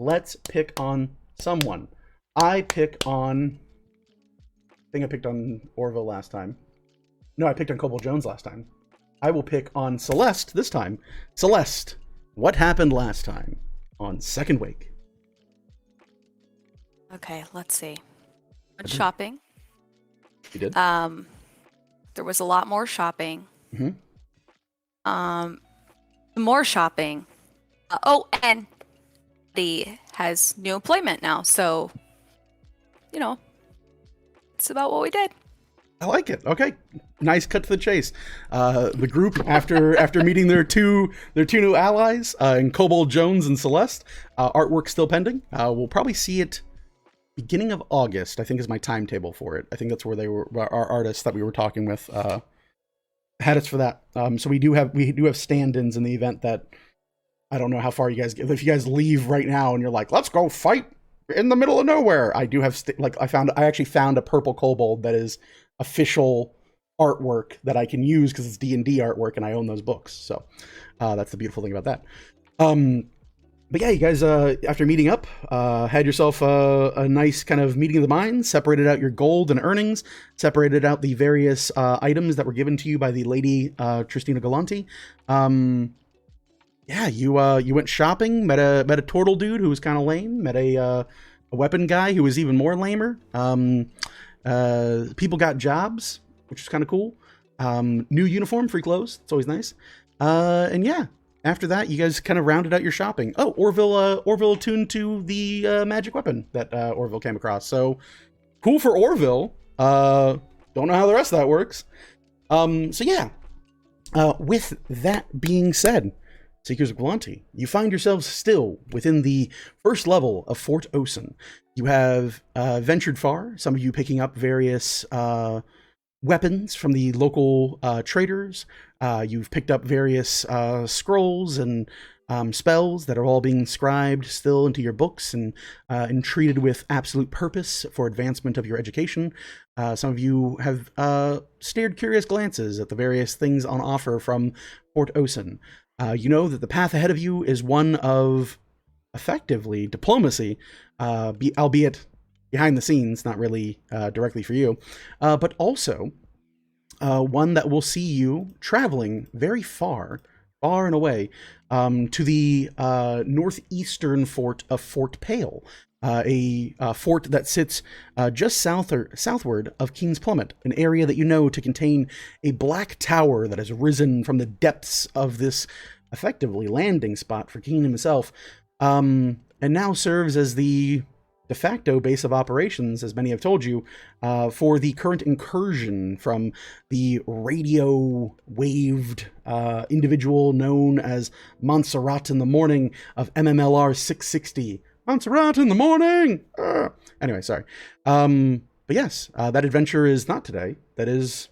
let's pick on someone. I think I picked on Orville last time. No, I picked on Cobalt Jones last time. I will pick on Celeste this time. Celeste, what happened last time on Second Wake? Okay, let's see. Went shopping. You did? There was a lot more shopping. Mm-hmm. More shopping. And he has new employment now, so it's about what we did. I like it. Okay, nice cut to the chase. The group, after meeting their two new allies in Cobalt Jones and Celeste, artwork still pending. We'll probably see it beginning of August. I think is my timetable for it. I think that's where they were. Our artists that we were talking with had us for that. So we do have stand-ins in the event that I don't know how far you guys get. If you guys leave right now and you're like, let's go fight in the middle of nowhere, I do have I actually found a purple kobold that is official artwork that I can use because it's D&D artwork and I own those books. So that's the beautiful thing about that. But yeah, you guys, after meeting up, had yourself a nice kind of meeting of the minds, separated out your gold and earnings, separated out the various items that were given to you by the lady Tristina Galanti. Yeah, you went shopping, met a turtle dude who was kind of lame, met a weapon guy who was even more lamer. People got jobs, which is kind of cool. New uniform, free clothes. It's always nice. And yeah, after that, you guys kind of rounded out your shopping. Oh, Orville attuned to the magic weapon that Orville came across. So cool for Orville. Don't know how the rest of that works. So yeah, with that being said, Seekers of Galanti, you find yourselves still within the first level of Fort Osen. You have ventured far, some of you picking up various weapons from the local traders. You've picked up various scrolls and spells that are all being scribed still into your books and treated with absolute purpose for advancement of your education. Some of you have stared curious glances at the various things on offer from Fort Osen. You know that the path ahead of you is one of, effectively, diplomacy, albeit behind the scenes, not really directly for you, but also one that will see you traveling very far and away, to the northeastern fort of Fort Pale, a fort that sits just southward of Keen's Plummet, an area that you know to contain a black tower that has risen from the depths of this effectively landing spot for Keen himself, and now serves as the de facto base of operations, as many have told you, for the current incursion from the radio-waved individual known as Montserrat in the Morning of MMLR 660. Montserrat in the morning! Anyway, sorry. But yes, that adventure is not today. That is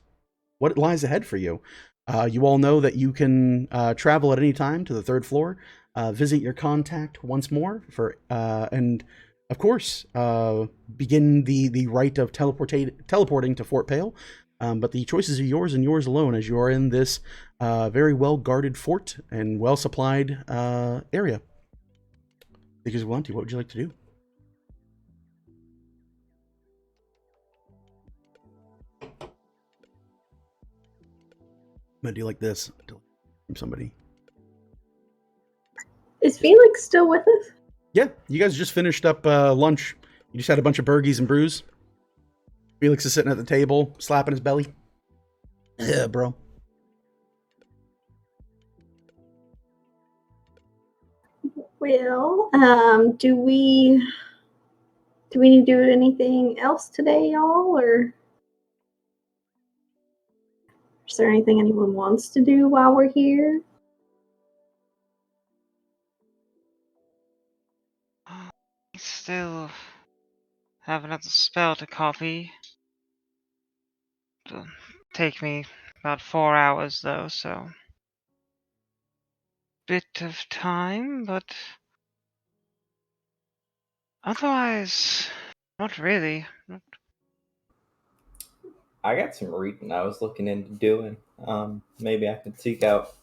what lies ahead for you. You all know that you can travel at any time to the third floor, visit your contact once more, and of course, begin the rite of teleporting to Fort Pale. But the choices are yours and yours alone, as you are in this very well-guarded fort and well-supplied area. Because Galanti, what would you like to do? I'm gonna do like this from somebody. Is Felix still with us? Yeah, you guys just finished up lunch. You just had a bunch of burgies and brews. Felix is sitting at the table, slapping his belly. Yeah, bro. Well, do we need to do anything else today, y'all, or is there anything anyone wants to do while we're here? Still have another spell to copy. It'll take me about 4 hours though, so bit of time, but otherwise, not really. I got some reading I was looking into doing. Maybe I could seek out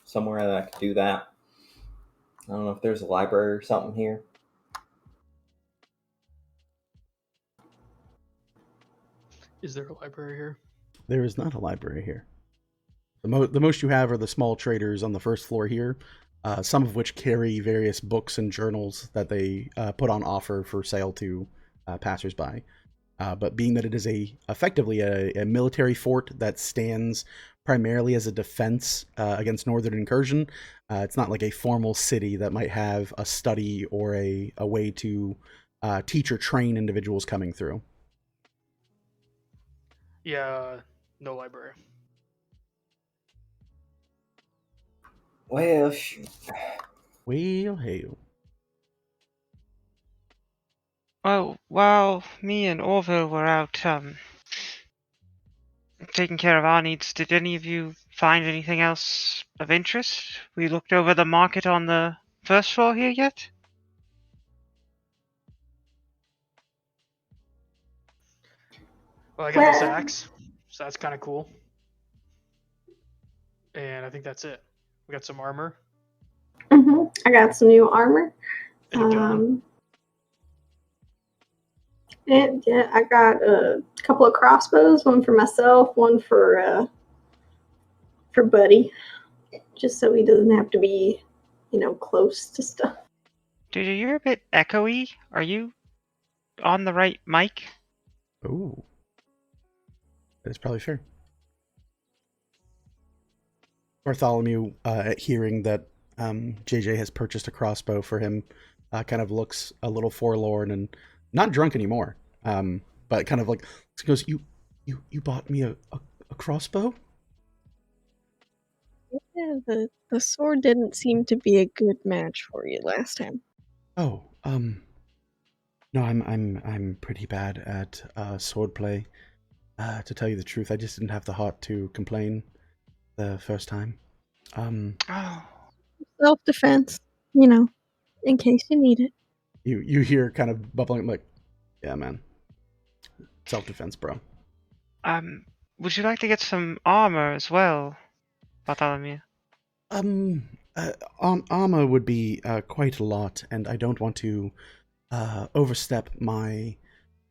somewhere that I could do that. I don't know if there's a library or something here. Is there a library here? There is not a library here. The most you have are the small traders on the first floor here, some of which carry various books and journals that they put on offer for sale to passersby. But being that it is effectively a military fort that stands primarily as a defense against northern incursion, it's not like a formal city that might have a study or a way to teach or train individuals coming through. Yeah, no library. Well, shoot. Well, hail. Well, while me and Orville were out taking care of our needs, did any of you find anything else of interest? We looked over the market on the first floor here yet? Well, I got this Well- axe, so that's kind of cool. And I think that's it. We got some armor I got some new armor. and a gun. And yeah, I got a couple of crossbows, one for myself, one for Buddy, just so he doesn't have to be, close to stuff. Dude, you're a bit echoey. Are you on the right mic? Ooh. That's probably fair. Bartholomew, at hearing that JJ has purchased a crossbow for him, kind of looks a little forlorn and not drunk anymore. But kind of like goes, "You bought me a crossbow?" Yeah, the sword didn't seem to be a good match for you last time. Oh, no, I'm pretty bad at swordplay. To tell you the truth, I just didn't have the heart to complain the first time. Oh. Self-defense, in case you need it. You hear kind of bubbling like, yeah, man, self-defense, bro. Would you like to get some armor as well, Bartholomew? Armor would be quite a lot, and I don't want to overstep my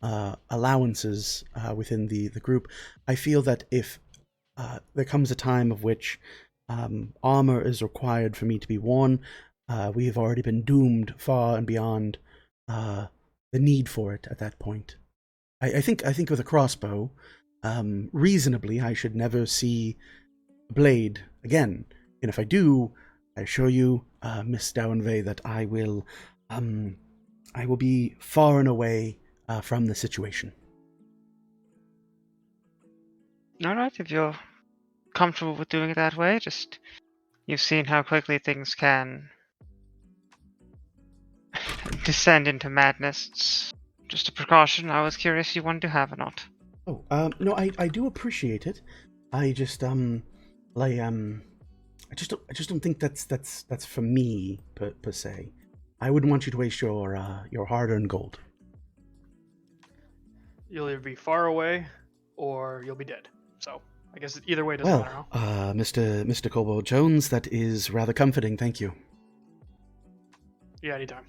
allowances within the group. I feel that if there comes a time of which armor is required for me to be worn, we have already been doomed far and beyond the need for it at that point. I think with a crossbow, reasonably, I should never see a blade again. And if I do, I assure you, Miss Dowenvey, that I will be far and away from the situation. Alright, if you're comfortable with doing it that way, just you've seen how quickly things can descend into madness. It's just a precaution. I was curious if you wanted to have or not. Oh, no, I do appreciate it. I just I just don't think that's for me per se. I wouldn't want you to waste your hard-earned gold. You'll either be far away or you'll be dead. So I guess either way doesn't matter. Well, Mr. Colwell Jones, that is rather comforting. Thank you. Yeah, anytime.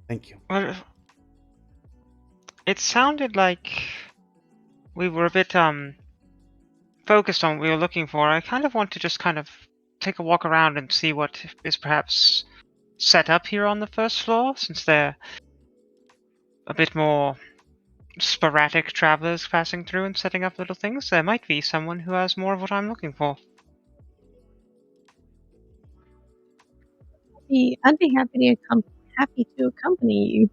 Thank you. Well, it sounded like we were a bit focused on what we were looking for. I kind of want to just kind of take a walk around and see what is perhaps set up here on the first floor, since they're a bit more sporadic travelers passing through and setting up little things. There might be someone who has more of what I'm looking for. I'd be happy to accompany you.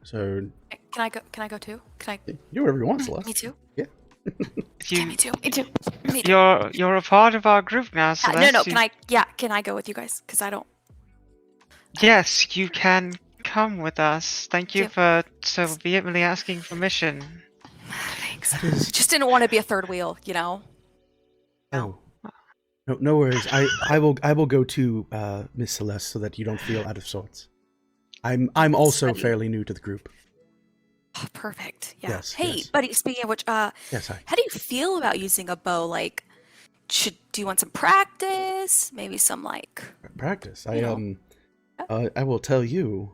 So, Can I go too? Can I? do whatever you want, Celeste. Me too. Yeah. Yeah, me too. Me too. Me too. You're a part of our group now, Celeste. No. Can I? Yeah. Can I go with you guys? Because I don't. Yes, you can come with us. Thank you Yep. for so vehemently asking permission. Thanks. That is- Just didn't want to be a third wheel, you know. Oh. No worries. I will go to Miss Celeste so that you don't feel out of sorts. I'm also Study. fairly new to the group. Oh, perfect. Yeah. Yes, Hey, yes. buddy. Speaking of which, Yes, hi. how do you feel about using a bow? Like, do you want some practice? Maybe some like Practice. You know. I will tell you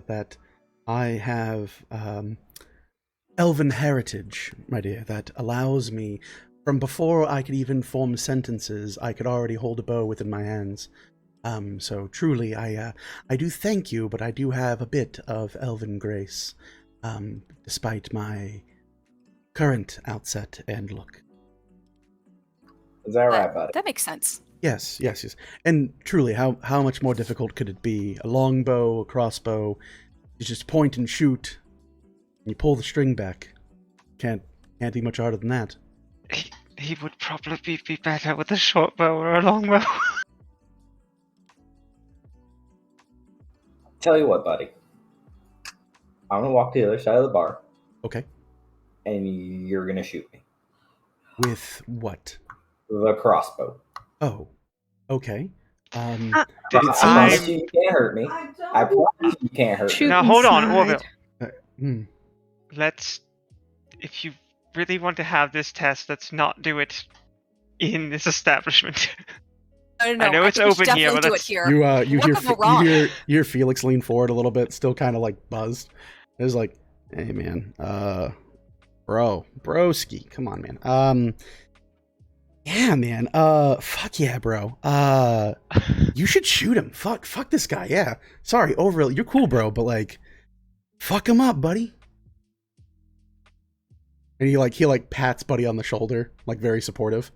that I have elven heritage, my dear, that allows me, from before I could even form sentences, I could already hold a bow within my hands. So truly, I do thank you, but I do have a bit of elven grace, despite my current outset and look. Is that right, buddy? That makes sense. Yes. And truly, how much more difficult could it be? A longbow, a crossbow, you just point and shoot, and you pull the string back. Can't be much harder than that. He would probably be better with a short bow or a long bow. Tell you what, buddy. I'm gonna walk to the other side of the bar, Okay. and you're gonna shoot me With what? with a crossbow. Oh. Okay. I It promise seems- you can't hurt me. I promise you can't hurt Shoot me. Now hold on, inside. Orville. Let's, if you really want to have this test, let's not do it in this establishment. No, I know it's think we should open here, definitely but do it let's- here. You What hear could go wrong? you hear Felix lean forward a little bit, still kind of like buzzed. It was like, hey man, broski, come on, man. Yeah, man. Fuck yeah, bro. You should shoot him. Fuck this guy. Yeah. Sorry, Overall, you're cool, bro, but like, fuck him up, buddy. And he pats Buddy on the shoulder, like very supportive.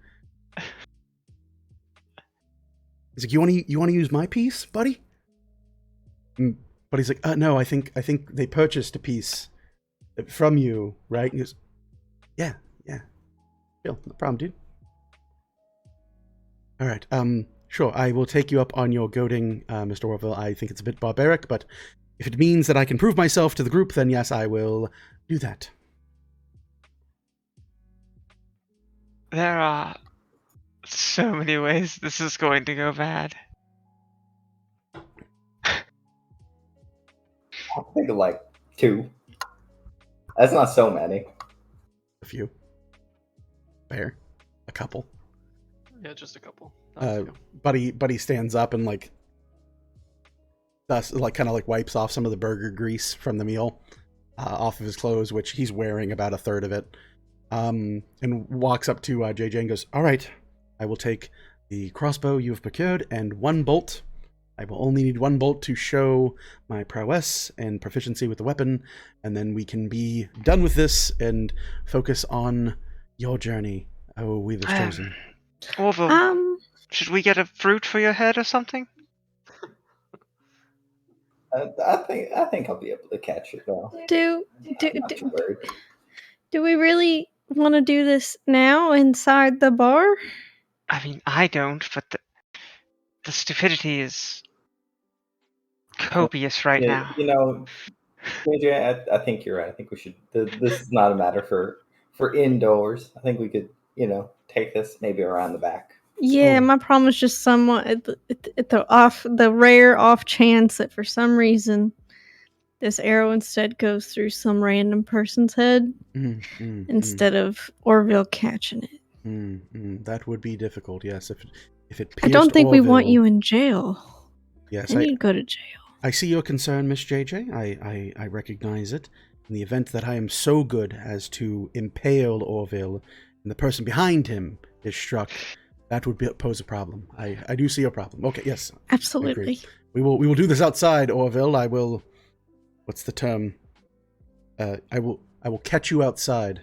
He's like, you want to use my piece, Buddy? But he's like, no, I think they purchased a piece from you, right? And he goes, yeah. Chill, no problem, dude. All right, sure, I will take you up on your goading, Mr. Orville. I think it's a bit barbaric, but if it means that I can prove myself to the group, then yes, I will do that. There are so many ways this is going to go bad. I think of like 2. That's not so many. A few. Fair. A couple. Yeah, just a couple. Not a few. Buddy stands up and like kind of like wipes off some of the burger grease from the meal off of his clothes, which he's wearing about a third of it, and walks up to JJ and goes, all right, I will take the crossbow you have procured and 1 bolt. I will only need 1 bolt to show my prowess and proficiency with the weapon, and then we can be done with this and focus on your journey. Oh, we was chosen. Orville, should we get a fruit for your head or something? I think I'll be able to catch it though. I'm not too worried. Do we really want to do this now inside the bar? I mean, I don't, but the stupidity is copious right Yeah, now. You know, JJ, I think you're right. I think we should. This is not a matter for indoors. I think we could, take this maybe around the back. Yeah, my problem is just somewhat at the rare off chance that for some reason this arrow instead goes through some random person's head instead of Orville catching it. That would be difficult, yes. If it I don't think we want Orville- you in jail. Yes, I need to go to jail. I see your concern, Miss JJ. I recognize it. In the event that I am so good as to impale Orville and the person behind him is struck, that would pose a problem. I do see your problem. Okay, yes. Absolutely. We will do this outside, Orville. I will. What's the term? I will catch you outside.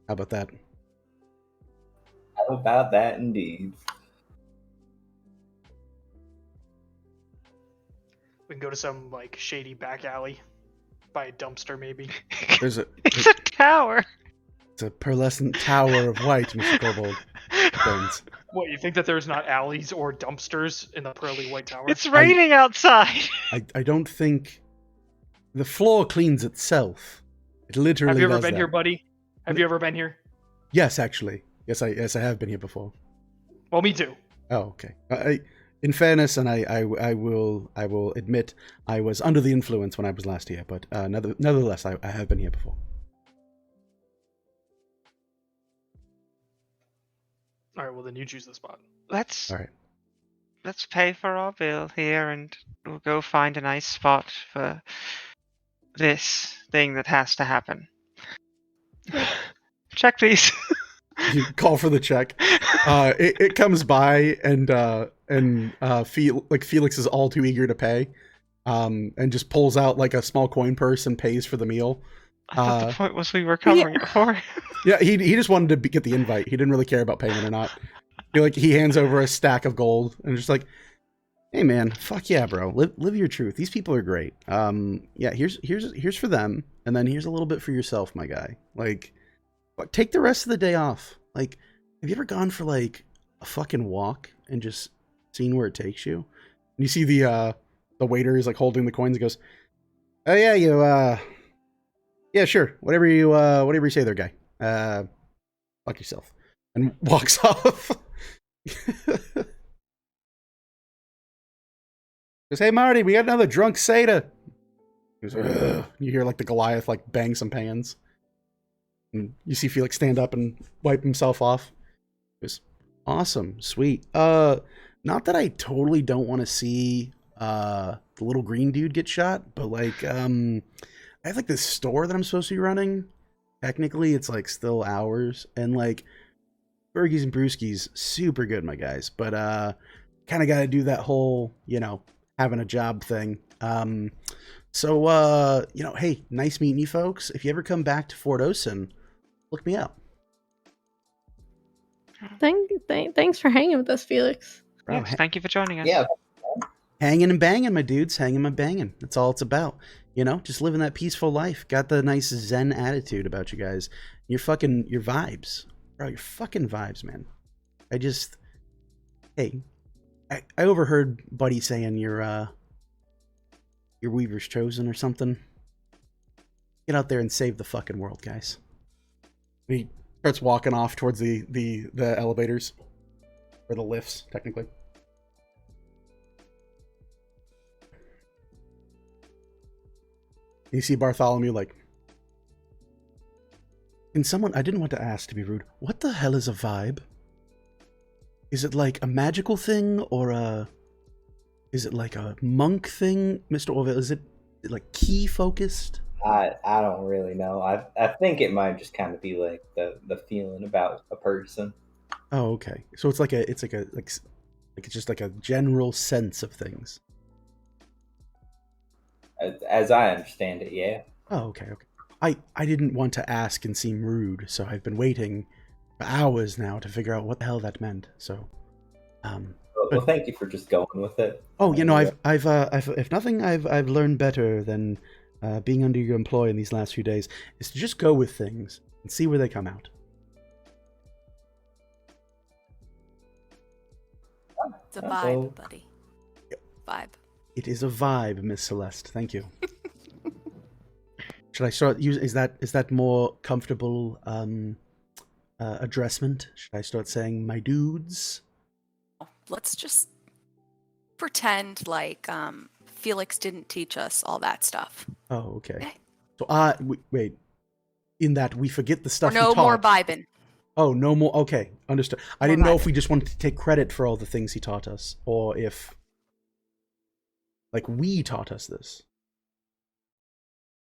How about that? How about that, indeed? We can go to some like shady back alley, by a dumpster maybe. There's a It's a tower. it's a pearlescent tower of white, Mr. Kobold. Bones. What, you think that there's not alleys or dumpsters in the pearly white tower? It's raining outside. I don't think the floor cleans itself. It literally. Have you ever does been that. here, buddy? Have you ever been here? Yes, actually. Yes, I have been here before. Well, me too. Oh, okay. In fairness, and I will admit I was under the influence when I was last here, but nevertheless, I have been here before. All right. Well, then you choose the spot. Let's All right. let's pay for our bill here, and we'll go find a nice spot for this thing that has to happen. Check, please. You call for the check. It comes by, and Felix is all too eager to pay, and just pulls out like a small coin purse and pays for the meal. I thought the point was we were covering it for. Yeah, he just wanted to get the invite. He didn't really care about paying it or not. He hands over a stack of gold and just like, hey man, fuck yeah, bro, live your truth. These people are great. Yeah, here's for them, and then here's a little bit for yourself, my guy. Like, take the rest of the day off. Like, have you ever gone for like a fucking walk and just seen where it takes you? And you see the waiter is like holding the coins and goes, oh yeah, yeah, sure, whatever you say there, guy. Fuck yourself, and walks off. Goes, hey Marty, we got another drunk Sata. Goes, ugh. You hear like the Goliath like bang some pans, and you see Felix stand up and wipe himself off. Goes, awesome, sweet. Not that I totally don't want to see the little green dude get shot, but like I have like this store that I'm supposed to be running. Technically, it's like still hours, and like Burgies and Brewskis, super good, my guys. But kind of got to do that whole, having a job thing. So hey, nice meeting you folks. If you ever come back to Fort Osen, look me up. Thanks for hanging with us, Felix. Bro, Yes, thank you for joining us. Yeah. hanging and banging, my dudes, hanging and banging. That's all it's about. Just living that peaceful life. Got the nice Zen attitude about you guys. Your vibes. Bro, your fucking vibes, man. I overheard Buddy saying your Weaver's chosen or something. Get out there and save the fucking world, guys. He starts walking off towards the elevators. Or the lifts, technically. You see Bartholomew like, I didn't want to ask to be rude, what the hell is a vibe? Is it like a magical thing, or is it like a monk thing, Mr. Orville? Is it like key focused? I don't really know. I think it might just kind of be like the feeling about a person. Oh, okay. So it's just like a general sense of things. As I understand it, yeah. Oh, okay. I didn't want to ask and seem rude, so I've been waiting for hours now to figure out what the hell that meant. So, Well, thank you for just going with it. oh, I've if nothing, I've learned better than being under your employ in these last few days is to just go with things and see where they come out. It's a vibe, buddy. Vibe. It is a vibe, Miss Celeste. Thank you. Should I start use? Is that more comfortable addressment? Should I start saying my dudes? Let's just pretend like Felix didn't teach us all that stuff. Oh, okay. Okay. So wait. In that we forget the stuff. Or no he taught. more vibing. Oh, no more. Okay, understood. I didn't know if we just wanted to take credit for all the things he taught us, or if we taught us this.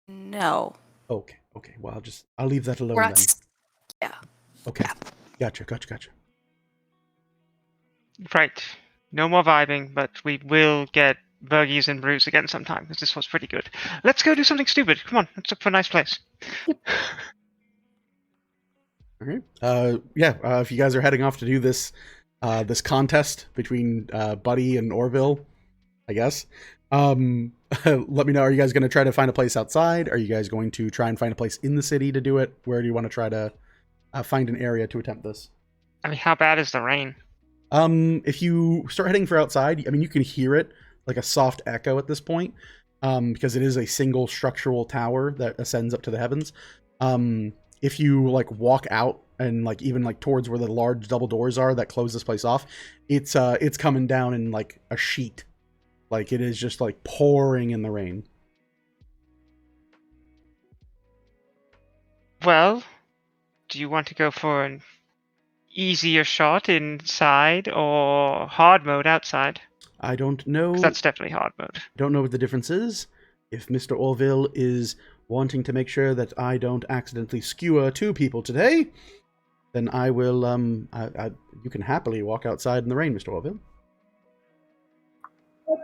No. Okay. Well, I'll leave that alone We're then. not. Yeah. Okay. Yeah. Gotcha. Right. No more vibing, but we will get Burgies and Brews again sometime, because this was pretty good. Let's go do something stupid. Come on, let's look for a nice place. All right. If you guys are heading off to do this contest between Buddy and Orville, I guess. Let me know. Are you guys going to try to find a place outside? Are you guys going to try and find a place in the city to do it? Where do you want to try to find an area to attempt this? I mean, how bad is the rain? If you start heading for outside, I mean, you can hear it like a soft echo at this point, because it is a single structural tower that ascends up to the heavens. If you walk out and even towards where the large double doors are that close this place off, it's coming down in a sheet. It is just pouring in the rain. Well, do you want to go for an easier shot inside or hard mode outside? I don't know. 'Cause that's definitely hard mode. Don't know what the difference is. If Mr. Orville is wanting to make sure that I don't accidentally skewer 2 people today, then I will, you can happily walk outside in the rain, Mr. Orville.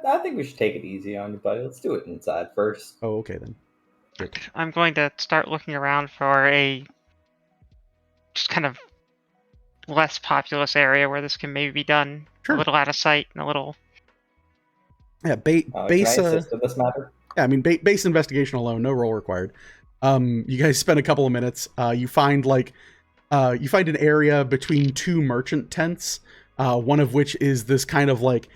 I think we should take it easy on you, buddy. Let's do it inside first. Oh, okay then. I'm going to start looking around for a just kind of less populous area where this can maybe be done. Sure. A little out of sight and a little... Yeah, Can base, I assist in this matter? yeah, I mean, base investigation alone, no roll required. You guys spend a couple of minutes. You find an area between 2 merchant tents, one of which is this kind of like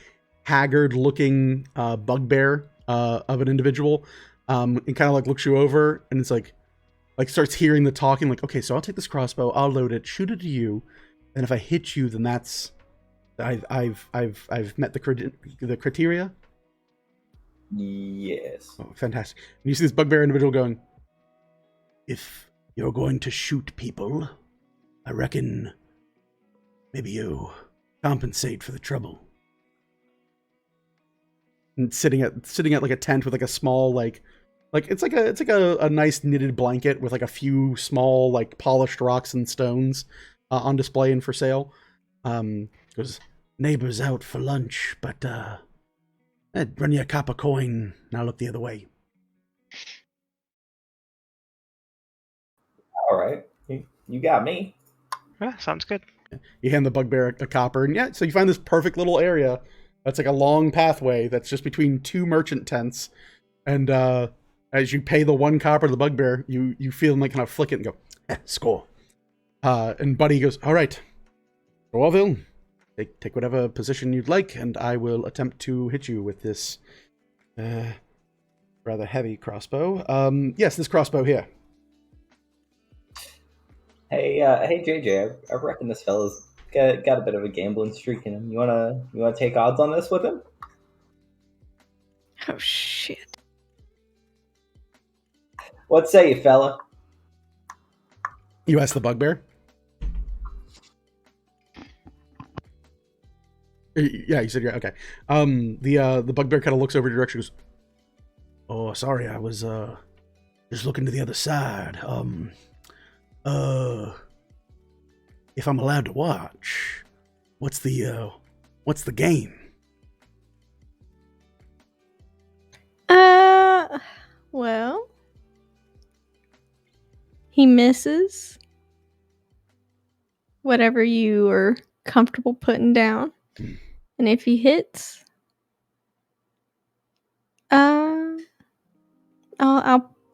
haggard-looking bugbear of an individual. And kind of like looks you over, and it's like starts hearing the talking. Like, okay, so I'll take this crossbow, I'll load it, shoot it to you, and if I hit you, then that's I've met the criteria. Yes. Oh, fantastic. And you see this bugbear individual going, if you're going to shoot people, I reckon maybe you compensate for the trouble. And sitting at like a tent with like a small it's like a nice knitted blanket with like a few small like polished rocks and stones on display and for sale. Goes, neighbors out for lunch, but I'd run you a copper coin and I'll look the other way. All right. You got me. Yeah, sounds good. You hand the bugbear a copper, and yeah, so you find this perfect little area that's like a long pathway that's just between 2 merchant tents, and as you pay the 1 copper to the bugbear, you feel him like kind of flick it and go, score. And Buddy goes, all right, Orville, take whatever position you'd like, and I will attempt to hit you with this rather heavy crossbow. Yes, this crossbow here. Hey, JJ, I reckon this fella's got a bit of a gambling streak in him. You wanna take odds on this with him? Oh shit. What say you, fella? You ask the bugbear? Yeah, you said yeah, okay. The bugbear kind of looks over your direction and goes, oh, sorry, I was just looking to the other side. If I'm allowed to watch, what's the game? Well, he misses whatever you are comfortable putting down. And if he hits, I'll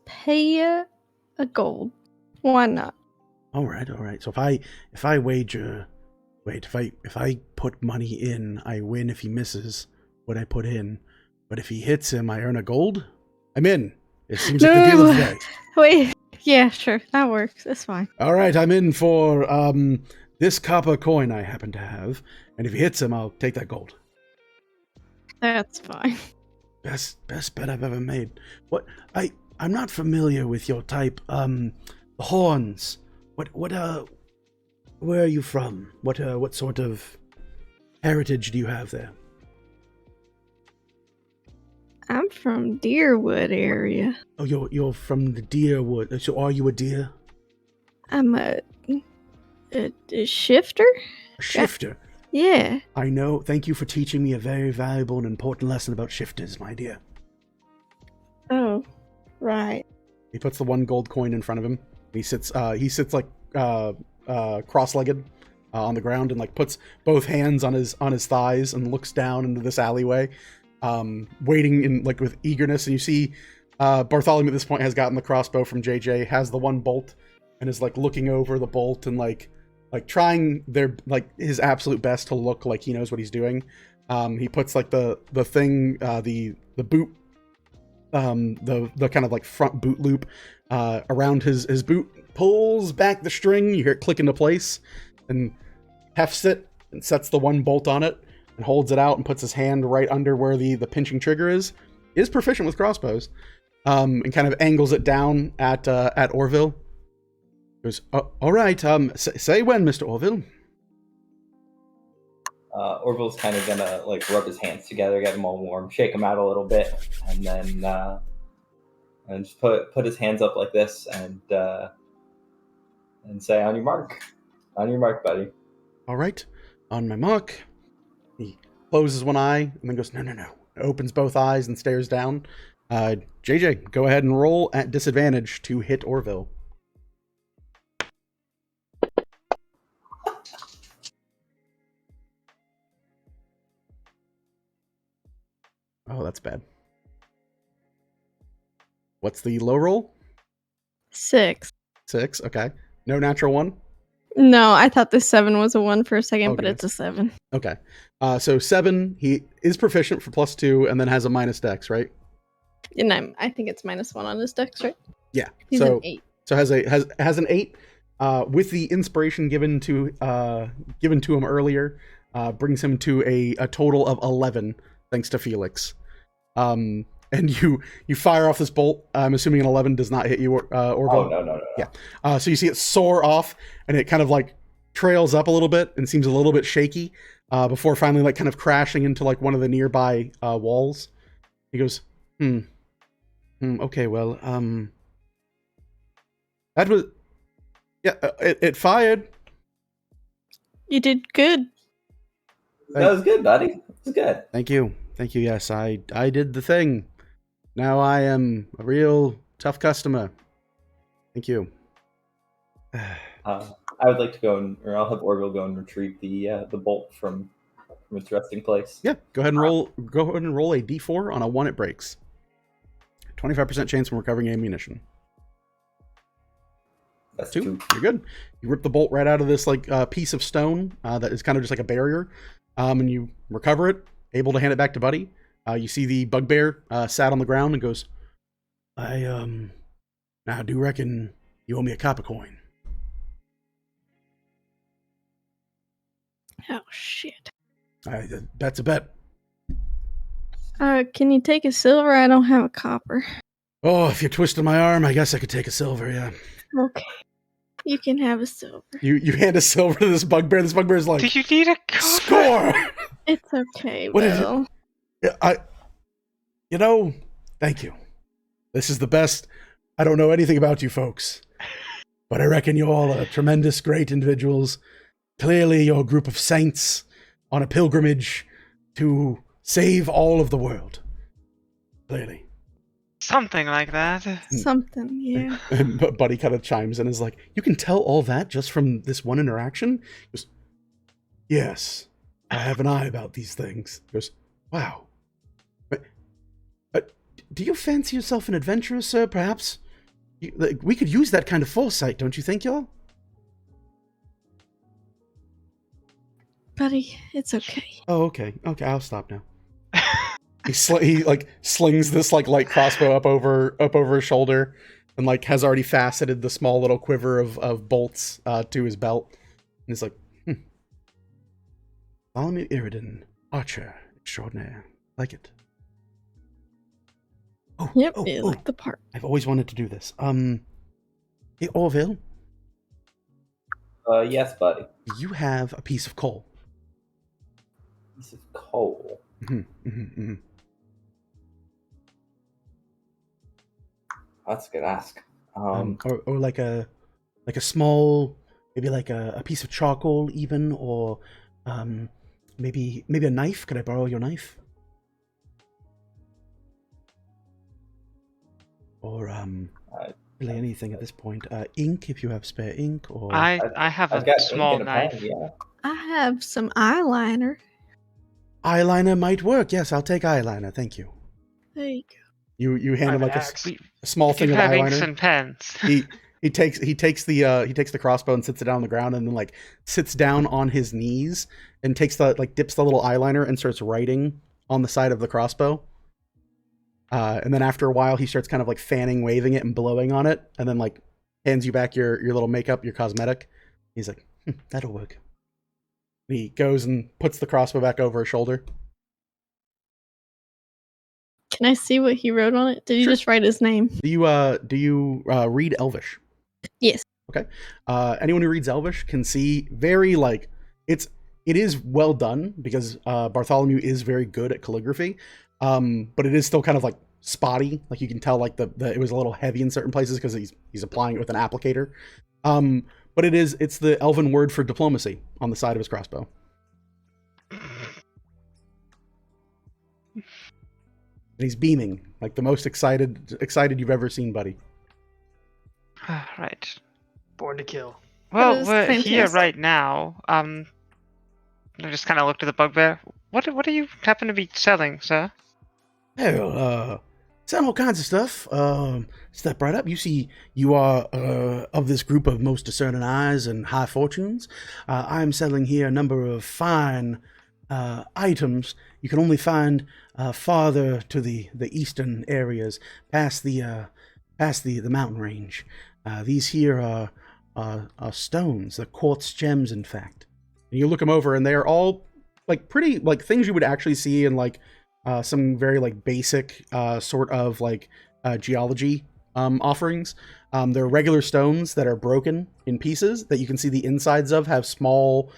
pay you a gold. Why not? All right. So if I wager, if I put money in, I win. If he misses what I put in, but if he hits him, I earn a gold. I'm in. It seems like the deal of the day. Wait, yeah, sure, that works. That's fine. All right, I'm in for this copper coin I happen to have, and if he hits him, I'll take that gold. That's fine. Best bet I've ever made. What? I'm not familiar with your type. The horns. Where are you from? What sort of heritage do you have there? I'm from Deerwood area. Oh, you're from the Deerwood. So are you a deer? I'm a shifter? A shifter? Yeah. I know. Thank you for teaching me a very valuable and important lesson about shifters, my dear. Oh, right. He puts the 1 gold coin in front of him. He sits like cross-legged on the ground and like puts both hands on his thighs and looks down into this alleyway, waiting in like with eagerness. And you see Bartholomew at this point has gotten the crossbow from JJ, has the 1 bolt, and is like looking over the bolt and like trying his absolute best to look like he knows what he's doing. He puts like the thing, the boot, the kind of like front boot loop around his boot, pulls back the string, you hear it click into place, and hefts it and sets the 1 bolt on it and holds it out and puts his hand right under where the pinching trigger is proficient with crossbows, and kind of angles it down at Orville. Goes, all right, say when, Mr. Orville. Orville's kind of gonna like rub his hands together, get them all warm, shake them out a little bit, and then and just put his hands up like this and say, "On your mark, buddy." All right, on my mark. He closes one eye and then goes, no. Opens both eyes and stares down. JJ, go ahead and roll at disadvantage to hit Orville. Oh, that's bad. What's the low roll? 6. 6, okay. No natural one? No, I thought the 7 was a 1 for a second, Oh, but it's a 7. Okay. So 7, he is proficient for +2 and then has a minus dex, right? And I think it's -1 on his dex, right? Yeah. He's so an 8. So has an 8 with the inspiration given to him earlier, brings him to a total of 11 thanks to Felix. And you fire off this bolt. I'm assuming an 11 does not hit you, Orville. Oh no. Yeah. So you see it soar off, and it kind of like trails up a little bit and seems a little bit shaky before finally like kind of crashing into like one of the nearby walls. He goes, okay, well, that was, yeah, it fired. You did good. That was good, buddy. It was good. Thank you. Yes, I did the thing. Now I am a real tough customer. Thank you. I would like to go or I'll have Orville go and retrieve the bolt from its resting place. Yeah, go ahead and roll a d4. On a 1 it breaks. 25% chance from recovering ammunition. That's 2. 2. You're good. You rip the bolt right out of this like piece of stone that is kind of just like a barrier, and you recover it, able to hand it back to Buddy. You see the bugbear sat on the ground and goes, I do reckon you owe me a copper coin. Oh, shit. That's a bet. Can you take a silver? I don't have a copper. Oh, if you're twisting my arm, I guess I could take a silver, yeah. Okay. You can have a silver. You hand a silver to this bugbear. This bugbear's like, Do you need a copper? score! It's okay, What is it? Will. Thank you. This is the best. I don't know anything about you folks, but I reckon you're all tremendous, great individuals. Clearly, you're a group of saints on a pilgrimage to save all of the world. Clearly. Something like that. Something, yeah. And Buddy kind of chimes in and is like, you can tell all that just from this one interaction? He goes, yes, I have an eye about these things. He goes, wow. Do you fancy yourself an adventurer, sir, perhaps? We could use that kind of foresight, don't you think, y'all? Buddy, it's okay. Oh, okay. Okay, I'll stop now. He like slings this like light crossbow up over his shoulder, and like has already faceted the small little quiver of bolts to his belt. And he's like, Bartholomew Iridan, archer extraordinaire. Like it. Oh, Yep, like the part. I've always wanted to do this. Hey, Orville. Yes, buddy. You have a piece of coal. Piece of coal. That's a good ask. Or like a small, maybe like a piece of charcoal even, or maybe a knife. Could I borrow your knife? Or really anything at this point. Ink, if you have spare ink, or I have I've a got small ink and a pen, knife. yeah. I have some eyeliner. eyeliner might work. Yes, I'll take eyeliner. Thank you. There you go. You hand him like a small If thing you of have inks eyeliner. and pens. He takes the crossbow and sits it down on the ground, and then like sits down on his knees and takes the like dips the little eyeliner and starts writing on the side of the crossbow. And then after a while, he starts kind of like fanning, waving it, and blowing on it, and then like hands you back your little makeup, your cosmetic. He's like, that'll work. And he goes and puts the crossbow back over his shoulder. Can I see what he wrote on it? Did he Sure. just write his name? Do you read Elvish? Yes. Okay. Anyone who reads Elvish can see very like it's it is well done because Bartholomew is very good at calligraphy, but it is still kind of like spotty. Like you can tell, like the it was a little heavy in certain places because he's applying it with an applicator. But it's the elven word for diplomacy on the side of his crossbow. And he's beaming, like the most excited you've ever seen, buddy. Right. Born to kill. Well, is we're here fantastic. right now. I just kind of looked at the bugbear. What do you happen to be selling, sir? Hell, selling all kinds of stuff. Step right up. You see, you are of this group of most discerning eyes and high fortunes. I am selling here a number of fine items you can only find farther to the eastern areas, past the mountain range. These here are stones, the quartz gems, in fact. And you look them over, and they are all like pretty like things you would actually see in like some very like basic sort of like geology offerings. They're regular stones that are broken in pieces that you can see the insides of have small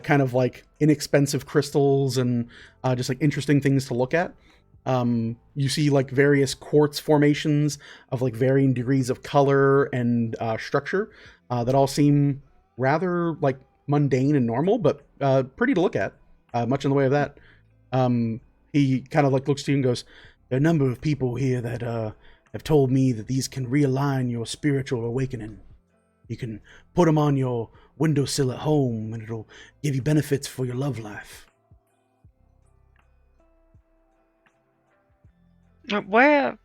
kind of like inexpensive crystals and just like interesting things to look at. You see like various quartz formations of like varying degrees of color and structure that all seem rather like mundane and normal, but pretty to look at, much in the way of that. He kind of like looks to you and goes, there are a number of people here that have told me that these can realign your spiritual awakening. You can put them on your windowsill at home and it'll give you benefits for your love life. Where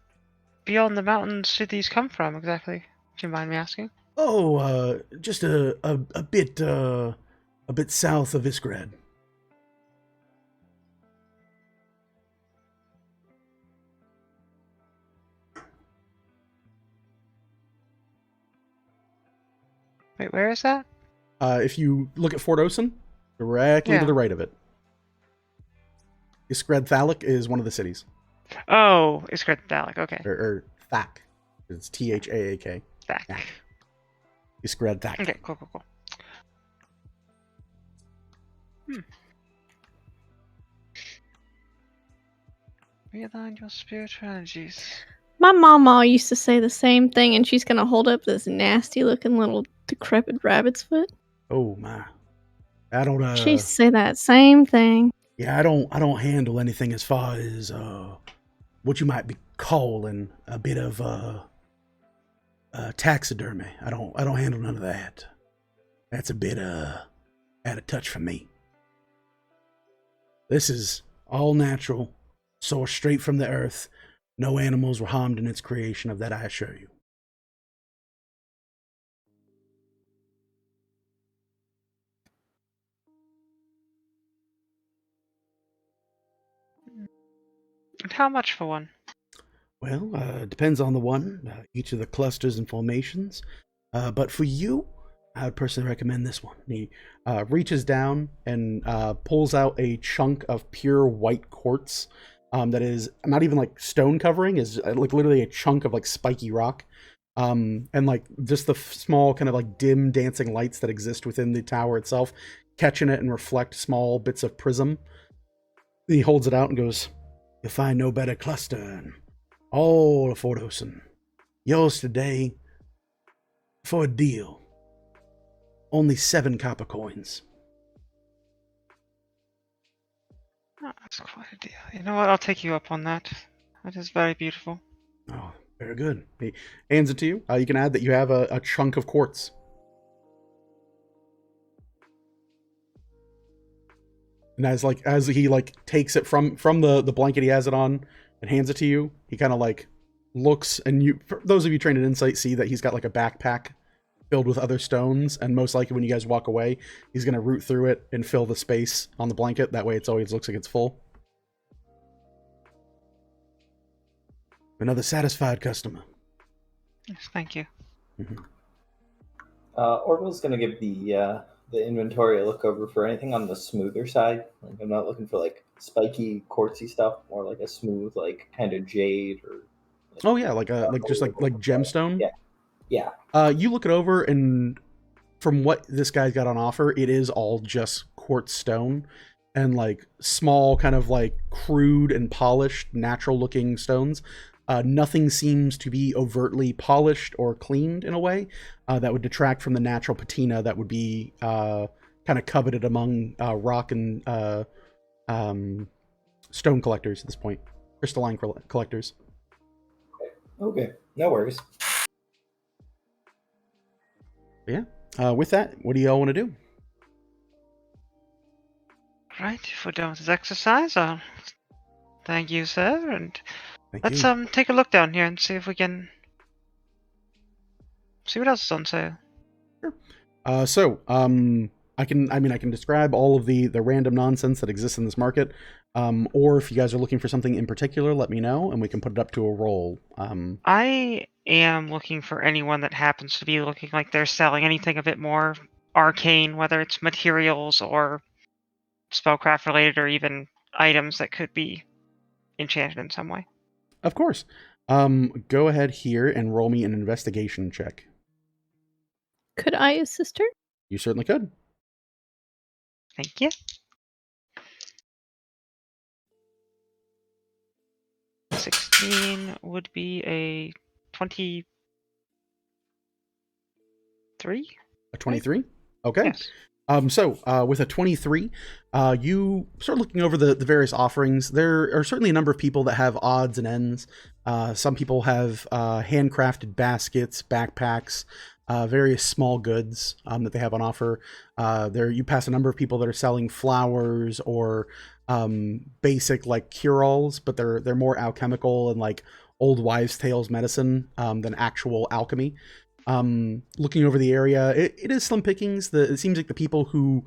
beyond the mountains did these come from exactly? Do you mind me asking? Oh, just a bit south of Isgrad. Wait, where is that? If you look at Fort Osen, directly to the right of it. Isgrad Thalic is one of the cities. Oh, it's Dalek. Okay. Or Thak. It's Thaak. Back. Yeah. Isgrad Thak. Okay, cool. Realign your spiritual energies. My mama used to say the same thing, and she's gonna hold up this nasty-looking little decrepit rabbit's foot. Oh my. I don't She used to say that same thing. yeah, I don't handle anything as far as what you might be calling a bit of taxidermy. I don't handle none of that. That's a bit out of touch for me. This is all natural, sourced straight from the earth. No animals were harmed in its creation, of that I assure you. And how much for one? Well, depends on the one, each of the clusters and formations. But for you, I would personally recommend this one. He reaches down and pulls out a chunk of pure white quartz that is not even like stone covering, is like literally a chunk of like spiky rock. And like just the small kind of like dim dancing lights that exist within the tower itself, catching it and reflect small bits of prism. He holds it out and goes, you'll find no better cluster in all of Fort Osen. Yours today for a deal. Only 7 copper coins. Oh, that's quite a deal. You know what? I'll take you up on that. That is very beautiful. Oh, very good. He hands it to you. You can add that you have a chunk of quartz. And as he like takes it from the blanket he has it on and hands it to you, he kind of like looks, and you, for those of you trained in insight, see that he's got like a backpack filled with other stones, and most likely when you guys walk away, he's gonna root through it and fill the space on the blanket. That way it always looks like it's full. Another satisfied customer. Yes, thank you. Mm-hmm. Orville's gonna give the inventory a look over for anything on the smoother side. Like, I'm not looking for like spiky, quartzy stuff. More like a smooth, like kind of jade or. Oh yeah, like just like gemstone. Yeah. You look it over, and from what this guy's got on offer, it is all just quartz stone and like small, kind of like crude and polished, natural looking stones. Nothing seems to be overtly polished or cleaned in a way that would detract from the natural patina that would be kind of coveted among rock and stone collectors at this point, crystalline collectors. Okay, no worries. But yeah. With that, what do y'all want to do? Right, if we're done with this exercise, thank you, sir, and Thank let's you. take a look down here and see if we can see what else is on sale. I can describe all of the random nonsense that exists in this market. Or if you guys are looking for something in particular, let me know and we can put it up to a roll. I am looking for anyone that happens to be looking like they're selling anything a bit more arcane, whether it's materials or spellcraft related, or even items that could be enchanted in some way. Of course. Go ahead here and roll me an investigation check. Could I assist her? You certainly could. Thank you. 16 would be a 23? A 23? Okay. Yes. With a 23, you start looking over the various offerings. There are certainly a number of people that have odds and ends. Some people have handcrafted baskets, backpacks, various small goods that they have on offer. There, you pass a number of people that are selling flowers or basic like cure-alls, but they're more alchemical and like old wives' tales medicine than actual alchemy. Looking over the area, it is slim pickings. It seems like the people who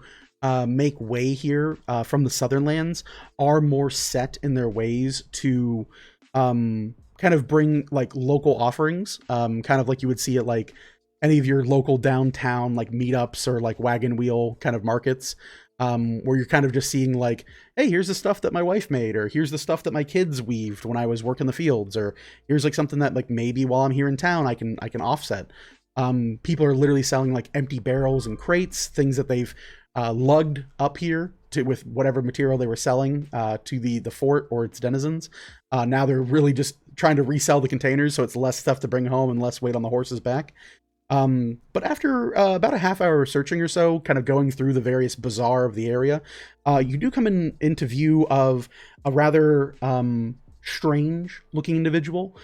make way here from the southern lands are more set in their ways to kind of bring like local offerings, kind of like you would see at like any of your local downtown like meetups or like wagon wheel kind of markets, where you're kind of just seeing like, hey, here's the stuff that my wife made, or here's the stuff that my kids weaved when I was working the fields, or here's like something that like maybe while I'm here in town I can offset. People are literally selling like empty barrels and crates, things that they've lugged up here to with whatever material they were selling to the fort or its denizens. Now they're really just trying to resell the containers, so it's less stuff to bring home and less weight on the horse's back. But after about a half hour of searching or so, kind of going through the various bazaar of the area, you do come into view of a rather strange looking individual.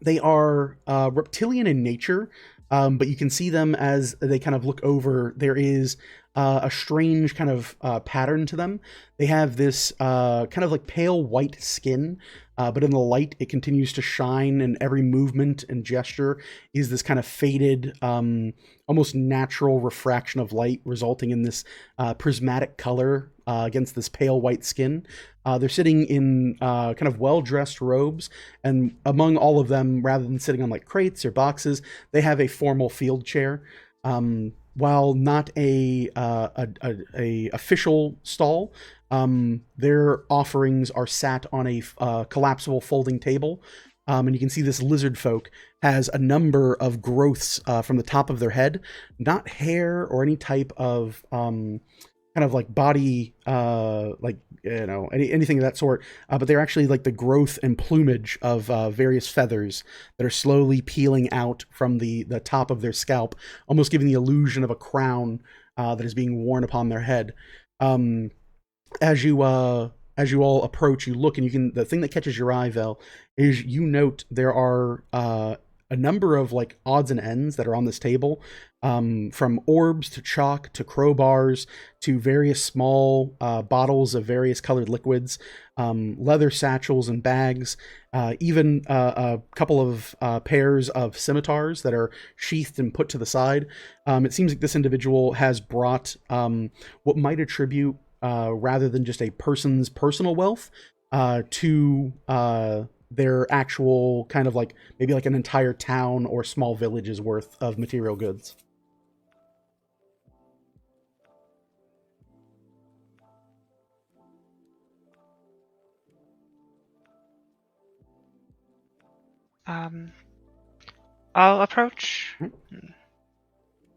They are reptilian in nature, but you can see them as they kind of look over. There is a strange kind of pattern to them. They have this kind of like pale white skin, but in the light it continues to shine, and every movement and gesture is this kind of faded, almost natural refraction of light, resulting in this prismatic color against this pale white skin. They're sitting in kind of well-dressed robes, and among all of them, rather than sitting on like crates or boxes, they have a formal field chair. While not a official stall, their offerings are sat on a collapsible folding table. And you can see this lizard folk has a number of growths from the top of their head, not hair or any type of kind of like body, like, you know, anything of that sort. But they're actually like the growth and plumage of various feathers that are slowly peeling out from the top of their scalp, almost giving the illusion of a crown that is being worn upon their head. As you all approach, you look, and you can, the thing that catches your eye, Vel, is you note there are a number of like odds and ends that are on this table, from orbs to chalk to crowbars to various small bottles of various colored liquids, leather satchels and bags, even a couple of pairs of scimitars that are sheathed and put to the side. It seems like this individual has brought what might attribute, rather than just a person's personal wealth, to their actual kind of like maybe like an entire town or small village's worth of material goods. I'll approach.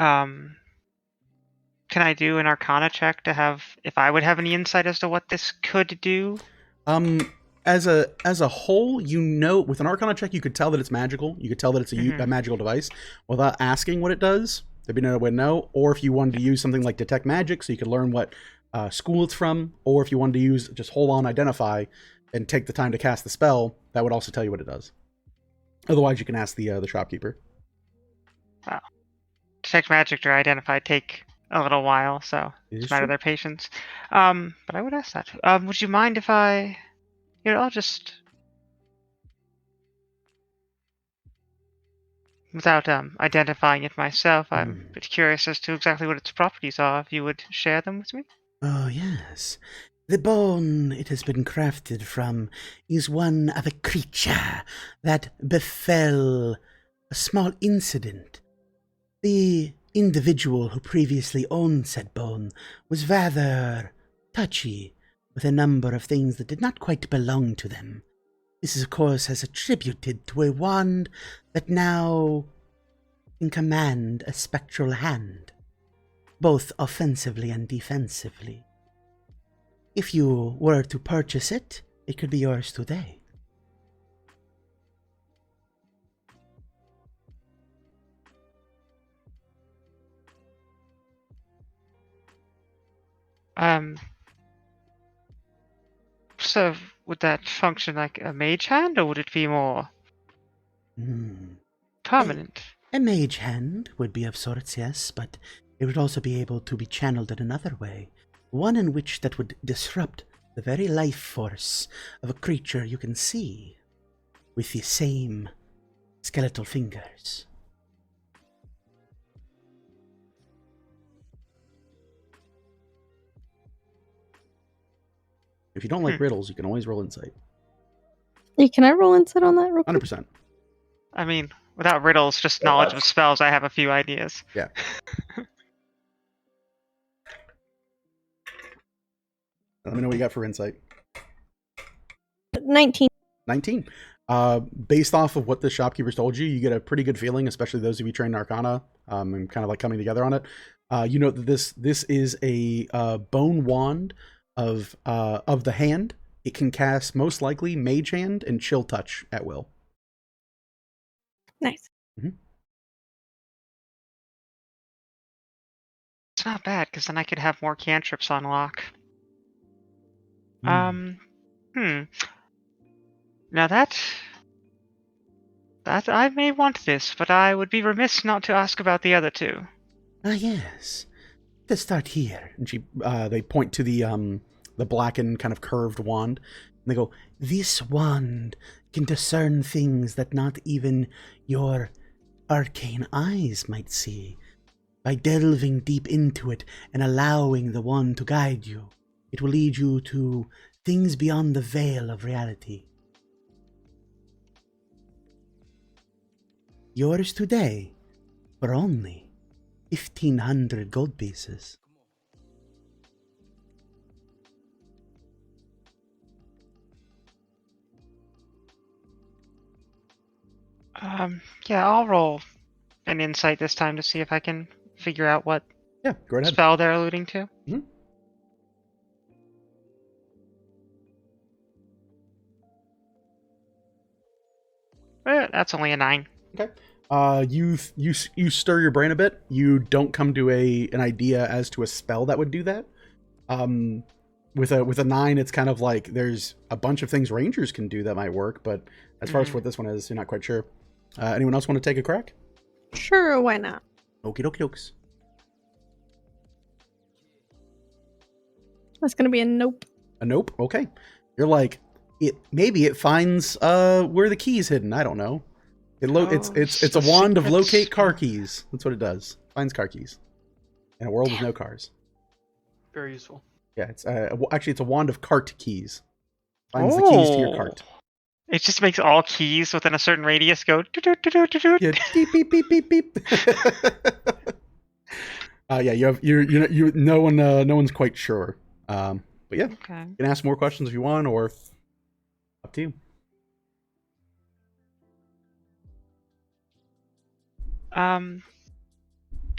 Can I do an Arcana check to have if I would have any insight as to what this could do? As a whole, you know, with an Arcana check, you could tell that it's magical. You could tell that it's a magical device without asking what it does. There'd be no way to know. Or if you wanted to use something like Detect Magic, so you could learn what school it's from, or if you wanted to use just hold on, identify, and take the time to cast the spell, that would also tell you what it does. Otherwise, you can ask the shopkeeper. Wow. Detect Magic or Identify take a little while, so it's a matter of true. their patience. But I would ask that. Would you mind if I... Here, I'll just... Without identifying it myself, I'm a bit curious as to exactly what its properties are. If you would share them with me? Oh, yes. The bone it has been crafted from is one of a creature that befell a small incident. The individual who previously owned said bone was rather touchy with a number of things that did not quite belong to them. This, of course, has attributed to a wand that now can command a spectral hand, both offensively and defensively. If you were to purchase it, it could be yours today. So would that function like a mage hand, or would it be more permanent? A mage hand would be of sorts, yes, but it would also be able to be channeled in another way. One in which that would disrupt the very life force of a creature you can see with the same skeletal fingers. If you don't like riddles, you can always roll insight. Hey, can I roll insight on that real quick? 100%. I mean, without riddles, just knowledge of spells, I have a few ideas. Yeah. Let me know what you got for insight. 19. 19. Based off of what the shopkeepers told you, you get a pretty good feeling, especially those of you trained in Arcana, and kind of like coming together on it. You know that this is a bone wand of the hand. It can cast most likely Mage Hand and Chill Touch at will. Nice. It's not bad, because then I could have more cantrips on lock. Now that I may want this, but I would be remiss not to ask about the other two. Ah, yes. Let's start here. And they point to the blackened, kind of curved wand. And they go, this wand can discern things that not even your arcane eyes might see. By delving deep into it and allowing the wand to guide you, it will lead you to things beyond the veil of reality. Yours today for only 1,500 gold pieces. Yeah, I'll roll an insight this time to see if I can figure out what Go right ahead. spell they're alluding to. That's only a 9. Okay. You stir your brain a bit. You don't come to an idea as to a spell that would do that. With a 9, it's kind of like there's a bunch of things rangers can do that might work, but as far as what this one is, you're not quite sure. Anyone else want to take a crack? Sure, why not? Okie dokie dokes. That's gonna be a nope. A nope. Okay. You're like maybe it finds where the key's hidden. I don't know. It's a wand of locate car keys. That's what it does. Finds car keys in a world with no cars. Very useful. Yeah, it's actually it's a wand of cart keys. Finds the keys to your cart. It just makes all keys within a certain radius go. Yeah, beep beep beep beep beep. Yeah, you no one's quite sure. But yeah, Okay. you can ask more questions if you want, or up to you.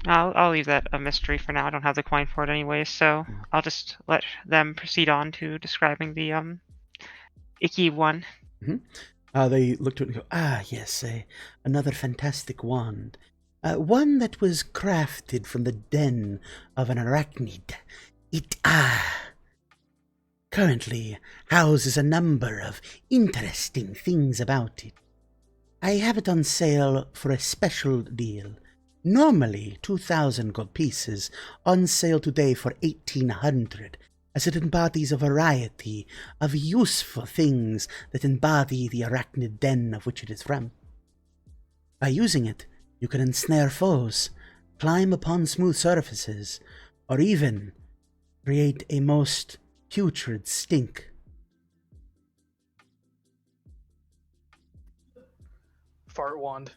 I'll leave that a mystery for now. I don't have the coin for it anyway, so I'll just let them proceed on to describing the icky one. They look to it and go, yes, another fantastic wand. One that was crafted from the den of an arachnid. It, currently houses a number of interesting things about it. I have it on sale for a special deal. Normally 2,000 gold pieces, on sale today for 1,800, as it embodies a variety of useful things that embody the arachnid den of which it is from. By using it, you can ensnare foes, climb upon smooth surfaces, or even create a most putrid stink. Fart wand.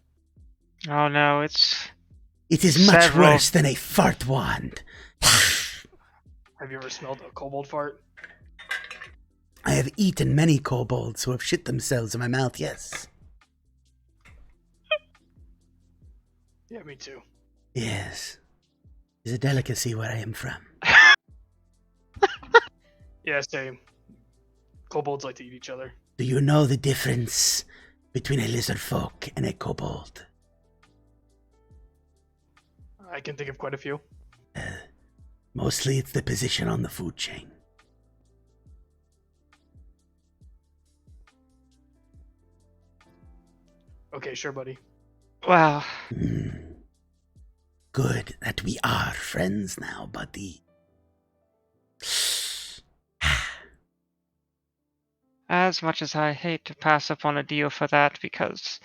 Oh no, It is much Several. worse than a fart wand. Have you ever smelled a kobold fart? I have eaten many kobolds who have shit themselves in my mouth, yes. Yeah, me too. Yes. It's a delicacy where I am from. Yeah, same. Kobolds like to eat each other. Do you know the difference between a lizard folk and a kobold? I can think of quite a few. Mostly it's the position on the food chain. Okay, sure, buddy. well, Good that we are friends now, buddy. as much as I hate to pass up on a deal for that, because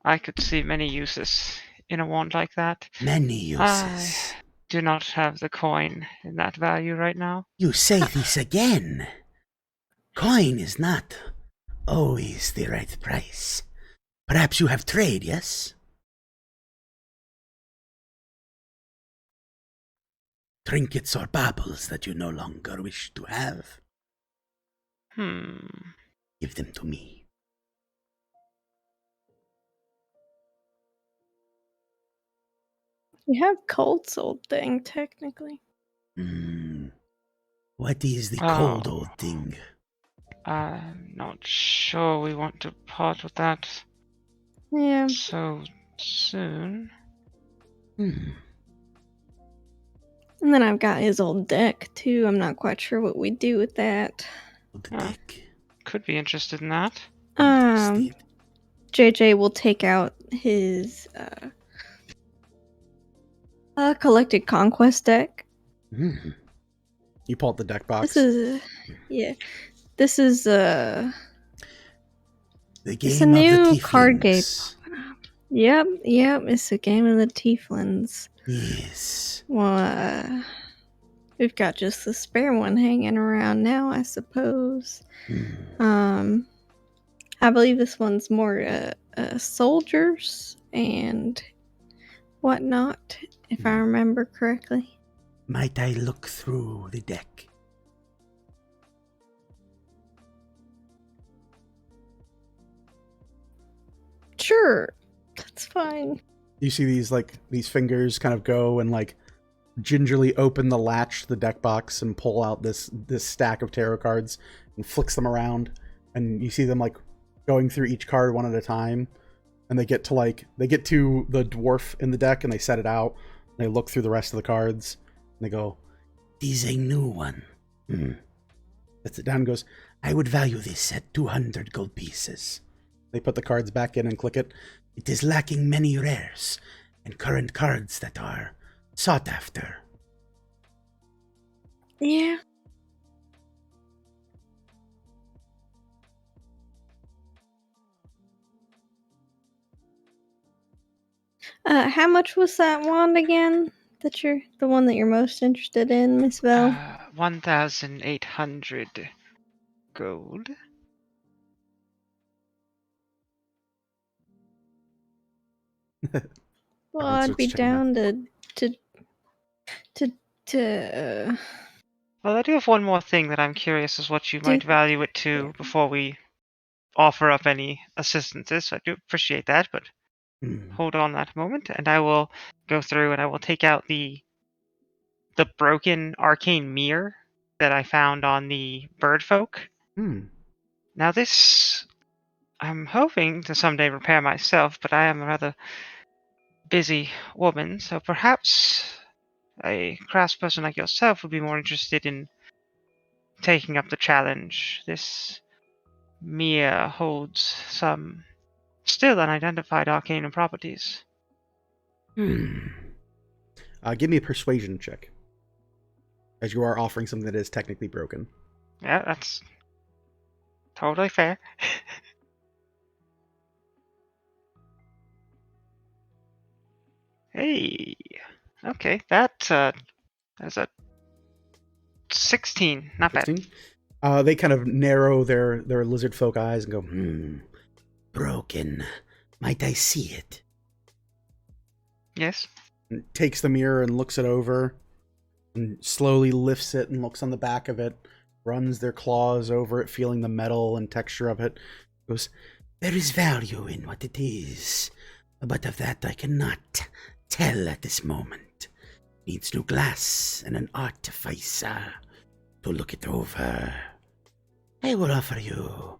I could see many uses in a wand like that, Many uses. do not have the coin in that value right now. You say this again. Coin is not always the right price. Perhaps you have trade, yes? Trinkets or baubles that you no longer wish to have. Give them to me. You have cold soul thing, technically. What is the Oh. cold old thing? I'm not sure we want to part with that Yeah. so soon. Hmm. And then I've got his old deck, too. I'm not quite sure what we do with that. Old Ah. dick. Could be interested in that. Interested. JJ will take out his collected conquest deck. You pull out the deck box. This is This is the game it's a of new the card game. tieflings. Yep, it's a game of the tieflings. Yes. Well, we've got just the spare one hanging around now, I suppose. I believe this one's more soldiers and whatnot, if I remember correctly. Might I look through the deck? Sure, that's fine. You see these fingers kind of go and gingerly open the latch to the deck box and pull out this stack of tarot cards and flicks them around, and you see them going through each card one at a time, and they get to the dwarf in the deck and they set it out and they look through the rest of the cards and they go, "This is a new one." Sets it down and goes, "I would value this at 200 gold pieces." They put the cards back in and click it. "It is lacking many rares and current cards that are sought after." Yeah. How much was that wand again? The one that you're most interested in, Miss Vel? 1,800 gold. Well, Everyone I'd starts be checking down to Well, I do have one more thing that I'm curious as what you Do- might value it to before we offer up any assistances. I do appreciate that, but hold on that moment, and I will go through and I will take out the broken arcane mirror that I found on the bird folk. Now this, I'm hoping to someday repair myself, but I am a rather busy woman, so perhaps a craftsperson like yourself would be more interested in taking up the challenge. This mirror holds some still unidentified arcane properties. Give me a persuasion check, as you are offering something that is technically broken. Yeah, that's totally fair. Hey, okay, that's a 16, not 16? bad. They kind of narrow their lizard folk eyes and go, broken. Might I see it? Yes. And takes the mirror and looks it over, and slowly lifts it and looks on the back of it, runs their claws over it, feeling the metal and texture of it. Goes, there is value in what it is, but of that I cannot tell at this moment. Needs new glass and an artificer to look it over. I will offer you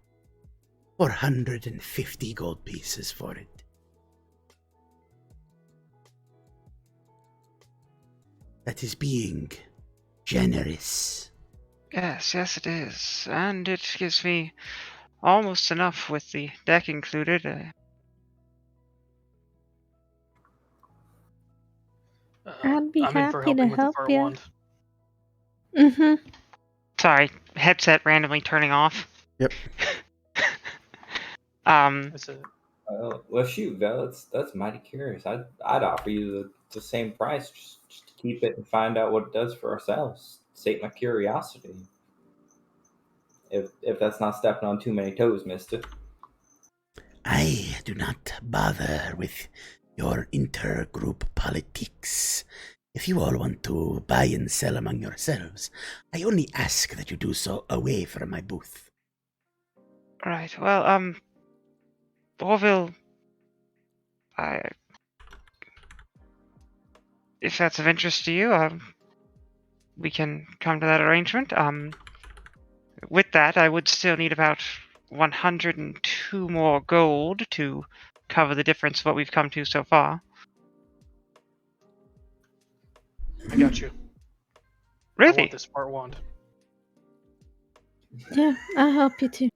450 gold pieces for it. That is being generous. Yes, it is. And it gives me almost enough with the deck included. I'd be I'm in for happy to helping with the help fart you. wand. Sorry, headset randomly turning off. Yep. That's it. Well, shoot, Val, that's mighty curious. I'd offer you the same price just to keep it and find out what it does for ourselves. Sate my curiosity. If that's not stepping on too many toes, mister. I do not bother with your intergroup politics. If you all want to buy and sell among yourselves, I only ask that you do so away from my booth. Right, well, Orville, if that's of interest to you, we can come to that arrangement. With that, I would still need about 102 more gold to cover the difference of what we've come to so far. I got you. I Really? want this fart wand. Yeah, I'll help you too.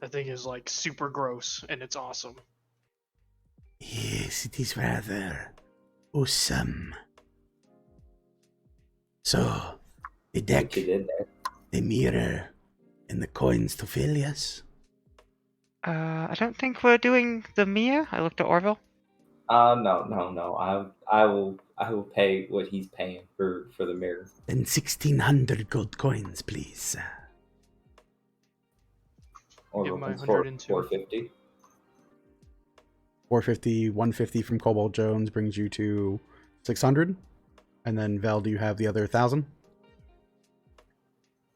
That thing is like super gross and it's awesome. Yes, it is rather awesome. So, the deck, What you did there. the mirror, and the coins to fill, yes? I don't think we're doing the Mia. I looked at Orville. No. I will pay what he's paying for the mirror. Then 1,600 gold coins, please. Or Give my looking for 102. 450. 450, 150 from Cobalt Jones brings you to 600. And then, Val, do you have the other 1,000?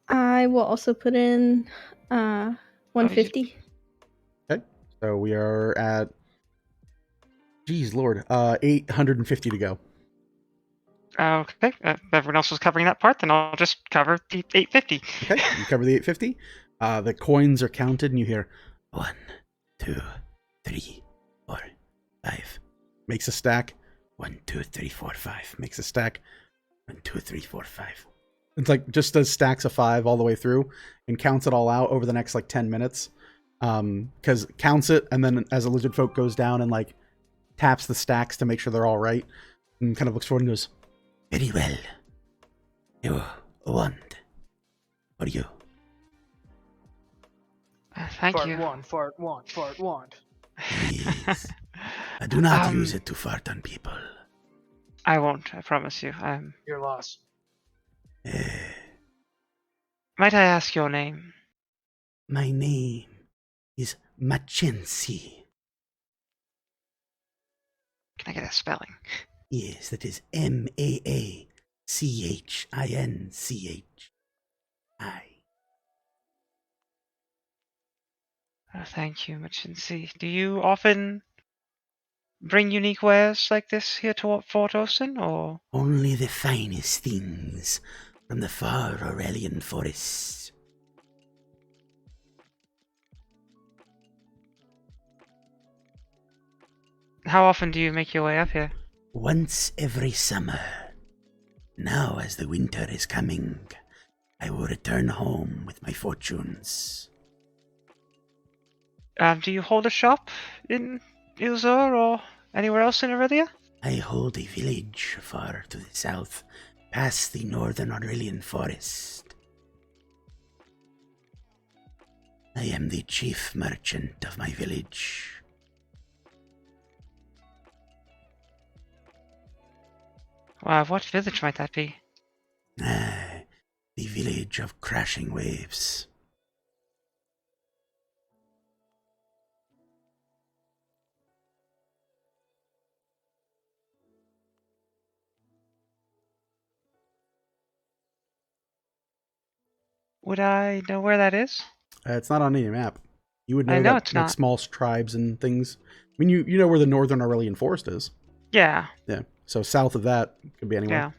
I will also put in 150. Okay. So we are at, geez, Lord, 850 to go. Okay, if everyone else was covering that part, then I'll just cover the 850. Okay, you cover the 850. The coins are counted, and you hear 1, 2, 3, 4, 5. Makes a stack. 1, 2, 3, 4, 5. Makes a stack. 1, 2, 3, 4, 5. It's like just does stacks of 5 all the way through and counts it all out over the next like 10 minutes. Because counts it, and then as a lizard folk goes down and like taps the stacks to make sure they're all right, and kind of looks forward and goes, very well. You want for you. Thank Fart you. wand, fart wand, fart wand. Please. I do not use it to fart on people. I won't, I promise you. Your loss. Might I ask your name? My name is Machensi. Can I get a spelling? Yes, that is Machinchi. Thank you, Machinsi. Do you often bring unique wares like this here to Fort Osen, or? Only the finest things from the far Aurelian forests. How often do you make your way up here? Once every summer. Now, as the winter is coming, I will return home with my fortunes. Do you hold a shop in Ilzor or anywhere else in Aurelia? I hold a village far to the south, past the northern Aurelian forest. I am the chief merchant of my village. Wow, what village might that be? Ah, the village of crashing waves. Would I know where that is? It's not on any map. You would know I know that it's like not. small tribes and things. I mean, you know where the northern Aurelian forest is. Yeah, Yeah. So south of that could be anywhere. yeah.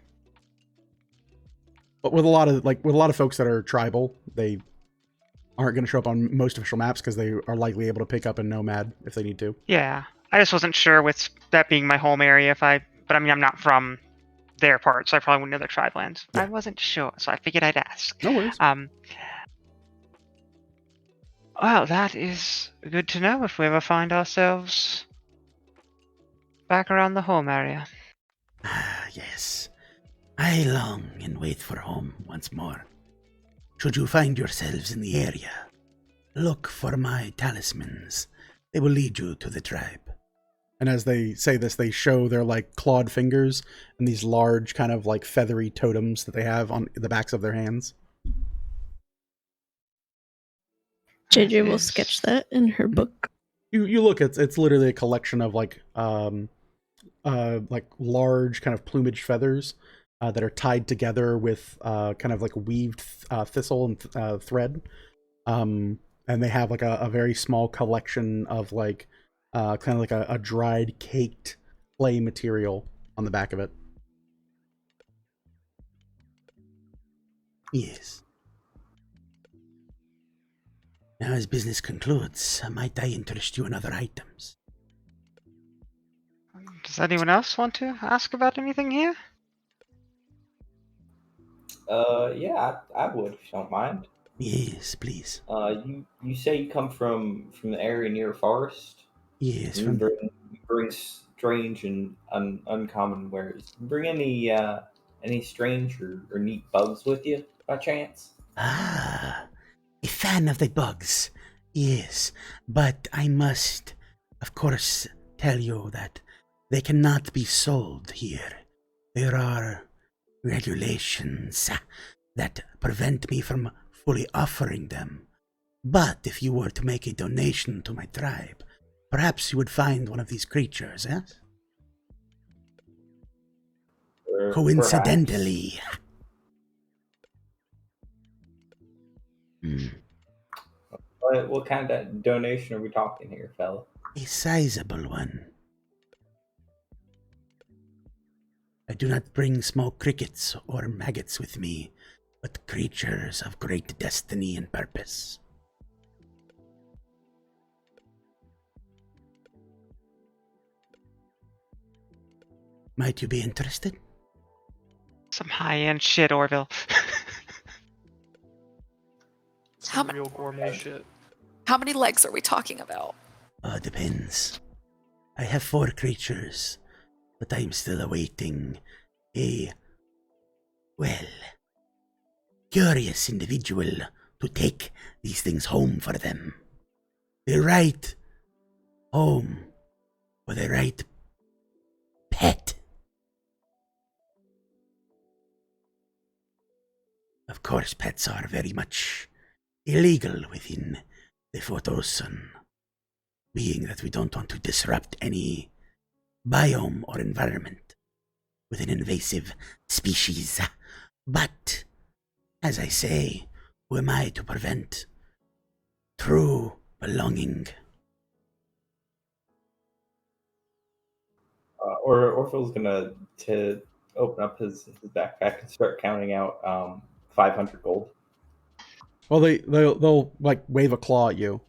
But with a lot of folks that are tribal, they aren't going to show up on most official maps because they are likely able to pick up a nomad if they need to. Yeah, I just wasn't sure with that being my home area but I mean, I'm not from their part, so I probably wouldn't know their tribe lands. Yeah. I wasn't sure, so I figured I'd ask. No worries. Well, that is good to know if we ever find ourselves back around the home area. Ah, yes. I long and wait for home once more. Should you find yourselves in the area, look for my talismans. They will lead you to the tribe. And as they say this, they show their like clawed fingers and these large kind of like feathery totems that they have on the backs of their hands. JJ will is- sketch that in her book. You look, it's literally a collection of like large kind of plumage feathers that are tied together with kind of like weaved thistle and thread. And they have like a very small collection of like kind of like a dried caked clay material on the back of it. Yes. Now, as business concludes, might I interest you in other items? Does anyone else want to ask about anything here? Yeah, I would, if you don't mind. Yes, please. You say you come from the area near forest. Yes, You from bring strange and uncommon wares. You bring any strange or neat bugs with you by chance? a fan of the bugs. Yes, but I must, of course, tell you that they cannot be sold here. There are regulations that prevent me from fully offering them. But if you were to make a donation to my tribe, perhaps you would find one of these creatures, yes? Coincidentally. What kind of donation are we talking here, fella? A sizable one. I do not bring small crickets or maggots with me, but creatures of great destiny and purpose. Might you be interested? Some high-end shit, Orville. Some How real gourmet shit. How many legs are we talking about? Depends. I have 4 creatures, but I am still awaiting a, curious individual to take these things home for them. The right home for the right pet. Of course, pets are very much illegal within the Fort Ocean, being that we don't want to disrupt any biome or environment with an invasive species. But, as I say, who am I to prevent true belonging? Orphal's gonna to open up his backpack and start counting out 500 gold. Well, they'll like wave a claw at you.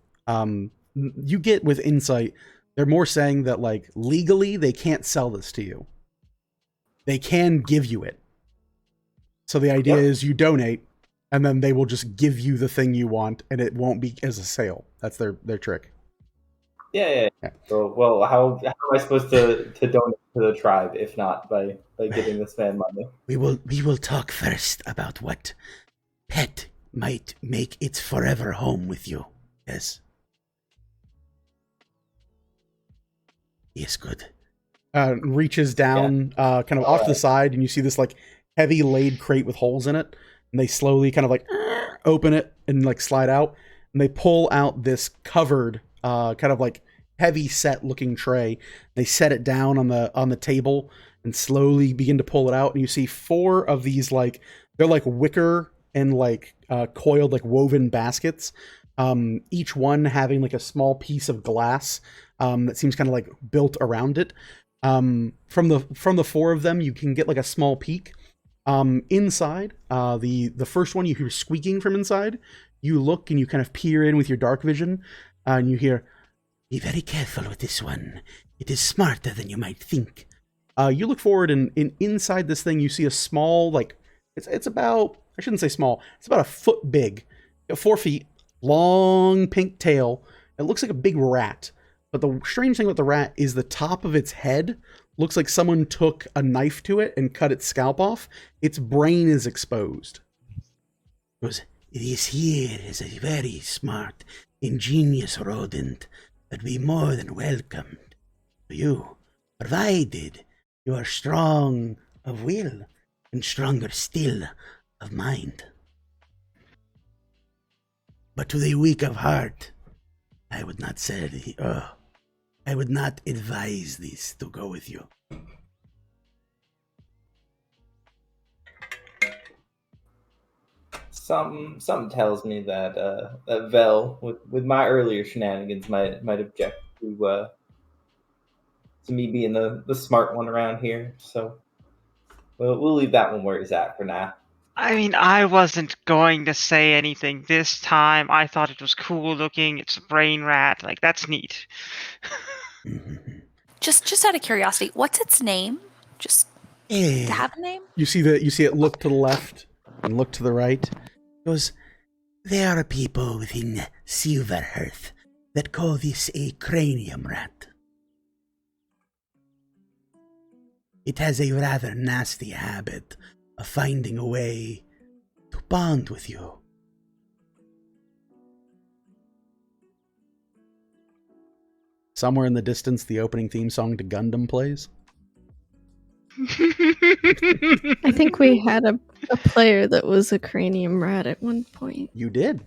You get with insight, they're more saying that like legally they can't sell this to you. They can give you it. So the idea is you donate, and then they will just give you the thing you want, and it won't be as a sale. That's their trick. Yeah. So, well, how am I supposed to donate to the tribe if not by giving this man money? We will talk first about what pet might make its forever home with you. Yes. Yes, good. Reaches down, kind of off to the side, and you see this like heavy laid crate with holes in it, and they slowly kind of like open it and like slide out, and they pull out this covered, kind of like heavy set looking tray. They set it down on the table and slowly begin to pull it out, and you see 4 of these like they're like wicker and like coiled like woven baskets, each one having like a small piece of glass that seems kind of like built around it. From the 4 of them, you can get like a small peek. Inside, the first one you hear squeaking from inside. You look and you kind of peer in with your dark vision, and you hear, "Be very careful with this one. It is smarter than you might think." You look forward, and inside this thing, you see a small, like it's about, I shouldn't say small. It's about a foot big, 4 feet, long pink tail. It looks like a big rat. But the strange thing about the rat is the top of its head looks like someone took a knife to it and cut its scalp off. Its brain is exposed. It is here is a very smart, ingenious rodent that be more than welcomed to you, provided you are strong of will and stronger still of mind. But to the weak of heart, I would not say, I would not advise this to go with you. Something tells me that that Vel, with my earlier shenanigans, might object to me being the smart one around here. So we'll leave that one where it's at for now. I mean, I wasn't going to say anything this time. I thought it was cool looking. It's a brain rat. Like, that's neat. Just out of curiosity, what's its name? Just to have a name? You see it look to the left and look to the right. Because there are people within Silverhearth that call this a cranium rat. It has a rather nasty habit of finding a way to bond with you. Somewhere in the distance, the opening theme song to Gundam plays. I think we had a player that was a cranium rat at one point. You did.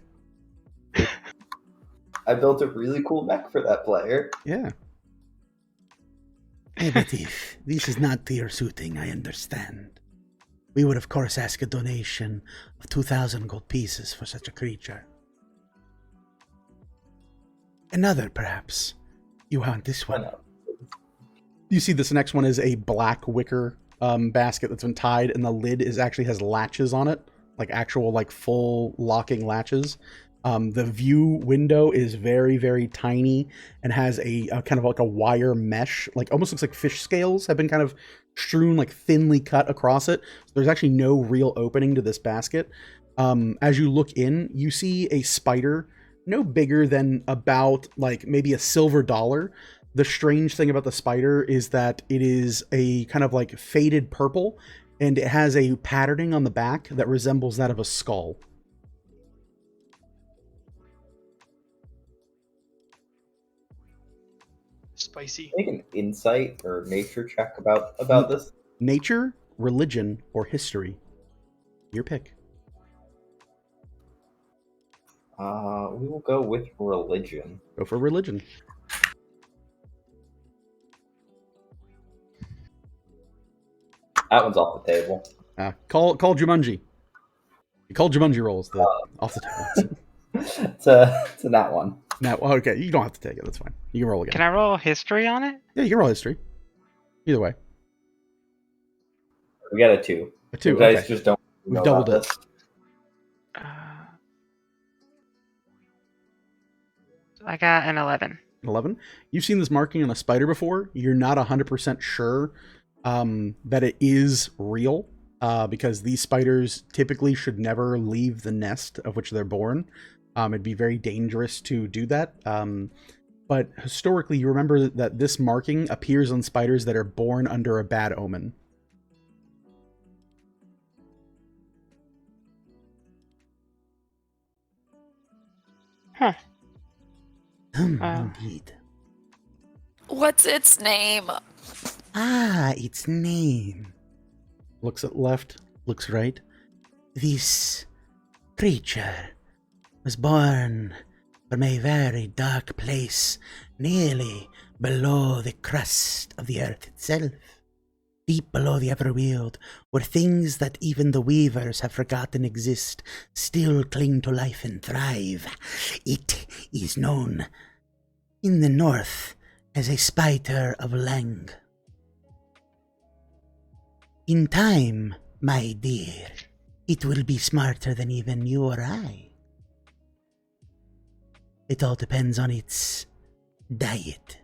I built a really cool mech for that player. Yeah. But if this is not to your suiting, I understand. We would, of course, ask a donation of 2,000 gold pieces for such a creature. Another, perhaps. You want this one? You see this next one is a black wicker basket that's been tied, and the lid actually has latches on it, like actual like full locking latches. The view window is very, very tiny and has a kind of like a wire mesh, like almost looks like fish scales have been kind of strewn, like thinly cut across it. So there's actually no real opening to this basket. As you look in, you see a spider no bigger than about like maybe a silver dollar. The strange thing about the spider is that it is a kind of like faded purple, and it has a patterning on the back that resembles that of a skull. Spicy. Make an insight or nature check about this. Nature, religion, or history. Your pick. We will go with religion. Go for religion. That one's off the table. Call Jumanji. You call Jumanji rolls off the table. It's a nat one. Now, okay, you don't have to take it. That's fine. You can roll again. Can I roll history on it? Yeah, you can roll history. Either way. We got a 2. A 2. You guys Okay. just don't We've know doubled about it. this. I got an 11. 11. You've seen this marking on a spider before. You're not 100% sure that it is real because these spiders typically should never leave the nest of which they're born. It'd be very dangerous to do that. But historically, you remember that this marking appears on spiders that are born under a bad omen. Huh. Indeed. What's its name? Ah, its name. Looks at left, looks right. This creature was born from a very dark place, nearly below the crust of the earth itself. Deep below the everworld, where things that even the weavers have forgotten exist still cling to life and thrive. It is known in the north as a spider of Lang. In time, my dear, it will be smarter than even you or I. It all depends on its diet.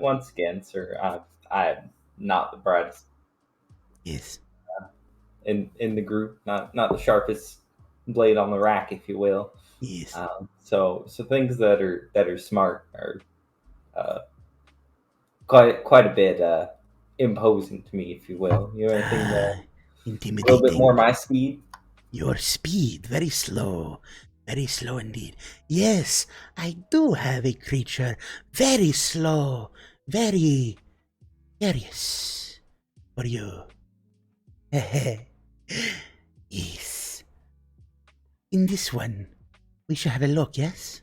Once again, sir, I'm not the brightest Yes. in the group, not the sharpest blade on the rack, if you will. Yes. So things that are smart are quite a bit imposing to me, if you will. You know, anything a Intimidating. little bit more my speed. Your speed, very slow indeed. Yes, I do have a creature, very slow, very curious for you. Yes. In this one, we should have a look, yes?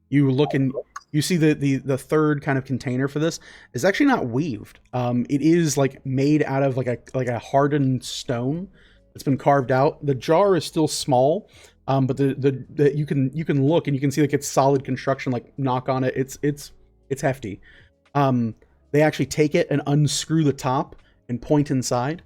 You look and you see the third kind of container for this is actually not weaved. It is like made out of like a hardened stone. It's been carved out. The jar is still small, but the you can look and you can see like it's solid construction. Like knock on it, it's hefty. They actually take it and unscrew the top and point inside.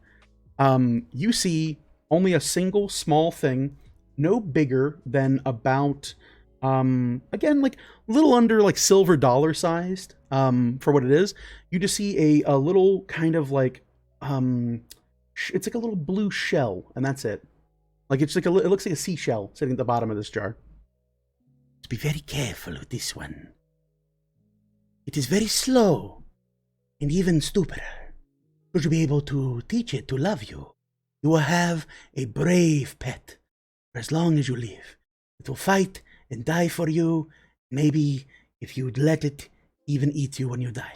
You see only a single small thing, no bigger than about again like a little under like silver dollar sized for what it is. You just see a little kind of like it's like a little blue shell, and that's it. Like it's like it looks like a seashell sitting at the bottom of this jar. Be very careful with this one. It is very slow and even stupider. Should you be able to teach it to love you, you will have a brave pet for as long as you live. It will fight and die for you. Maybe if you'd let it, even eat you when you die.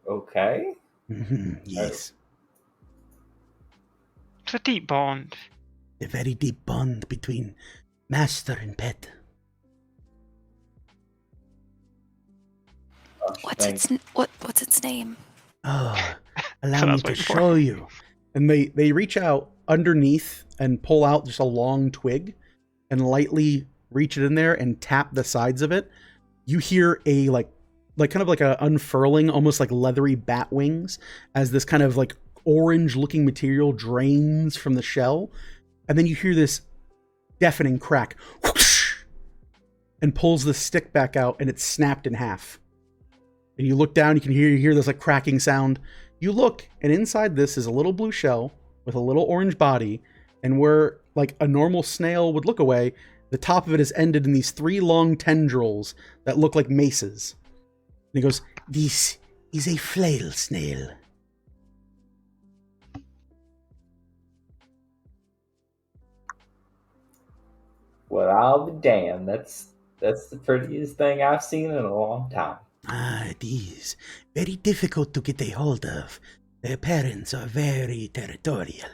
Okay. Yes. It's a deep bond. A very deep bond between master and pet. What's its name? Oh, allow So me that's to what it's for. show you. And they reach out underneath and pull out just a long twig and lightly reach it in there and tap the sides of it. You hear a like kind of like a unfurling, almost like leathery bat wings as this kind of like orange looking material drains from the shell. And then you hear this deafening crack whoosh, and pulls the stick back out, and it's snapped in half. And you look down, you hear this like cracking sound. You look, and inside this is a little blue shell with a little orange body, and where like a normal snail would look away, the top of it is ended in these 3 long tendrils that look like maces. And he goes, This is a flail snail. Well, I'll be damned. That's the prettiest thing I've seen in a long time. Ah, it is very difficult to get a hold of. Their parents are very territorial.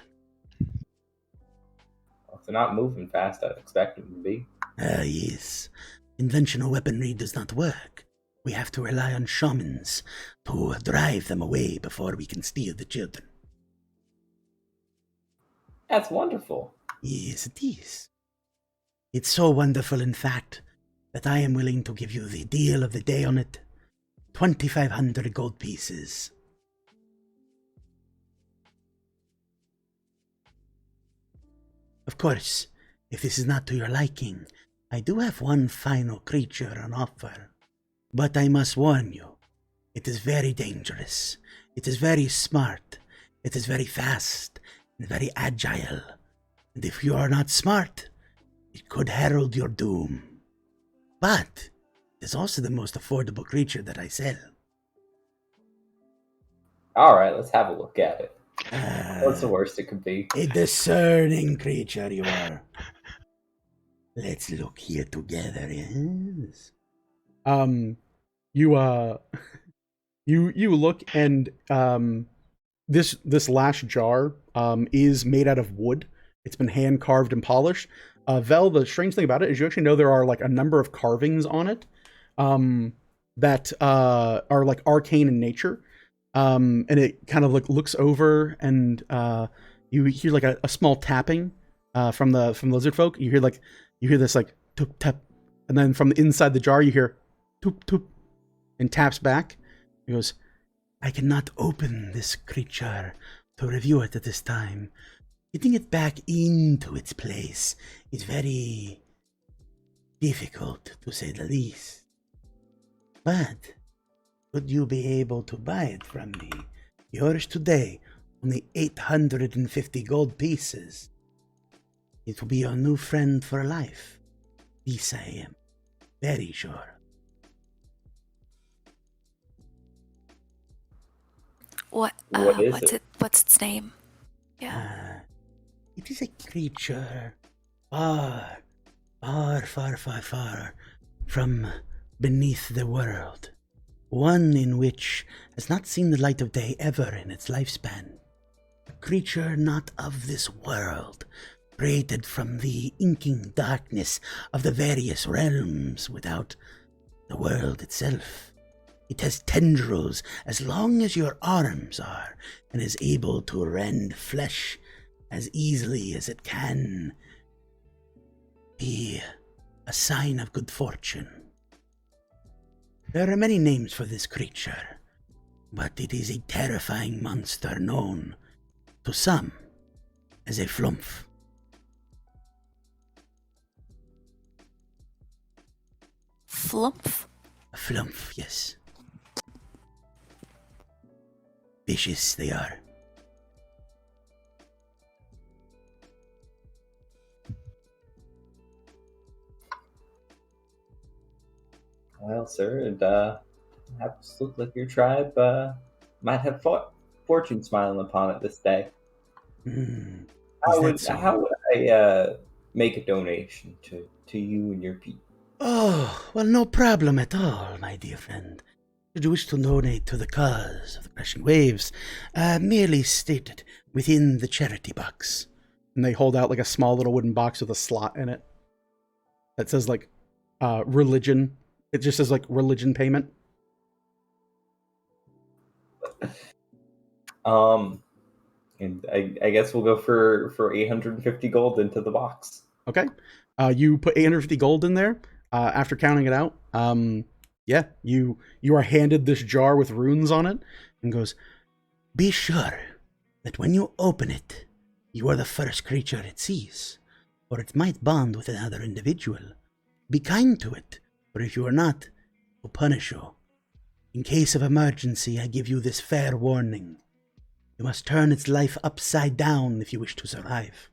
Well, if they're not moving fast, I'd expect them to be. Ah, yes. Conventional weaponry does not work. We have to rely on shamans to drive them away before we can steal the children. That's wonderful. Yes, it is. It's so wonderful, in fact, that I am willing to give you the deal of the day on it. 2,500 gold pieces. Of course, if this is not to your liking, I do have one final creature on offer. But I must warn you, it is very dangerous. It is very smart. It is very fast and very agile. And if you are not smart, it could herald your doom. But it is also the most affordable creature that I sell. All right, let's have a look at it. What's the worst it could be? A discerning creature you are. Let's look here together, yes. You look, and this last jar is made out of wood. It's been hand carved and polished. Vel, the strange thing about it is you actually know there are like a number of carvings on it that are like arcane in nature. And it kind of like looks over, and you hear like a small tapping from the lizard folk. You hear this like toop tap, and then from the inside the jar you hear toop toop, and taps back. He goes, I cannot open this creature to review it at this time. Getting it back into its place is very difficult, to say the least. But would you be able to buy it from me? Yours today, only 850 gold pieces. It will be your new friend for life. This I am very sure. What is what's it? What's its name? Yeah. It is a creature far, far, far, far, far from beneath the world. One in which has not seen the light of day ever in its lifespan. A creature not of this world, created from the inking darkness of the various realms without the world itself. It has tendrils as long as your arms are, and is able to rend flesh as easily as it can be a sign of good fortune. There are many names for this creature, but it is a terrifying monster known to some as a flumph. Flumph? A flumph, yes. Vicious they are. Well, sir, it happens to look like your tribe might have fortune smiling upon it this day. How would I make a donation to you and your people? Oh, well, no problem at all, my dear friend. Should you wish to donate to the cause of the crashing waves, merely state it within the charity box. and they hold out like a small little wooden box with a slot in it that says like religion. It just says like religion payment. And I guess we'll go for 850 gold into the box. Okay. You put 850 gold in there. After counting it out, yeah, you are handed this jar with runes on it, and goes, Be sure that when you open it, you are the first creature it sees, or it might bond with another individual. Be kind to it, for if you are not, it will punish you. In case of emergency, I give you this fair warning. You must turn its life upside down if you wish to survive.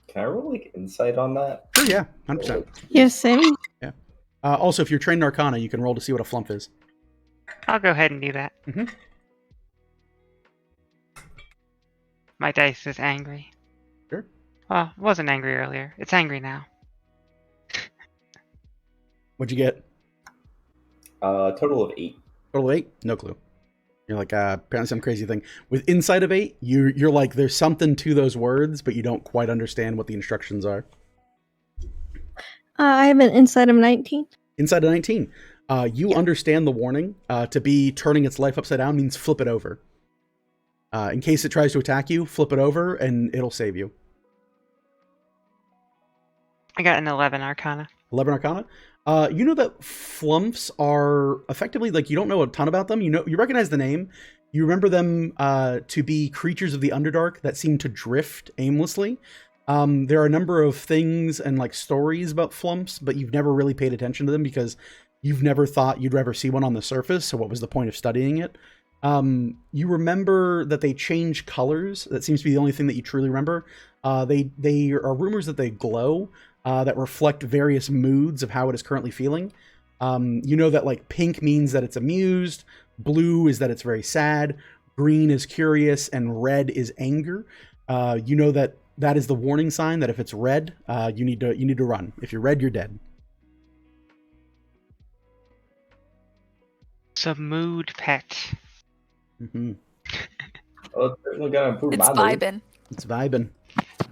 Can I roll like insight on that? sure, yeah, 100%. Yes, same. Yeah. Also, if you're trained in Arcana, you can roll to see what a flump is. I'll go ahead and do that. Mm-hmm. My dice is angry. Sure. Well, it wasn't angry earlier. It's angry now. What'd you get? Total of 8. Total of 8? No clue. You're like, apparently some crazy thing. With inside of 8, you're like, there's something to those words, but you don't quite understand what the instructions are. I have an inside of 19. Inside of 19. You understand the warning. To be turning its life upside down means flip it over. In case it tries to attack you, flip it over and it'll save you. I got an 11 Arcana. 11 Arcana. You know that flumps are effectively, like, you don't know a ton about them. You recognize the name. You remember them to be creatures of the Underdark that seem to drift aimlessly. There are a number of things and like stories about flumps, but you've never really paid attention to them because you've never thought you'd ever see one on the surface. So what was the point of studying it? You remember that they change colors. That seems to be the only thing that you truly remember. They are rumors that they glow, that reflect various moods of how it is currently feeling. You know that like pink means that it's amused, blue is that it's very sad, green is curious, and red is anger. You know that that is the warning sign that if it's red, you need to run. If you're red, you're dead. It's a mood pet. Mm-hmm. Oh, it's certainly gonna improve It's my mood. vibing. It's vibing.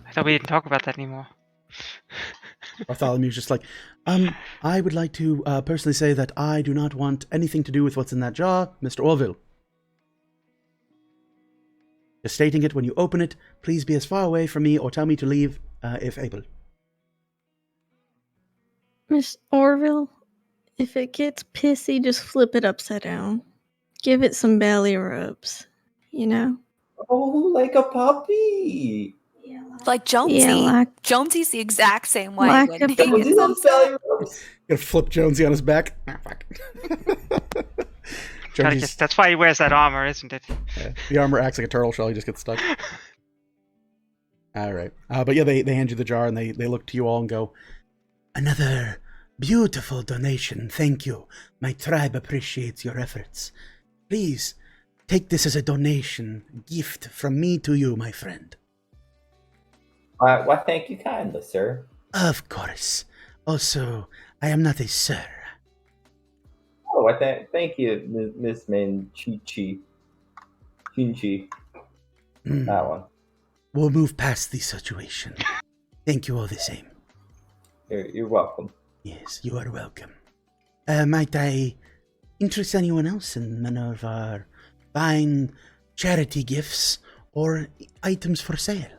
I thought we didn't talk about that anymore. Bartholomew's just like, I would like to personally say that I do not want anything to do with what's in that jar, Mr. Orville. Just stating it when you open it, please be as far away from me or tell me to leave if able. Miss Orville, if it gets pissy, just flip it upside down. Give it some belly rubs, you know? Oh, like a puppy. Like Jonesy. Yeah, like- Jonesy's the exact same way Like when a he puppy. gets upset. Gonna flip Jonesy on his back. Ah, fuck. Jonesy's, That's why he wears that armor, isn't it? yeah, the armor acts like a turtle shell. He just gets stuck. All right. But yeah, they hand you the jar and they look to you all and go, Another beautiful donation. Thank you. My tribe appreciates your efforts. Please, take this as a donation, gift from me to you, my friend. Why, thank you kindly, sir. Of course. Also, I am not a sir. Oh, thank you, Miss Manchichi. Chinchi. Mm. That one. We'll move past the situation. Thank you all the same. You're welcome. Yes, you are welcome. Might I interest anyone else in one of our fine charity gifts or items for sale?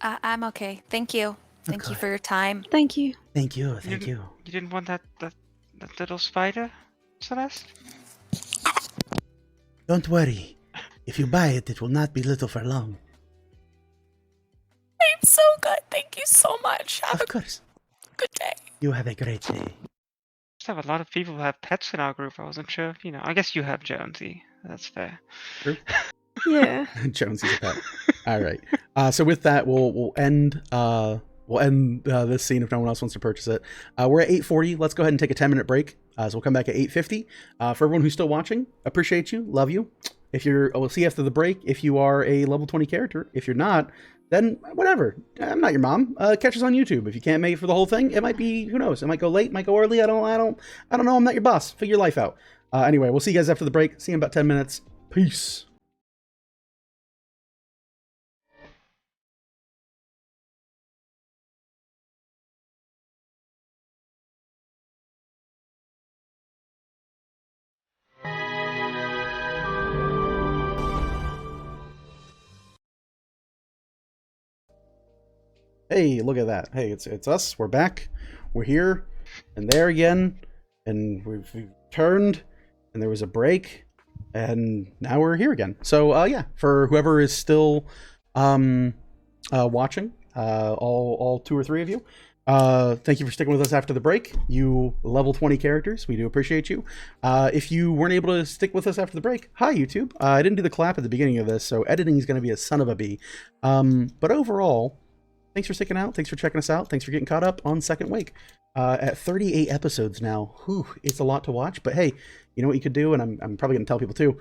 I'm okay. Thank you. Thank you Okay. for your time. Thank you. Thank you, thank you. You didn't want that little spider, Celeste? Don't worry. If you buy it, it will not be little for long. I'm so good. Thank you so much. Have Of a course. good day. You have a great day. Just have a lot of people who have pets in our group. I wasn't sure. I guess you have Jonesy. That's fair. Yeah. Jonesy's a pet. All right. So with that, we'll end this scene if no one else wants to purchase it. We're at 8:40. Let's go ahead and take a 10-minute break. So we'll come back at 8:50. For everyone who's still watching, appreciate you, love you. We'll see you after the break if you are a level 20 character. If you're not, then whatever. I'm not your mom. Catch us on YouTube. If you can't make it for the whole thing, it might be, who knows? It might go late, might go early. I don't know. I'm not your boss. Figure your life out. Anyway, we'll see you guys after the break. See you in about 10 minutes. Peace. Hey, look at that. Hey, it's us. We're back. We're here and there again. And we've turned and there was a break and now we're here again. So yeah, for whoever is still watching, all 2 or 3 of you, thank you for sticking with us after the break. You level 20 characters, we do appreciate you. If you weren't able to stick with us after the break, hi YouTube. I didn't do the clap at the beginning of this, so editing is going to be a son of a bee. But overall, thanks for sticking out. Thanks for checking us out. Thanks for getting caught up on Second Wake. At 38 episodes now, it's a lot to watch. But hey, you know what you could do, and I'm probably going to tell people too.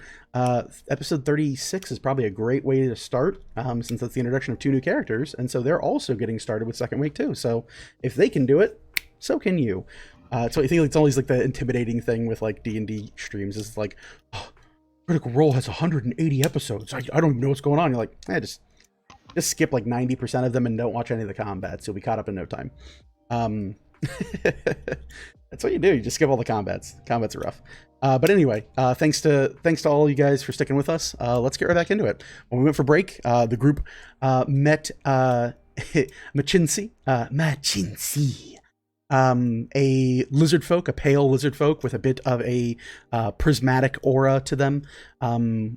Episode 36 is probably a great way to start, since that's the introduction of 2 new characters, and so they're also getting started with Second Wake too. So if they can do it, so can you. So I think it's always like the intimidating thing with like D&D streams is like, oh, Critical Role has 180 episodes. I don't even know what's going on. You're like, just just skip like 90% of them and don't watch any of the combats. You'll be caught up in no time. That's what you do. You just skip all the combats. Combats are rough. But anyway, thanks to all you guys for sticking with us. Let's get right back into it. When we went for break, the group met Machinsi, a lizard folk, a pale lizard folk with a bit of a prismatic aura to them,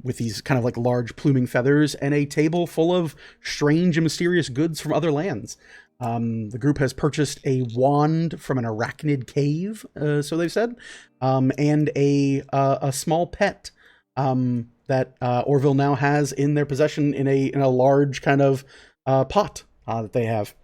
with these kind of like large pluming feathers, and a table full of strange and mysterious goods from other lands. The group has purchased a wand from an arachnid cave, so they've said, and a small pet that Orville now has in their possession in a large kind of pot that they have.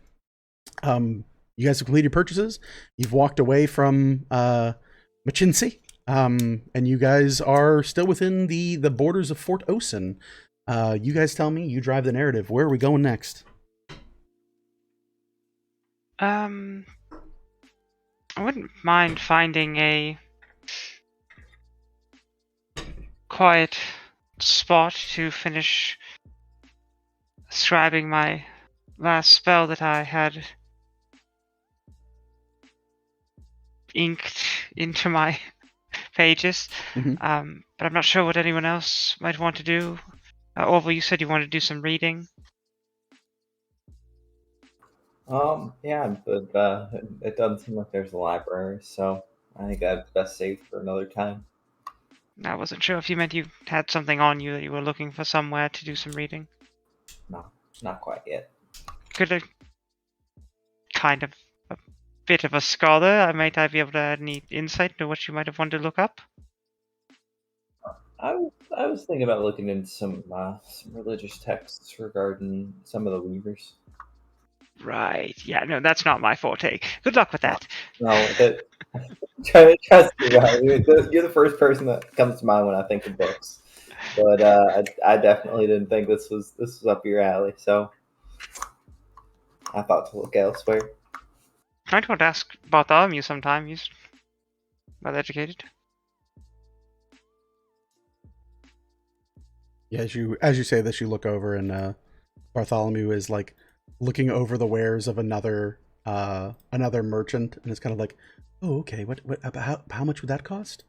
You guys have completed purchases. You've walked away from Machinsi, and you guys are still within the borders of Fort Osen. You guys tell me. You drive the narrative. Where are we going next? I wouldn't mind finding a quiet spot to finish scribing my last spell that I had inked into my pages. Mhm. But I'm not sure what anyone else might want to do. Orville, you said you wanted to do some reading. Yeah, but it doesn't seem like there's a library, so I think that's best saved for another time. I wasn't sure if you meant you had something on you that you were looking for somewhere to do some reading. No, not quite yet. Could I kind of a bit of a scholar? Might I be able to add any insight into what you might have wanted to look up? I was thinking about looking into some religious texts regarding some of the weavers. Right. Yeah, no, that's not my forte. Good luck with that. No, trust me, Ryan, you're the first person that comes to mind when I think of books. But I definitely didn't think this was up your alley, so I thought to look elsewhere. I want to ask Bartholomew sometime. He's well educated. Yeah, as you say this, you look over, and Bartholomew is like looking over the wares of another merchant, and it's kind of like, oh, okay, what how much would that cost?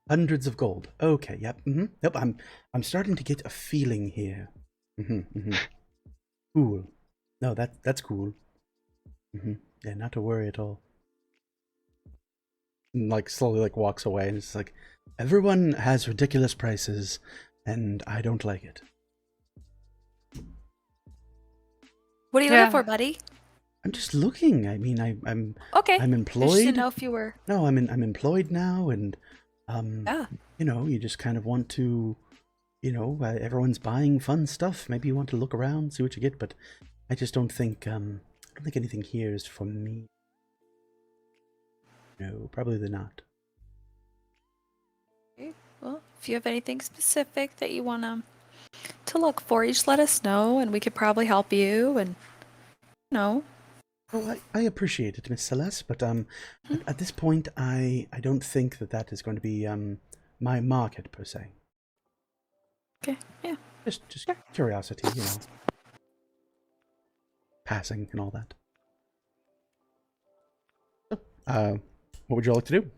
Hundreds of gold. Okay, yep, yep. I'm starting to get a feeling here. Cool. No, that's cool. Yeah, not to worry at all. And like slowly like walks away, and it's like, everyone has ridiculous prices, and I don't like it. What are you looking for, buddy? I'm just looking. I mean, I'm Okay. I'm I employed. just didn't know if you were. No, I'm employed now, and Yeah. you know, you just kind of want to, you know, everyone's buying fun stuff. Maybe you want to look around, see what you get, but I just don't think anything here is for me. No, probably not. Okay. Well, if you have anything specific that you want to look for, you just let us know, and we could probably help you. And no. Oh, I appreciate it, Miss Celeste, but at this point, I don't think that is going to be my market per se. Okay. Yeah. Just curiosity, you know, passing and all that. So, what would you like to do?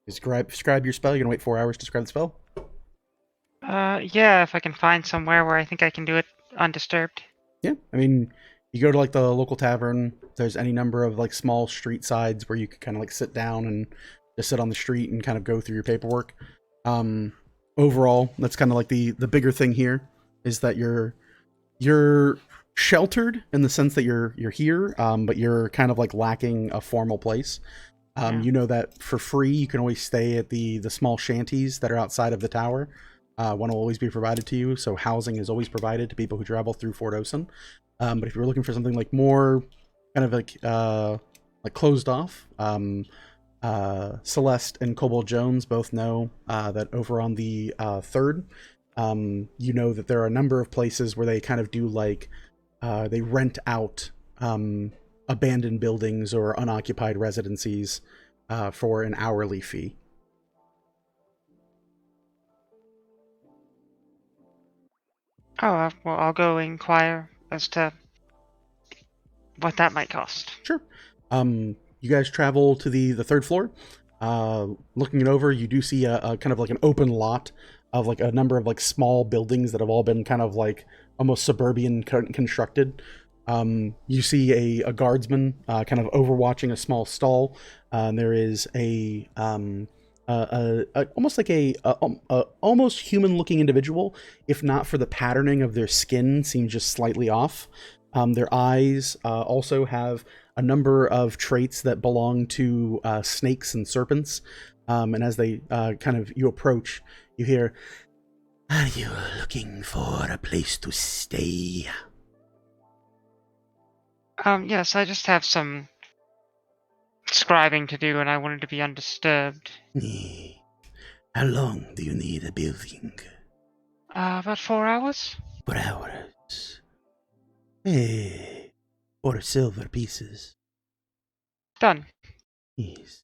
Scribe your spell. You're gonna wait 4 hours to scribe the spell. Yeah, if I can find somewhere where I think I can do it undisturbed. Yeah, I mean, you go to like the local tavern. There's any number of like small street sides where you could kind of like sit down and just sit on the street and kind of go through your paperwork. Overall, that's kind of like the bigger thing here is that you're sheltered in the sense that you're here, but you're kind of like lacking a formal place. You know that for free you can always stay at the small shanties that are outside of the tower. One will always be provided to you, so housing is always provided to people who travel through Fort Osen. But if you're looking for something like more kind of like closed off, Celeste and Cobalt Jones both know that over on the third, you know that there are a number of places where they kind of do like they rent out abandoned buildings or unoccupied residencies for an hourly fee. Oh, well, I'll go inquire as to what that might cost. Sure. You guys travel to the third floor. Looking it over, you do see a kind of like an open lot of like a number of like small buildings that have all been kind of like almost suburban constructed. You see a guardsman kind of overwatching a small stall. There is a almost like a almost human-looking individual, if not for the patterning of their skin, seems just slightly off. Their eyes also have a number of traits that belong to snakes and serpents. And as they you approach, you hear, Are you looking for a place to stay? Yes, I just have some scribing to do, and I wanted to be undisturbed. How long do you need a building? About 4 hours? 4 hours. Hey, 4 silver pieces. Done. Yes.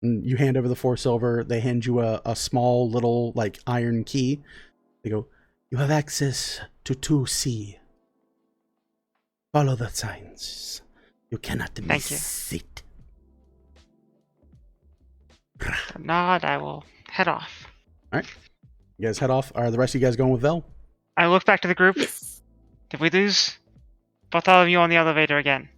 and you hand over the 4 silver. They hand you a small little like iron key. They go, You have access to 2C. Follow the signs. You cannot miss it. Nod, I will head off. all right. You guys head off. Are the rest of you guys going with Vel? I look back to the group. Yes. Did we lose Bartholomew on the elevator again?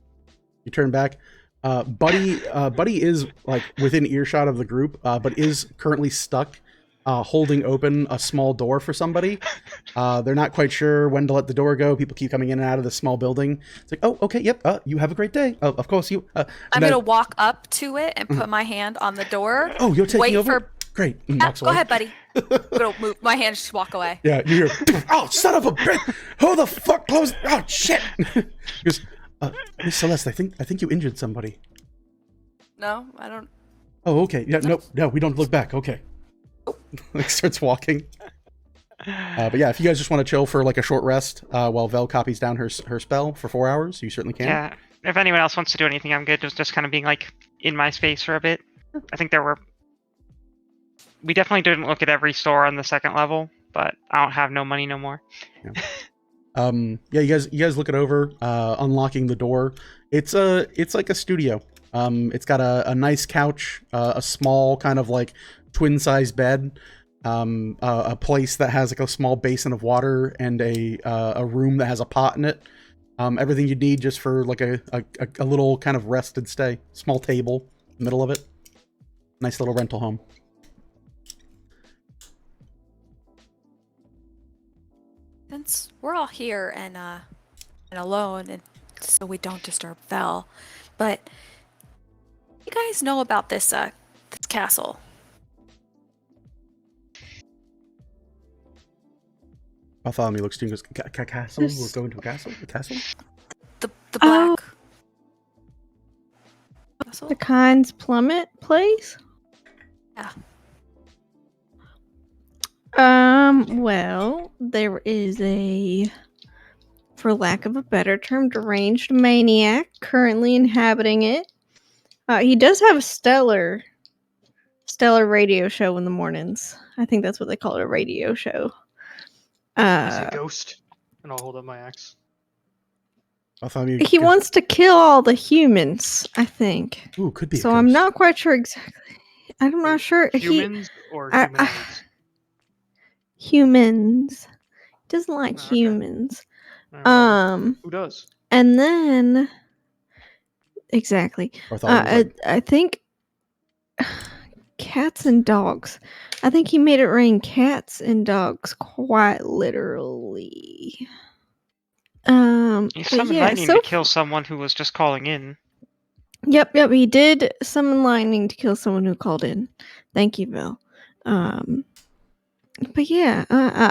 You turn back. Buddy is like within earshot of the group, but is currently stuck, holding open a small door for somebody. They're not quite sure when to let the door go. People keep coming in and out of the small building. It's like, oh, okay, yep. You have a great day. Oh, of course you. I'm gonna walk up to it and put my hand on the door. Oh, you're taking wait over. For... Great. And Yeah, walks go away. ahead, buddy. I'm gonna move my hand. Just walk away. Yeah, you hear, oh, son of a bitch! Who the fuck closed? Oh, shit! He goes, Miss Celeste, I think you injured somebody. No, I don't. Oh, okay. Yeah, no, we don't look back. Okay. Like starts walking. But yeah, if you guys just want to chill for like a short rest while Vel copies down her spell for 4 hours, you certainly can. Yeah. If anyone else wants to do anything, I'm good. Just kind of being like in my space for a bit. I think we definitely didn't look at every store on the second level, but I don't have no money no more. Yeah, you guys look it over, unlocking the door. It's like a studio. It's got a nice couch, a small kind of like twin size bed, a place that has like a small basin of water, and a room that has a pot in it. Everything you need just for like a little kind of rest and stay. Small table, middle of it. Nice little rental home. Since we're all here and alone, and so we don't disturb Vel, but you guys know about this castle? Bartholomew looks to you and goes, castle? We're going to a castle? A castle? The Oh. black castle? The Kind's Plummet place? Yeah. Well, there is for lack of a better term, deranged maniac currently inhabiting it. He does have a stellar radio show in the mornings. I think that's what they call it, a radio show. I see a ghost, and I'll hold up my axe. Bartholomew. He wants to kill all the humans, I think. Ooh, could be. So I'm not quite sure exactly. I'm not sure. Humans or humanoids? Humans. He doesn't like Okay. humans. Who does? And then exactly. I think cats and dogs. I think he made it rain cats and dogs quite literally. He summoned lightning to kill someone who was just calling in. Yep, he did summon lightning to kill someone who called in. Thank you, Bill. But yeah,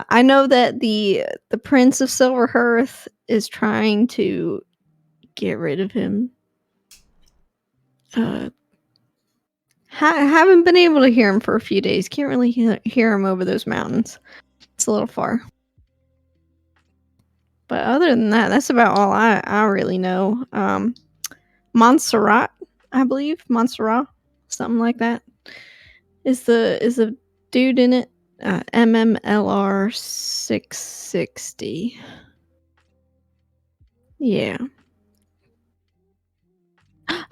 I know that the Prince of Silver Hearth is trying to get rid of him. Haven't been able to hear him for a few days. Can't really hear him over those mountains. It's a little far. But other than that, that's about all I really know. Montserrat, I believe. Montserrat, something like that. Is the dude in it. MMLR 660. Yeah.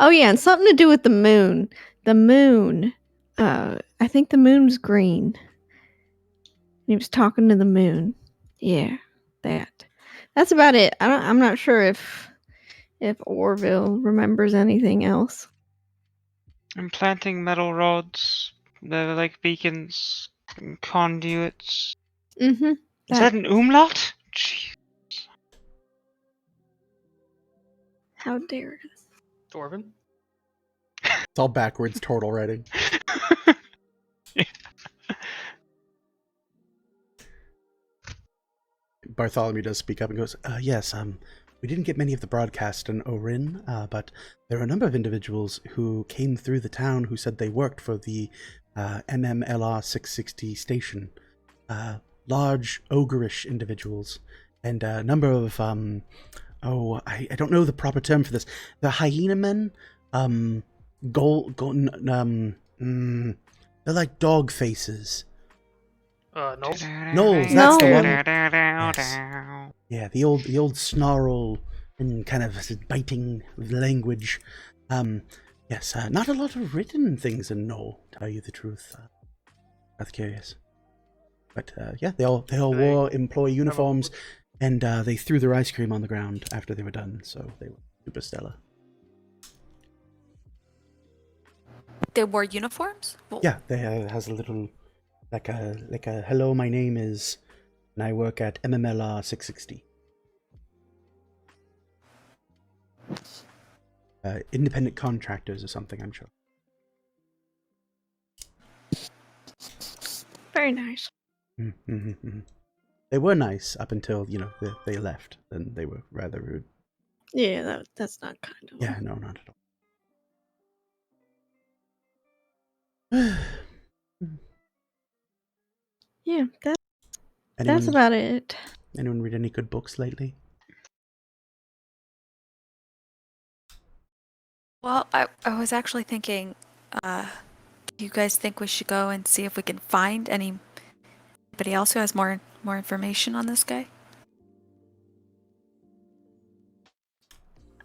Oh yeah, and something to do with the moon. The moon. I think the moon's green. He was talking to the moon. Yeah, that. That's about it. I'm not sure if Orville remembers anything else. I'm planting metal rods. They're like beacons, and conduits. Mm-hmm. Is that an umlaut? Jeez. How dare it? Dwarven. It's all backwards turtle writing. Bartholomew does speak up and goes, yes, we didn't get many of the broadcast in Orin, but there are a number of individuals who came through the town who said they worked for the MMLR 660 station. Large, ogreish individuals, and a number of, I don't know the proper term for this. The hyena men, they're like dog faces. Knowles. Knowles, that's the one. Yes. Yes. Yeah, the old snarl and kind of biting language. Yes, not a lot of written things in Knoll, to tell you the truth. That's curious. But yeah, they all wore employee uniforms, and they threw their ice cream on the ground after they were done, so they were super stellar. They wore uniforms? Well, Yeah, they has a little like a hello, my name is, and I work at MMLR 660. Independent contractors or something, I'm sure. Very nice. Mm-hmm. They were nice up until, they left, and they were rather rude. Yeah, that's not kind of. Yeah, no, not at all. Yeah, that's Anyone, about it. anyone read any good books lately? well, I was actually thinking, do you guys think we should go and see if we can find anybody else who has more information on this guy?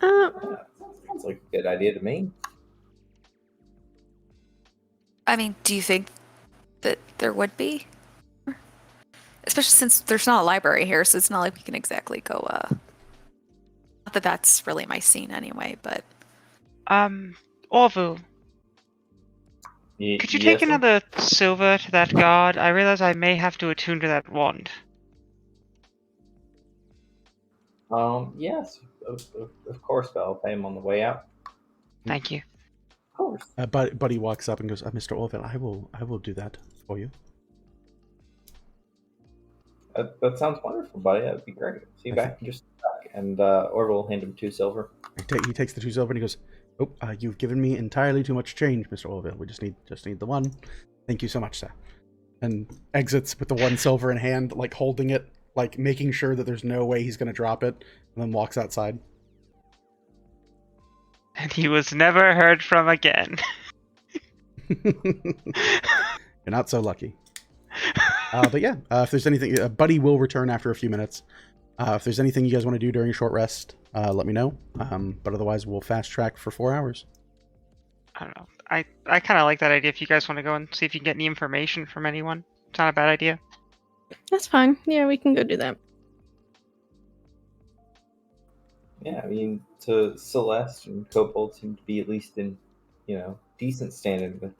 Yeah, sounds like a good idea to me. I mean, do you think that there would be? Especially since there's not a library here, so it's not like we can exactly go, not that that's really my scene anyway, but... Orville, could you take Yes, sir? another silver to that guard? I realize I may have to attune to that wand. Yes, of course, but I'll pay him on the way out. Thank you. Of course. Buddy walks up and goes, Mr. Orville, I will do that for you. That sounds wonderful, buddy. That'd be great. See you back in just a sec. And Orville will hand him 2 silver. He takes the 2 silver and he goes, "Oh, you've given me entirely too much change, Mr. Orville. We just need the 1. Thank you so much, sir." And exits with the 1 silver in hand, like holding it, like making sure that there's no way he's gonna drop it, and then walks outside. And he was never heard from again. You're not so lucky. But yeah, if there's anything, Buddy will return after a few minutes. If there's anything you guys want to do during a short rest, let me know. But otherwise, we'll fast track for 4 hours. I don't know. I kind of like that idea. If you guys want to go and see if you can get any information from anyone, it's not a bad idea. That's fine. Yeah, we can go do that. Yeah, I mean, to Celeste and Kobold seem to be at least in, decent standing with,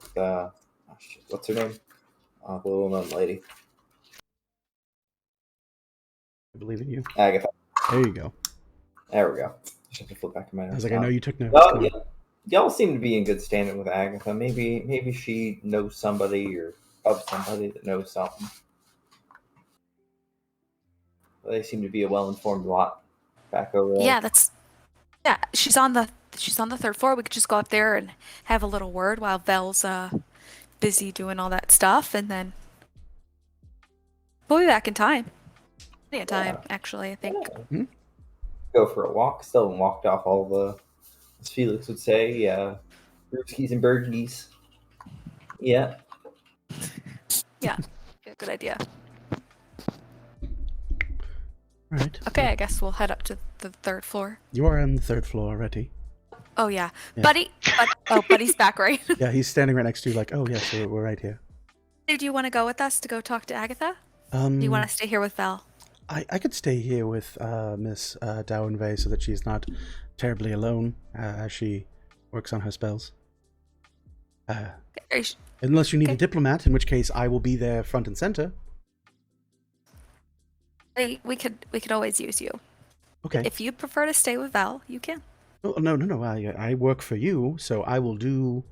what's her name? The little known lady. I believe in you. Agatha. There you go. There we go. Just have to flip back in my notes. I was like, I know you took notes. Well, Come on. yeah, y'all seem to be in good standing with Agatha. Maybe she knows somebody or of somebody that knows something. They seem to be a well-informed lot back over there. Yeah, she's on the 3rd floor. We could just go up there and have a little word while Vel's busy doing all that stuff, and then we'll be back in time. Plenty of time, actually, I think. Yeah. Go for a walk. Still haven't walked off all the, as Felix would say, brewskis and burgies. Yeah. Yeah, good idea. Right. Okay, I guess we'll head up to the 3rd floor. You are on the 3rd floor already. Oh yeah, Yeah. Buddy's back, right? Yeah, he's standing right next to you like, oh, yes, we're right here. Do you want to go with us to go talk to Agatha? Do you want to stay here with Val? I could stay here with Miss Dowenvey so that she's not terribly alone as she works on her spells. Unless you need a diplomat, in which case I will be there front and center. We could always use you. Okay. If you'd prefer to stay with Val, you can. Oh, no. I work for you, so I will do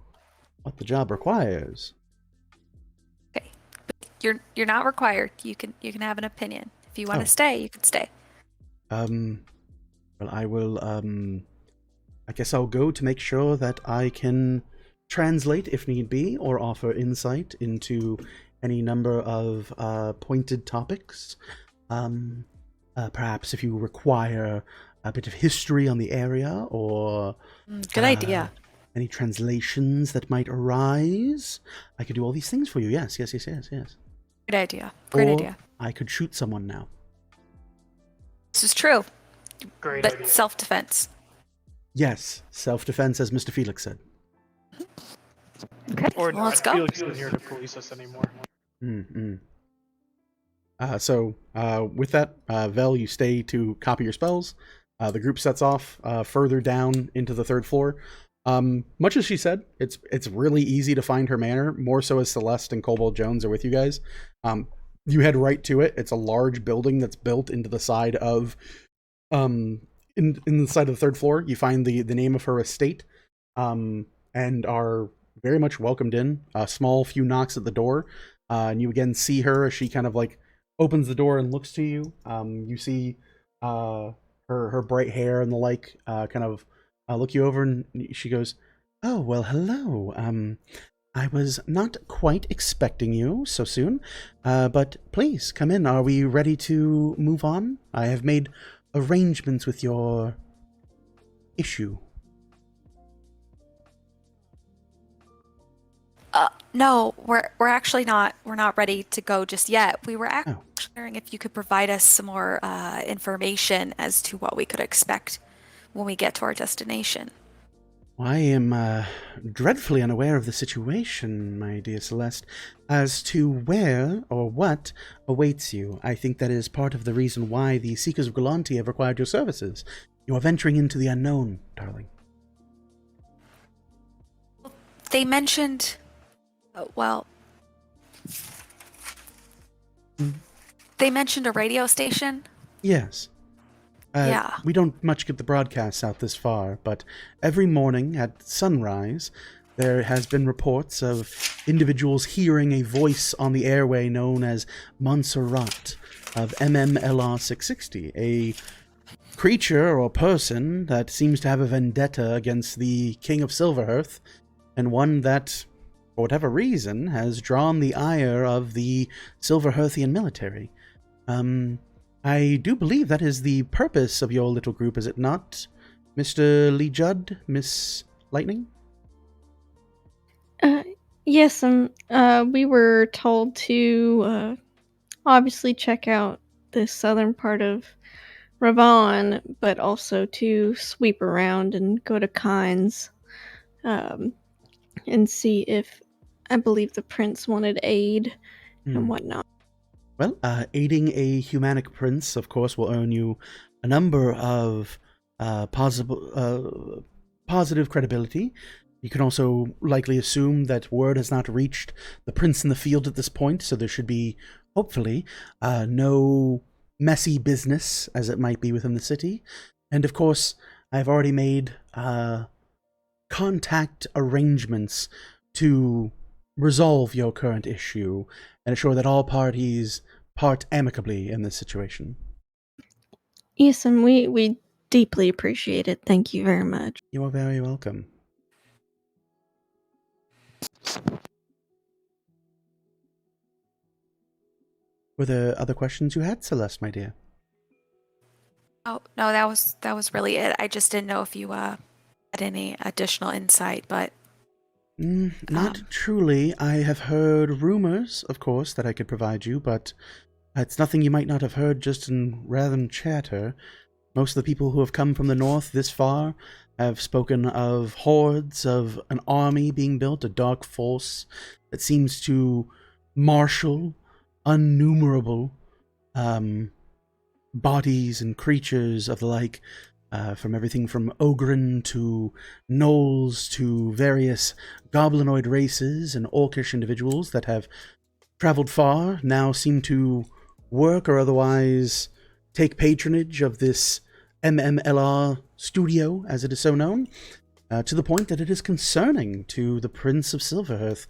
what the job requires. Okay, but you're not required. You can have an opinion. If you want to stay, you can stay. Well, I will. I guess I'll go to make sure that I can translate, if need be, or offer insight into any number of pointed topics. Perhaps if you require a bit of history on the area, or good idea. Any translations that might arise, I could do all these things for you. Yes. Good idea. Great idea. I could shoot someone now. This is true. Great But idea. self-defense. Yes, self-defense, as Mr. Felix said. Okay, Or well, let's I go. feel like he's not here to police us anymore. So with that, Vel, you stay to copy your spells. The group sets off further down into the 3rd floor. Much as she said, it's really easy to find her manor, more so as Celeste and Cobalt Jones are with you guys. You head right to it. It's a large building that's built into the side of in the side of the 3rd floor. You find the name of her estate, and are very much welcomed in. A small few knocks at the door, and you again see her as she kind of like opens the door and looks to you. You see her bright hair and the like kind of look you over, and she goes, "Oh, well, hello. I was not quite expecting you so soon, but please come in. Are we ready to move on? I have made arrangements with your issue." No, we're actually not. We're not ready to go just yet. We were actually wondering if you could provide us some more information as to what we could expect when we get to our destination. I am dreadfully unaware of the situation, my dear Celeste, as to where or what awaits you. I think that is part of the reason why the Seekers of Galanti have required your services. You are venturing into the unknown, darling. They mentioned, they mentioned a radio station. Yes. Yeah. We don't much get the broadcasts out this far, but every morning at sunrise, there has been reports of individuals hearing a voice on the airway known as Montserrat of MMLR 660, a creature or person that seems to have a vendetta against the King of Silverhearth, and one that, for whatever reason, has drawn the ire of the Silverhearthian military. I do believe that is the purpose of your little group, is it not, Mr. Lee Judd, Miss Lightning? Yes, we were told to obviously check out the southern part of Ravon, but also to sweep around and go to Kynes, and see if, I believe the prince wanted aid and whatnot. Well, aiding a humanic prince, of course, will earn you a number of positive credibility. You can also likely assume that word has not reached the prince in the field at this point, so there should be, hopefully, no messy business as it might be within the city. And of course, I've already made contact arrangements to resolve your current issue and ensure that all parties part amicably in this situation. Yes, and we deeply appreciate it. Thank you very much. You are very welcome. Were there other questions you had, Celeste, my dear? Oh no, that was really it. I just didn't know if you had any additional insight, but Not truly. I have heard rumors, of course, that I could provide you, but It's nothing you might not have heard just in random chatter. Most of the people who have come from the north this far have spoken of hordes, of an army being built, a dark force that seems to marshal innumerable bodies and creatures of the like, from everything from Ogren to gnolls to various goblinoid races and orcish individuals that have traveled far, now seem to work or otherwise take patronage of this MMLR studio, as it is so known, to the point that it is concerning to the Prince of Silverhearth,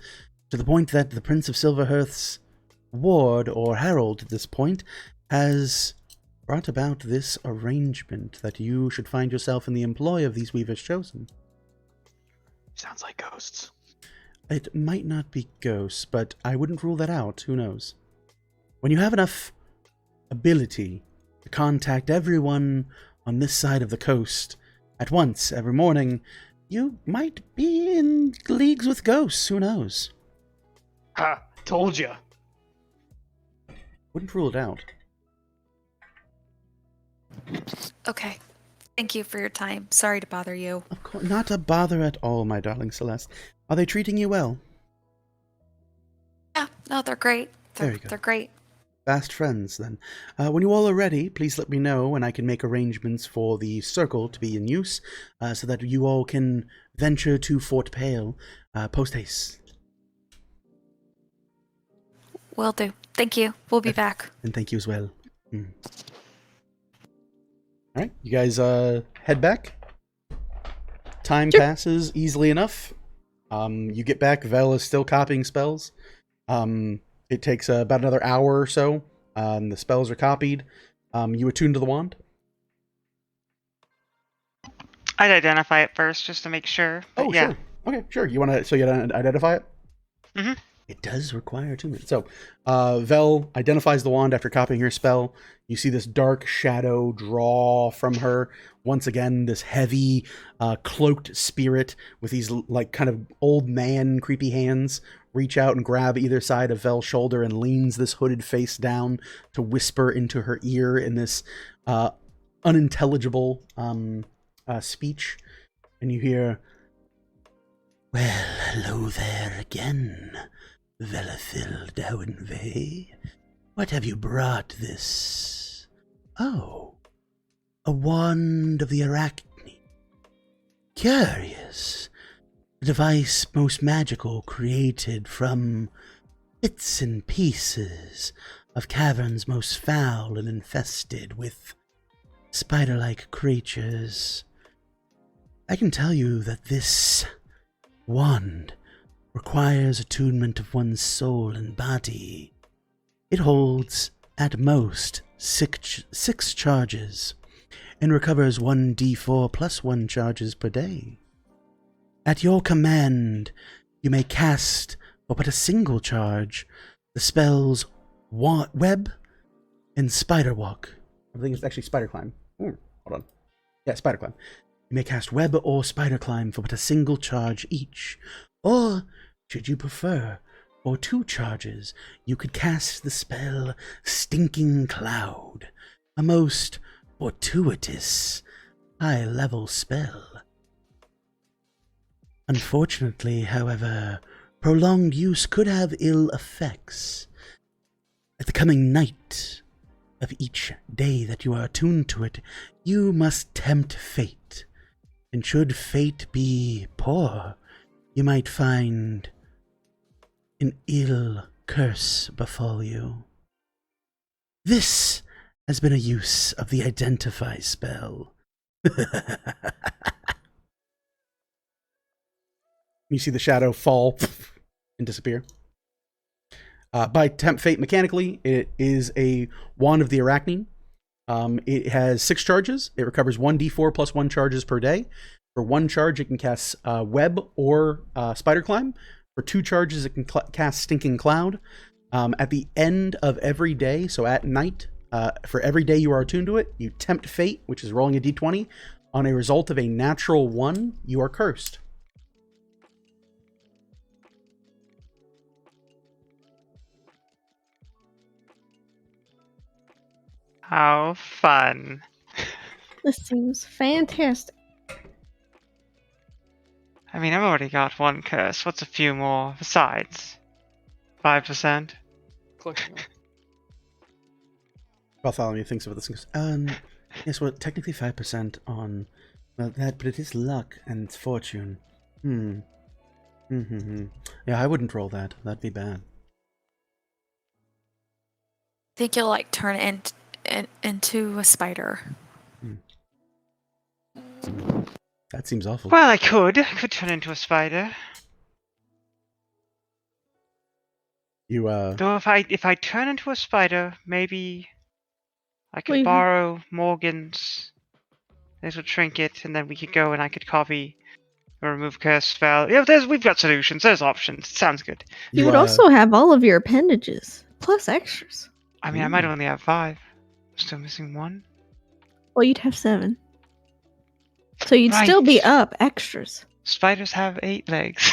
to the point that the Prince of Silverhearth's ward, or herald at this point, has brought about this arrangement that you should find yourself in the employ of these Weavers Chosen. Sounds like ghosts. It might not be ghosts, but I wouldn't rule that out. Who knows? When you have enough ability to contact everyone on this side of the coast at once every morning, you might be in leagues with ghosts. Who knows? Ha! Told ya. Wouldn't rule it out. Okay. Thank you for your time. Sorry to bother you. Of course, not a bother at all, my darling Celeste. Are they treating you well? Yeah, no, they're great. Very good. They're great. Fast friends, then. When you all are ready, please let me know, and I can make arrangements for the circle to be in use, so that you all can venture to Fort Pale post-haste. Will do. Thank you. We'll be back. And thank you as well. Alright, you guys head back. Time passes easily enough. You get back, Vel is still copying spells. It takes about another hour or so. The spells are copied. You attune to the wand? I'd identify it first just to make sure. But Oh, yeah. sure. Okay, sure. You want to identify it? Mm-hmm. It does require attunement. So, Vel identifies the wand after copying her spell. You see this dark shadow draw from her. Once again, this heavy, cloaked spirit with these, like, kind of old man creepy hands reach out and grab either side of Vel's shoulder and leans this hooded face down to whisper into her ear in this unintelligible speech. And you hear, Well, hello there again, Velafil Dowenvey. What have you brought this? Oh, a wand of the Arachne. Curious. A device most magical, created from bits and pieces of caverns most foul and infested with spider-like creatures. I can tell you that this wand requires attunement of one's soul and body. It holds, at most, six charges, and recovers 1d4 plus 1 charges per day. At your command, you may cast, for but a single charge, the spells Web and Spider Walk. I think it's actually Spider Climb. Hold on. Yeah, Spider Climb. You may cast Web or Spider Climb for but a single charge each. Or, should you prefer, for 2 charges, you could cast the spell Stinking Cloud, a most fortuitous, high-level spell. Unfortunately, however, prolonged use could have ill effects. At the coming night of each day that you are attuned to it, you must tempt fate. And should fate be poor, you might find an ill curse befall you. This has been a use of the Identify spell. You see the shadow fall and disappear. By tempt fate mechanically, it is a wand of the Arachne. It has 6 charges. It recovers 1d4 plus 1 charges per day. For 1 charge, it can cast Web or Spider Climb. For 2 charges, it can cast Stinking Cloud. At the end of every day, so at night, for every day you are attuned to it, you tempt fate, which is rolling a d20. On a result of a natural 1, you are cursed. How fun. This seems fantastic. I mean, I've already got one curse. What's a few more besides? 5%? Click. Bartholomew thinks of this and goes, yes, well, technically 5% on that, but it is luck and it's fortune. Yeah, I wouldn't roll that. That'd be bad. I think you'll like turn into a spider. That seems awful. Well, I could turn into a spider. You Though if I turn into a spider, maybe I could Wait. borrow Morgan's little trinket, and then we could go and I could copy a remove curse spell. Yeah, we've got solutions. There's options. Sounds good. You would also have all of your appendages, plus extras. I mean, I might only have 5. Still missing 1. Well, you'd have 7. So you'd Right. still be up extras. Spiders have 8 legs.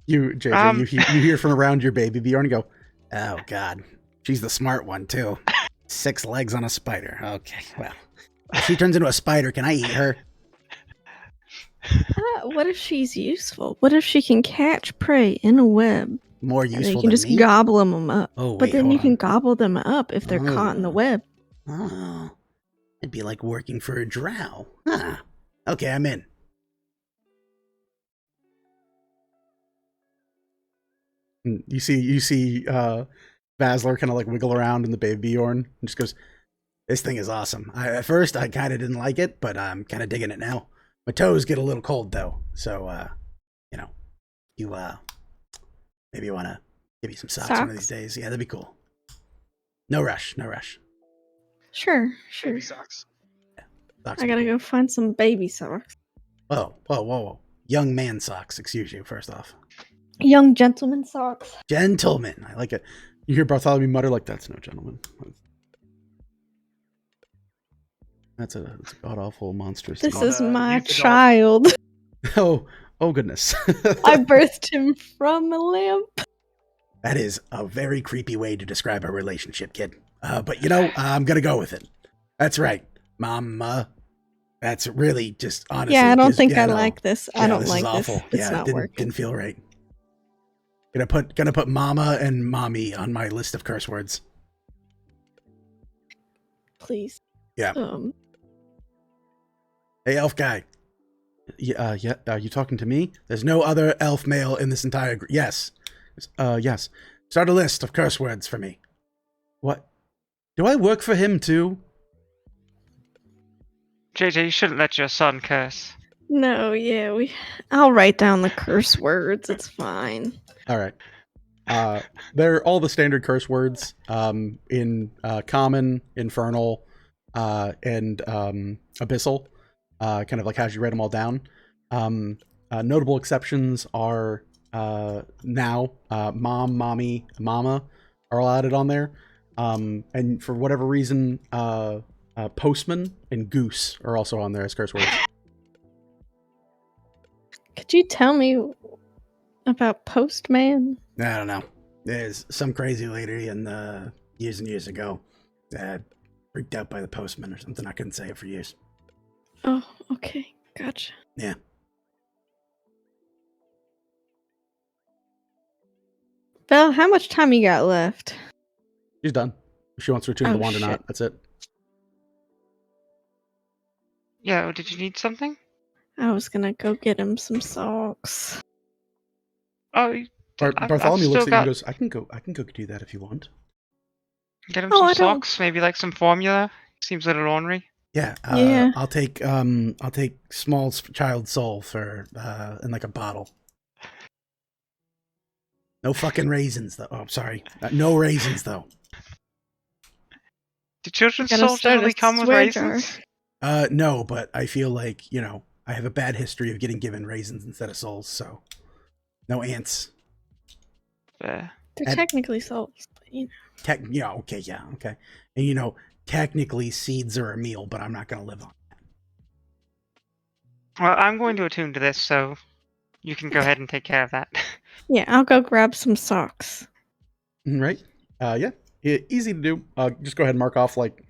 You, JJ, you hear from around your baby Bjorn and go, oh god, she's the smart one too. 6 legs on a spider. Okay, well, if she turns into a spider, can I eat her? What if she's useful? What if she can catch prey in a web? More And useful you can than just me? gobble them up. Oh, wait, but then hold you can on. gobble them up if they're caught in the web. Oh, it'd be like working for a drow. Huh. Okay, I'm in. You see Basler kind of like wiggle around in the baby Bjorn and just goes, this thing is awesome. At first I kind of didn't like it, but I'm kind of digging it now. My toes get a little cold though, so you maybe want to give me some socks one of these days. Yeah, that'd be cool. No rush. Sure. Baby socks. Socks I gotta go find some baby socks. Whoa. Young man socks, excuse you, first off. Young gentleman socks. Gentleman. I like it. You hear Bartholomew mutter like, that's no gentleman. That's a god-awful, monstrous This thing. is my youth adult. child. Oh goodness. I birthed him from a lamp. That is a very creepy way to describe our relationship, kid. But I'm gonna go with it. That's right, Mama. That's really just honestly. Yeah, I don't just- think yeah, I no. like this. Yeah, I don't this like is awful. this. It's Yeah, not didn't, working. didn't feel right. Gonna put Mama and Mommy on my list of curse words. Please. Yeah. Hey, elf guy. Yeah. Are you talking to me? There's no other elf male in this entire group. Yes. Yes. Start a list of curse words for me. What? Do I work for him too? JJ, you shouldn't let your son curse. No, yeah, I'll write down the curse words. It's fine. All right. They're all the standard curse words in common, infernal, and abyssal. Kind of like as you write them all down. Notable exceptions are now mom, mommy, mama are all added on there. And for whatever reason, postman and goose are also on there as curse words. Could you tell me about Postman? I don't know. There's some crazy lady in years and years ago that freaked out by the postman or something. I couldn't say it for years. Oh, okay. Gotcha. Yeah. Belle, how much time you got left? She's done. If she wants to return to the wand or shit. not, that's it. Yeah, did you need something? I was gonna go get him some socks. Oh, Bartholomew looks at you and goes, I can go do that if you want. Get him Oh, some I don't- socks, maybe like some formula. Seems a little ornery. Yeah. Yeah. I'll take small child soul for in like a bottle. No fucking raisins though. Oh, I'm sorry. No raisins though. Do children's Gotta souls start a generally come with swear jar. raisins? No, but I feel like, I have a bad history of getting given raisins instead of souls, so no ants. Fair. They're And- technically souls, but Okay. And technically seeds are a meal, but I'm not gonna live on. Well, I'm going to attune to this, so you can go ahead and take care of that. yeah, I'll go grab some socks. Right? Yeah. easy to do. Just go ahead and mark off like,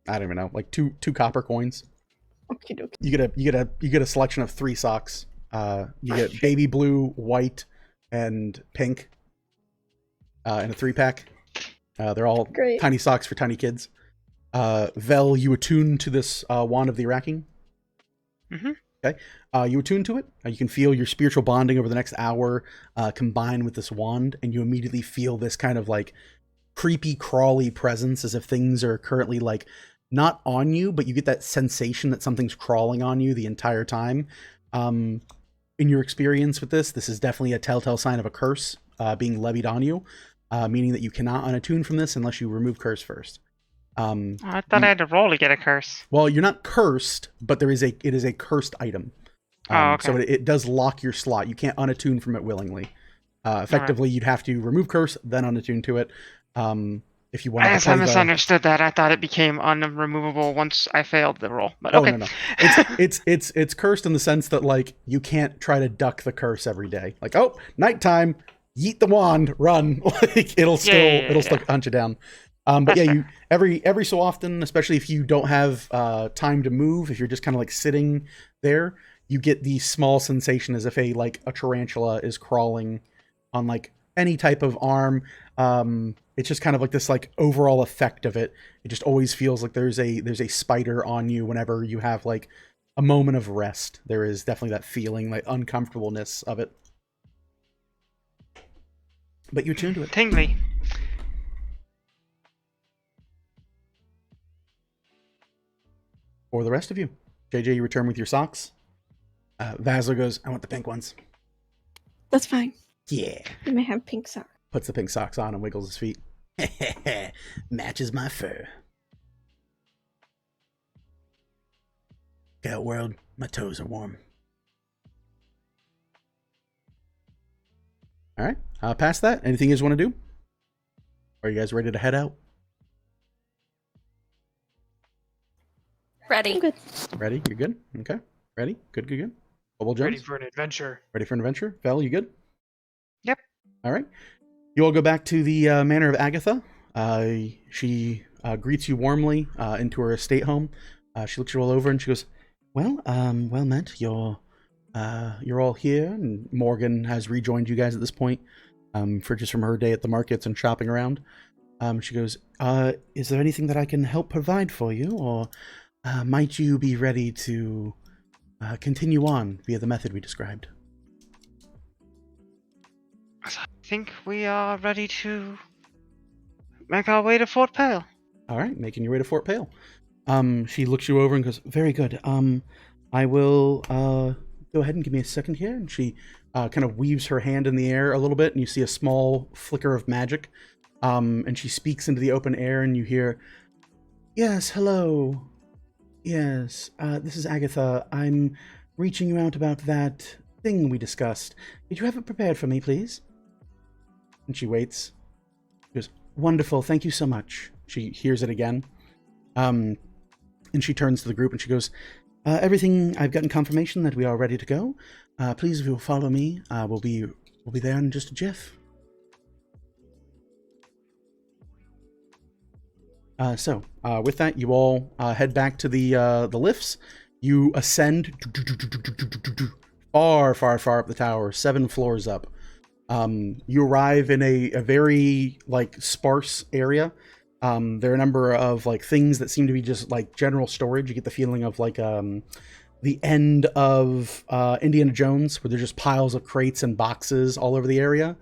I don't even know, like two copper coins. Okie dokie. You get a selection of 3 socks. You get baby blue, white, and pink in a 3-pack. They're all Great. tiny socks for tiny kids. Vel, you attune to this wand of the Iraqi. Mm-hmm. Okay. You attune to it. You can feel your spiritual bonding over the next hour combined with this wand, and you immediately feel this kind of like creepy, crawly presence, as if things are currently like not on you, but you get that sensation that something's crawling on you the entire time. In your experience with this is definitely a telltale sign of a curse being levied on you, meaning that you cannot unattune from this unless you remove curse first. I thought I had to roll to get a curse. Well, you're not cursed, but it is a cursed item. Okay. So it does lock your slot. You can't unattune from it willingly. Effectively, you'd have to remove curse, then unattune to it. If you want to I guess I misunderstood that. I thought it became unremovable once I failed the roll. But okay. No. It's cursed in the sense that like you can't try to duck the curse every day. Like, oh, nighttime, yeet the wand, run. Like it'll still hunt you down. But yeah, you every so often, especially if you don't have time to move, if you're just kind of like sitting there, you get the small sensation as if a tarantula is crawling on like any type of arm. It's just kind of like this like overall effect of it. It just always feels like there's a spider on you whenever you have like a moment of rest. There is definitely that feeling, like uncomfortableness of it. But you attune to it. Tingly. For the rest of you, JJ, you return with your socks. Vasler goes, I want the pink ones. That's fine. Yeah. You may have pink socks. Puts the pink socks on and wiggles his feet. Matches my fur. Get out, world. My toes are warm. All right. Past that, anything you guys want to do? Are you guys ready to head out? Ready. I'm good. Ready? You're good? Okay. Ready? Good. Bubble Jones? Ready for an adventure. Ready for an adventure? Val, you good? Yep. All right. You all go back to the manor of Agatha. She greets you warmly into her estate home. She looks you all over and she goes, well met. You're all here, and Morgan has rejoined you guys at this point from her day at the markets and shopping around. She goes, is there anything that I can help provide for you, or might you be ready to continue on via the method we described? I think we are ready to make our way to Fort Pale. All right, making your way to Fort Pale. She looks you over and goes, very good. I will go ahead and give me a second here. And she kind of weaves her hand in the air a little bit, and you see a small flicker of magic. And she speaks into the open air, and you hear, yes, hello. Yes, this is Agatha. I'm reaching you out about that thing we discussed. Did you have it prepared for me, please? And she waits. She goes, wonderful, thank you so much. She hears it again. And she turns to the group and she goes, everything, I've gotten confirmation that we are ready to go. Please, if you'll follow me, we'll be there in just a jiff. So with that, you all head back to the lifts. You ascend far up the tower, 7 floors up. You arrive in a very sparse area. There are a number of things that seem to be just general storage. You get the feeling of the end of Indiana Jones, where there's just piles of crates and boxes all over the area.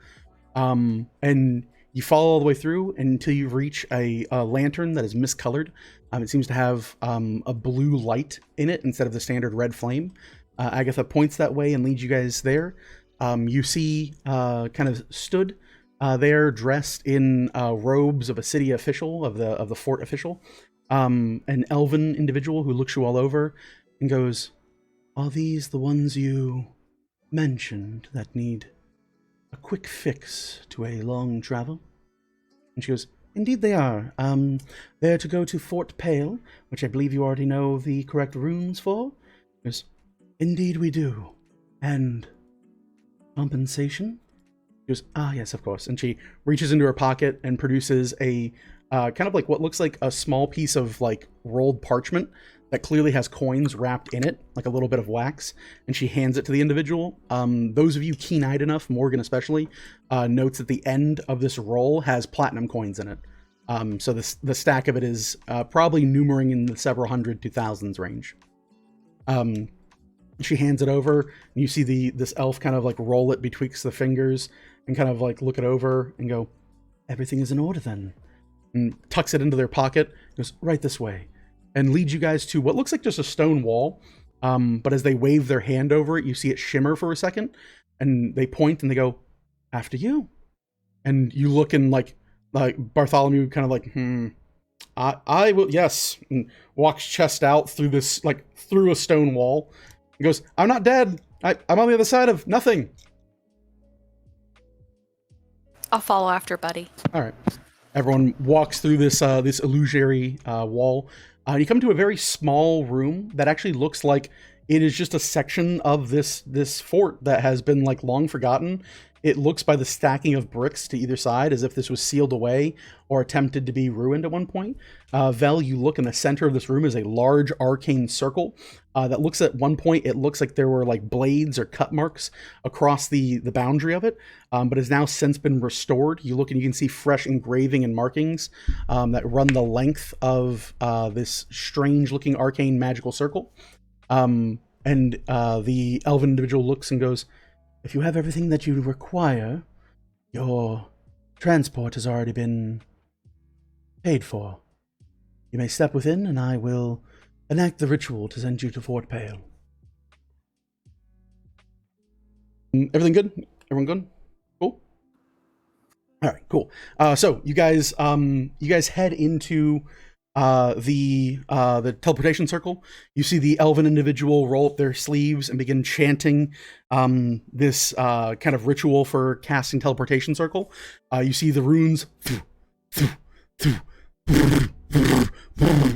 And you follow all the way through until you reach a lantern that is miscolored. It seems to have a blue light in it instead of the standard red flame. Agatha points that way and leads you guys there. You see kind of stood there dressed in robes of a city official, of the fort official, an elven individual who looks you all over and goes, are these the ones you mentioned that need a quick fix to a long travel? And she goes, indeed they are. They're to go to Fort Pale, which I believe you already know the correct runes for. She goes, indeed we do. And compensation? She goes, ah, yes, of course. And she reaches into her pocket and produces a kind of like what looks like a small piece of like rolled parchment that clearly has coins wrapped in it, like a little bit of wax, and she hands it to the individual. Those of you keen-eyed enough, Morgan especially, notes that the end of this roll has platinum coins in it. So the stack of it is probably numbering in the several hundred to thousands range. She hands it over, and you see this elf kind of like roll it betwixt the fingers and kind of like look it over and go, everything is in order then. And tucks it into their pocket, goes, right this way, and leads you guys to what looks like just a stone wall. But as they wave their hand over it, you see it shimmer for a second, and they point and they go, after you. And you look and like Bartholomew kind of like, I will, yes, and walks chest out through this, like through a stone wall. He goes, I'm not dead. I'm on the other side of nothing. I'll follow after, buddy. All right. Everyone walks through this this illusory wall. You come to a very small room that actually looks like it is just a section of this fort that has been like long forgotten. It looks by the stacking of bricks to either side as if this was sealed away or attempted to be ruined at one point. Vel, you look in the center of this room is a large arcane circle that looks at one point, it looks like there were like blades or cut marks across the boundary of it, but has now since been restored. You look and you can see fresh engraving and markings that run the length of this strange looking arcane magical circle. And the elven individual looks and goes, if you have everything that you require, your transport has already been paid for. You may step within, and I will enact the ritual to send you to Fort Pale. Everything good? Everyone good? Cool? All right, cool. So you guys head into the teleportation circle. You see the elven individual roll up their sleeves and begin chanting this kind of ritual for casting teleportation circle. You see the runes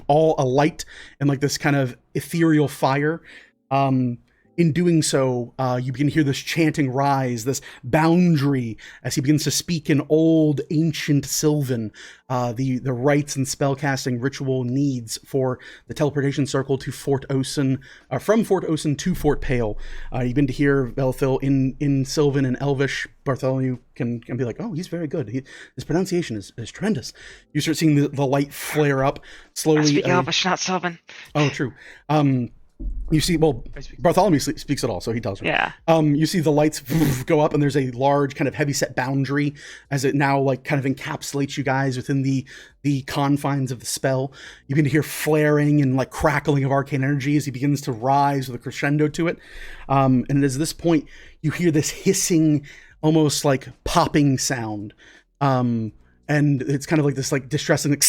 all alight and like this kind of ethereal fire. In doing so, you begin to hear this chanting rise, this boundary, as he begins to speak in old, ancient Sylvan, the rites and spellcasting ritual needs for the teleportation circle to Fort Osen, from Fort Osen to Fort Pale. You begin to hear Velthil in Sylvan and Elvish. Bartholomew can be like, oh, he's very good. His pronunciation is tremendous. You start seeing the light flare up slowly. I speak Elvish, not Sylvan. Oh, true. You see, well, Bartholomew speaks it all, so he tells you. Yeah. You see the lights go up, and there's a large kind of heavy-set boundary as it now like kind of encapsulates you guys within the confines of the spell. You begin to hear flaring and like crackling of arcane energy as he begins to rise with a crescendo to it. And it is this point you hear this hissing, almost like popping sound, and it's kind of like this like distressing. Like,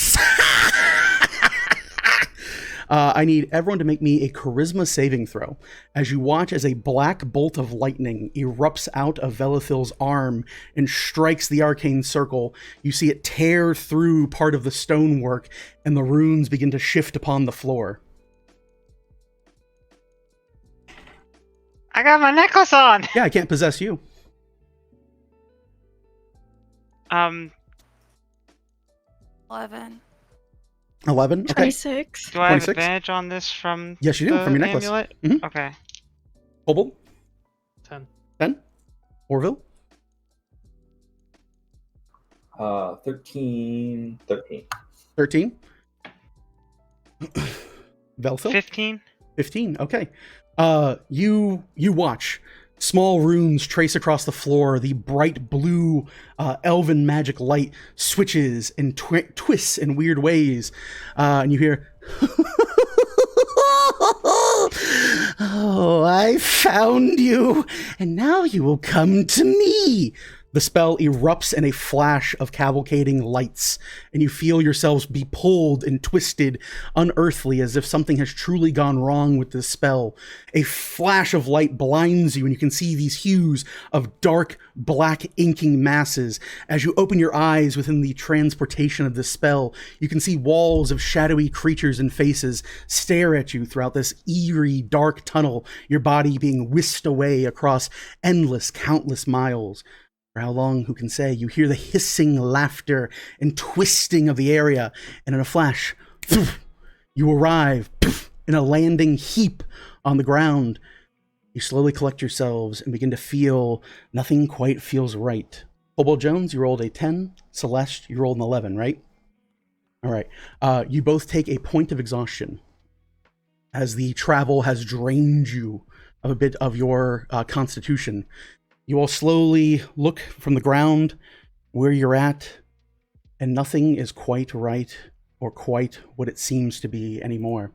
I need everyone to make me a charisma saving throw as you watch as a black bolt of lightning erupts out of Velithil's arm and strikes the arcane circle. You see it tear through part of the stonework and the runes begin to shift upon the floor. I got my necklace on! Yeah, I can't possess you. 11. 11? Okay. 26. Do I have 26? advantage on this from Yes, you do, the from your necklace. amulet? Mhm. Okay. Kobold? 10. 10? Orville? 13. 13? Velthil? 15? 15, okay. You watch small runes trace across the floor. The bright blue elven magic light switches and twists in weird ways. And you hear, oh, I found you, and now you will come to me. The spell erupts in a flash of cavalcading lights, and you feel yourselves be pulled and twisted unearthly as if something has truly gone wrong with this spell. A flash of light blinds you, and you can see these hues of dark, black inking masses. As you open your eyes within the transportation of this spell, you can see walls of shadowy creatures and faces stare at you throughout this eerie, dark tunnel, your body being whisked away across endless, countless miles. For how long, who can say? You hear the hissing laughter and twisting of the area, and in a flash, you arrive in a landing heap on the ground. You slowly collect yourselves and begin to feel nothing quite feels right. Hobo Jones, you rolled a 10. Celeste, you rolled an 11, right? All right. You both take a point of exhaustion as the travel has drained you of a bit of your constitution. You all slowly look from the ground where you're at, and nothing is quite right or quite what it seems to be anymore.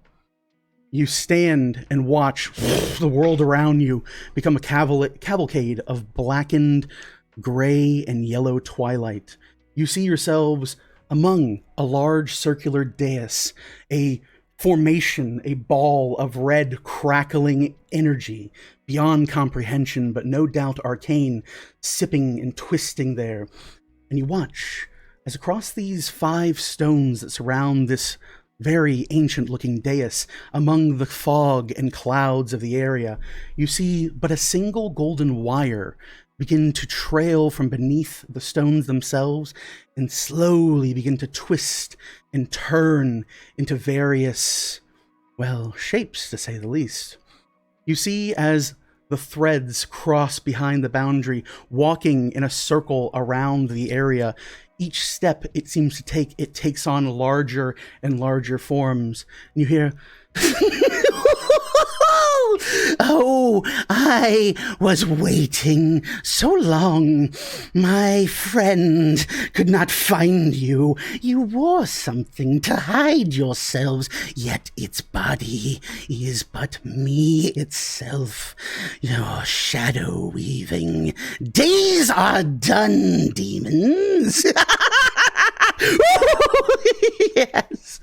You stand and watch the world around you become a cavalcade of blackened, gray, and yellow twilight. You see yourselves among a large circular dais, a formation, a ball of red, crackling energy, beyond comprehension, but no doubt arcane, sipping and twisting there. And you watch as across these 5 stones that surround this very ancient-looking dais, among the fog and clouds of the area, you see but a single golden wire begin to trail from beneath the stones themselves and slowly begin to twist and turn into various, well, shapes, to say the least. You see as the threads cross behind the boundary, walking in a circle around the area. Each step it seems to take, it takes on larger and larger forms. And you hear, "Oh, I was waiting so long. My friend could not find you. You wore something to hide yourselves, yet its body is but me itself. Your shadow weaving days are done, demons." Yes.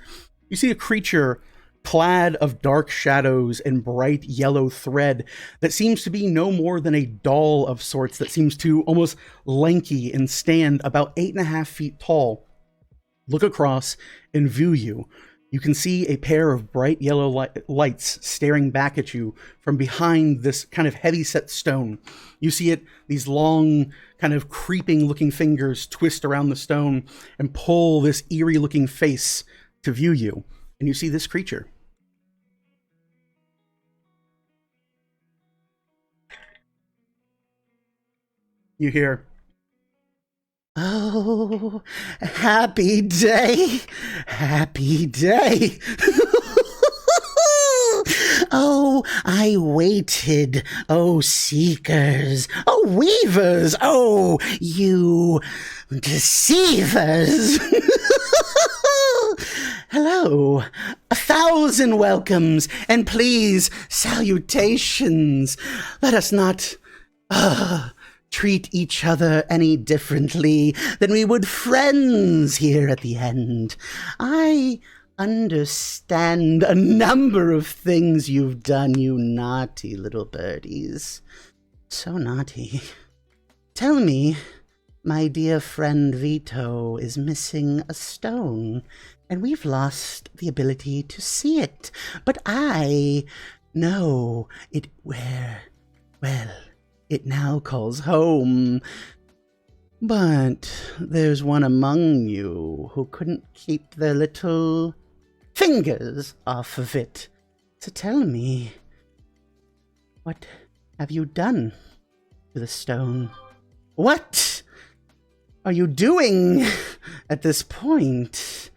You see a creature clad of dark shadows and bright yellow thread that seems to be no more than a doll of sorts that seems to almost lanky and stand about 8.5 feet tall. Look across and view you. You can see a pair of bright yellow lights staring back at you from behind this kind of heavy-set stone. You see it, these long, kind of creeping-looking fingers twist around the stone and pull this eerie-looking face to view you. And you see this creature. You hear, "Oh, happy day, happy day." "Oh, I waited, oh seekers, oh weavers, oh you deceivers." "Hello, 1,000 welcomes, and please, salutations. Let us not treat each other any differently than we would friends here at the end. I understand a number of things you've done, you naughty little birdies. So naughty. Tell me, my dear friend Vito is missing a stone, and we've lost the ability to see it. But I know it where, well, it now calls home. But there's one among you who couldn't keep their little fingers off of it. So tell me, what have you done to the stone? What are you doing at this point?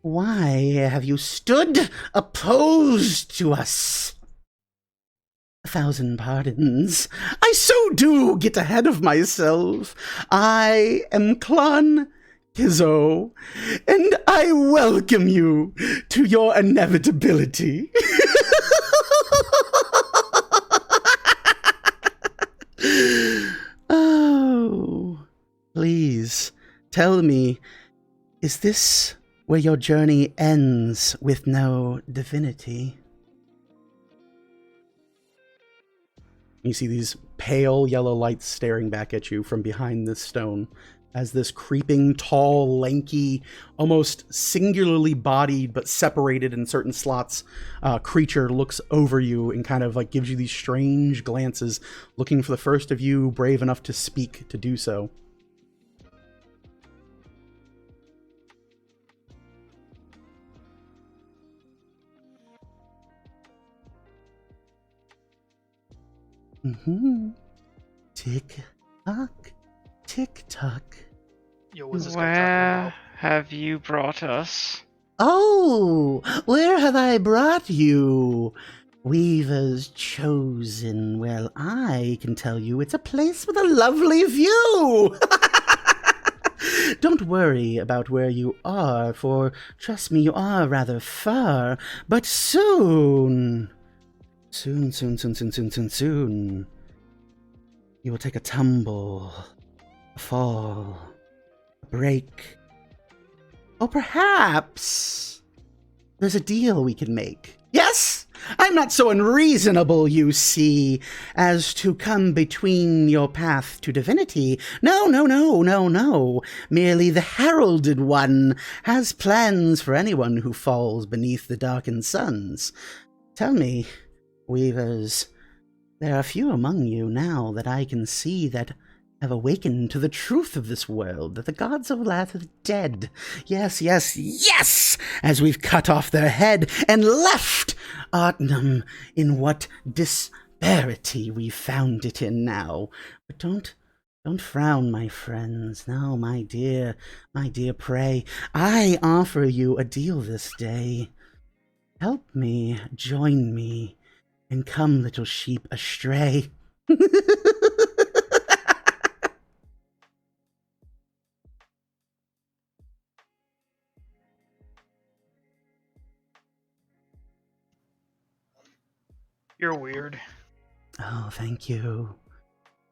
Why have you stood opposed to us? 1,000 pardons. I so do get ahead of myself. I am Clon Kizzo, and I welcome you to your inevitability. Oh, please tell me, is this where your journey ends with no divinity? You see these pale yellow lights staring back at you from behind this stone as this creeping, tall, lanky, almost singularly bodied but separated in certain slots creature looks over you and kind of like gives you these strange glances, looking for the first of you brave enough to speak to do so. Mm-hmm. Tick tock, tick tock. Yo, what's this guy talking Where about? have you brought us? Oh, where have I brought you? Weaver's Chosen. Well, I can tell you it's a place with a lovely view. Don't worry about where you are, for trust me, you are rather far. But soon, soon, you will take a tumble, a fall, a break. Or perhaps there's a deal we can make. Yes, I'm not so unreasonable, you see, as to come between your path to divinity. No. Merely the heralded one has plans for anyone who falls beneath the darkened suns. Tell me, Weavers, there are few among you now that I can see that have awakened to the truth of this world, that the gods of Lath are dead. Yes, as we've cut off their head and left Artnum in what disparity we found it in now. But don't frown, my friends. No, my dear prey. I offer you a deal this day. Help me, join me, and come, little sheep, astray. You're weird. Oh, thank you.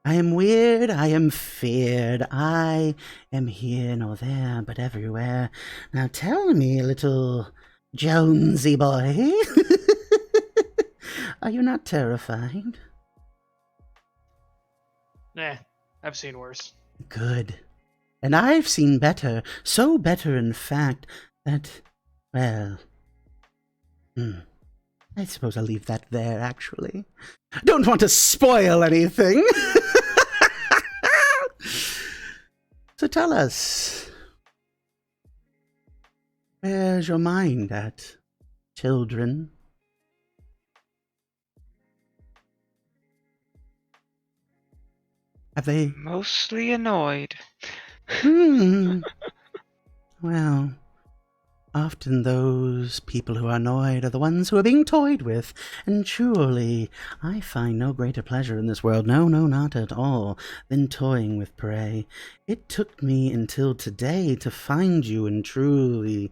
I am weird, I am feared, I am here nor there, but everywhere. Now tell me, little Jonesy boy, are you not terrified? Nah, I've seen worse. Good. And I've seen better, so better in fact, that, well, I suppose I'll leave that there, actually. Don't want to spoil anything. So tell us, where's your mind at, children? Have they... Mostly annoyed. Well, often those people who are annoyed are the ones who are being toyed with, and truly, I find no greater pleasure in this world, no, not at all, than toying with prey. It took me until today to find you, and truly,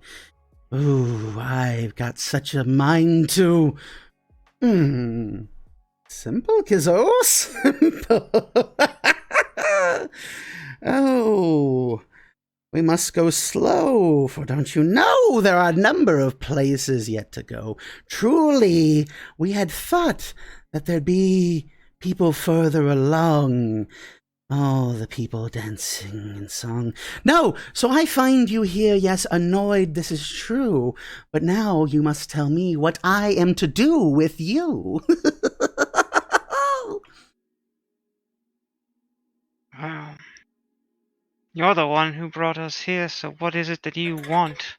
ooh, I've got such a mind to... Simple, kizzo, simple. Oh... We must go slow, for don't you know there are a number of places yet to go. Truly, we had thought that there'd be people further along. Oh, the people dancing and song. No, so I find you here, yes, annoyed, this is true. But now you must tell me what I am to do with you. Well, you're the one who brought us here, so what is it that you want?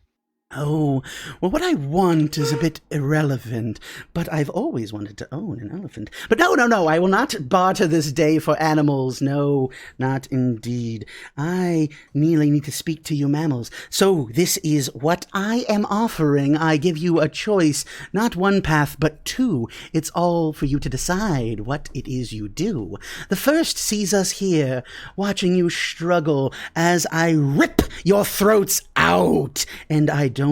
Oh, well, what I want is a bit irrelevant, but I've always wanted to own an elephant. But no, I will not barter this day for animals. No, not indeed. I merely need to speak to you mammals. So this is what I am offering. I give you a choice, not one path, but two. It's all for you to decide what it is you do. The first sees us here, watching you struggle as I rip your throats out, and I don't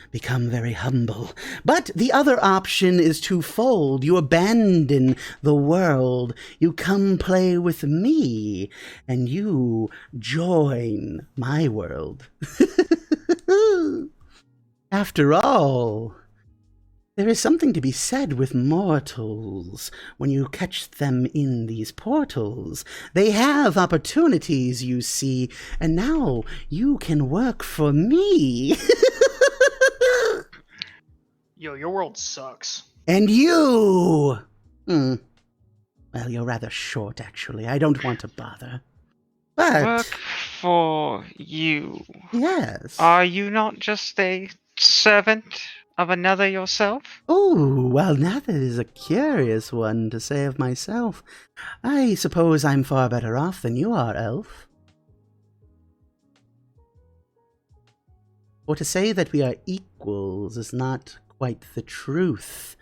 become very humble. But the other option is twofold. You abandon the world, you come play with me, and you join my world. After all, there is something to be said with mortals when you catch them in these portals. They have opportunities, you see, and now you can work for me. Yo, your world sucks. And you! Well, you're rather short, actually. I don't want to bother. But... Work for you. Yes. Are you not just a servant of another yourself? Oh, well, now that is a curious one to say of myself. I suppose I'm far better off than you are, elf. For to say that we are equals is not quite the truth.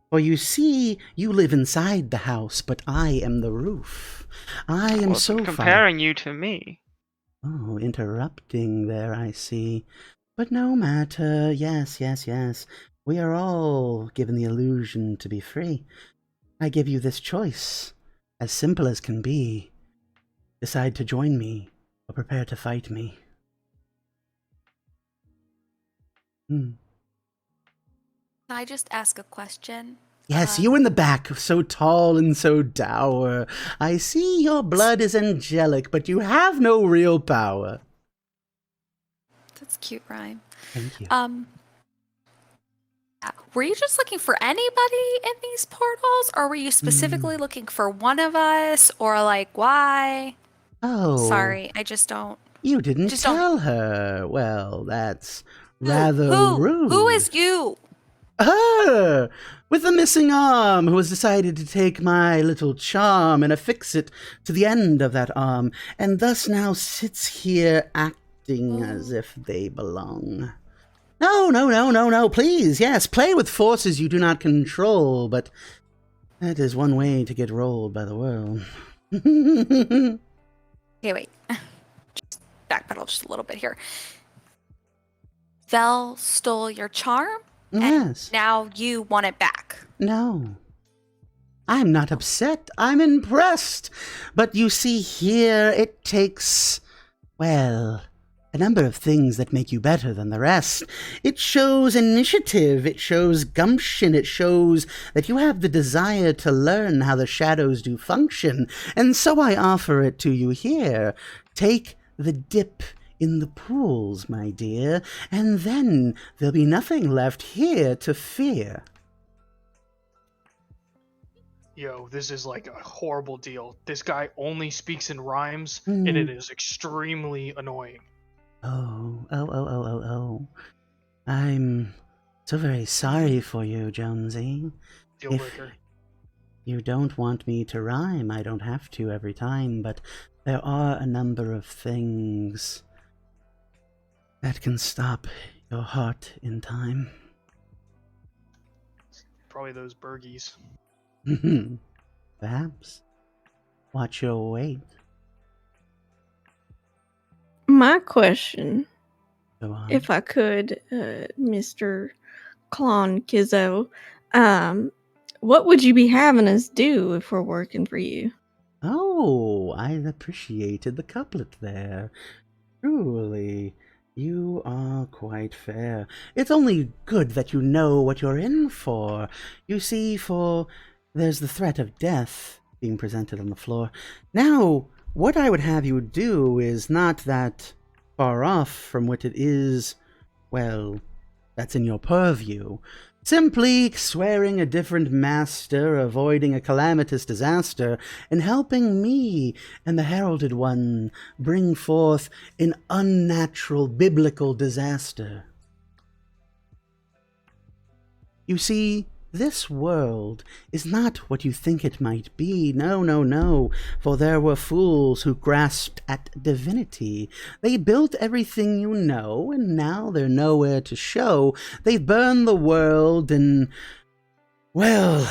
For you see, you live inside the house, but I am the roof. I am so far... comparing you to me. Oh, interrupting there, I see. But no matter. Yes. We are all given the illusion to be free. I give you this choice, as simple as can be. Decide to join me, or prepare to fight me. Can I just ask a question? Yes, you in the back, so tall and so dour. I see your blood is angelic, but you have no real power. That's cute, rhyme. Thank you. Were you just looking for anybody in these portals, or were you specifically looking for one of us, or like why? Oh. Sorry, I just don't. You didn't just tell her. Well, that's rather rude. Who is you? Her! With the missing arm, who has decided to take my little charm and affix it to the end of that arm, and thus now sits here acting as if they belong. No, please, yes, play with forces you do not control, but that is one way to get rolled by the world. Okay, wait. Just backpedal just a little bit here. Vel stole your charm? Yes. And now you want it back. No. I'm not upset. I'm impressed. But you see here, it takes, well, a number of things that make you better than the rest. It shows initiative. It shows gumption. It shows that you have the desire to learn how the shadows do function. And so I offer it to you here. Take the dip in the pools, my dear, and then there'll be nothing left here to fear. Yo, this is like a horrible deal. This guy only speaks in rhymes, and it is extremely annoying. Oh. I'm so very sorry for you, Jonesy. Deal breaker. You don't want me to rhyme, I don't have to every time, but there are a number of things that can stop your heart in time. Probably those Bergies. Perhaps. Watch your weight. My question, Go on. if I could, Mr. Clon Kizzo, what would you be having us do if we're working for you? Oh, I appreciated the couplet there. Truly, you are quite fair. It's only good that you know what you're in for. You see, there's the threat of death being presented on the floor. Now, what I would have you do is not that far off from what it is, well, that's in your purview. Simply swearing a different master, avoiding a calamitous disaster, and helping me and the heralded one bring forth an unnatural biblical disaster. You see, this world is not what you think it might be. No, for there were fools who grasped at divinity. They built everything you know, and now they're nowhere to show. They've burned the world, and, well,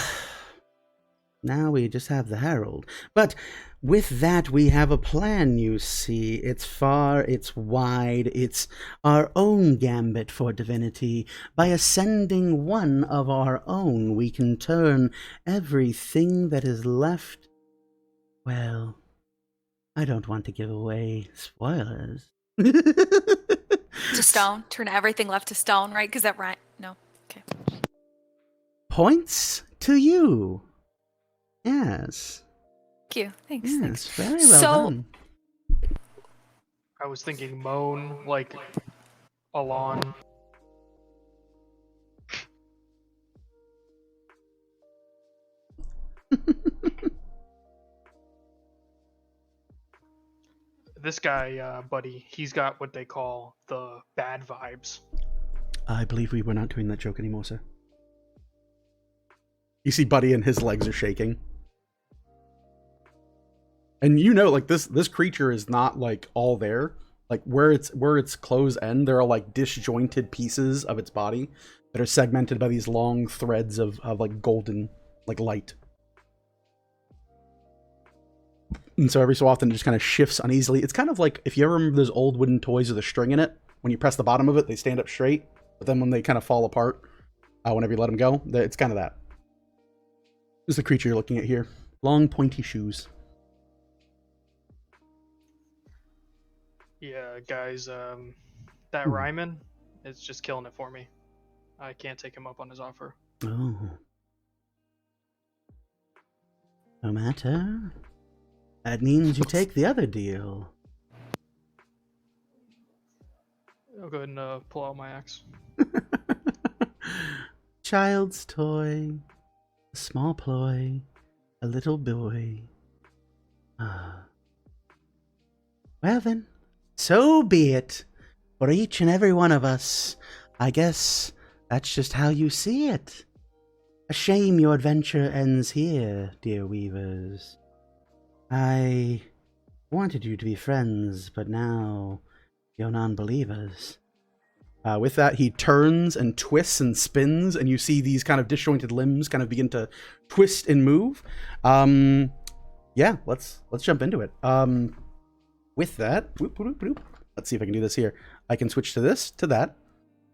now we just have the herald. But with that, we have a plan, you see. It's far, it's wide, it's our own gambit for divinity. By ascending one of our own, we can turn everything that is left. Well, I don't want to give away spoilers. To stone. Turn everything left to stone, right? Because that right? No. Okay. Points to you. Yes. Thank you. Thanks. Yes, Thanks. very well done. I was thinking moan, like Alon. This guy, buddy, he's got what they call the bad vibes. I believe we were not doing that joke anymore, sir. You see Buddy and his legs are shaking. And you know, like, this creature is not, like, all there. Like, where its clothes end, there are, like, disjointed pieces of its body that are segmented by these long threads of like, golden, like, light. And so every so often it just kind of shifts uneasily. It's kind of like, if you ever remember those old wooden toys with a string in it, when you press the bottom of it, they stand up straight. But then when they kind of fall apart, whenever you let them go, it's kind of that. This is the creature you're looking at here. Long, pointy shoes. Yeah, guys, that Ryman is just killing it for me. I can't take him up on his offer. Oh. No matter. That means you take the other deal. I'll go ahead and pull out my axe. Child's toy. A small ploy. A little boy. Well then. So be it. For each and every one of us. I guess that's just how you see it. A shame your adventure ends here, dear weavers. I wanted you to be friends, but now you're non-believers. With that, he turns and twists and spins, and you see these kind of disjointed limbs kind of begin to twist and move. Yeah, let's jump into it. With that, whoop, whoop, whoop. Let's see if I can do this here. I can switch to this, to that,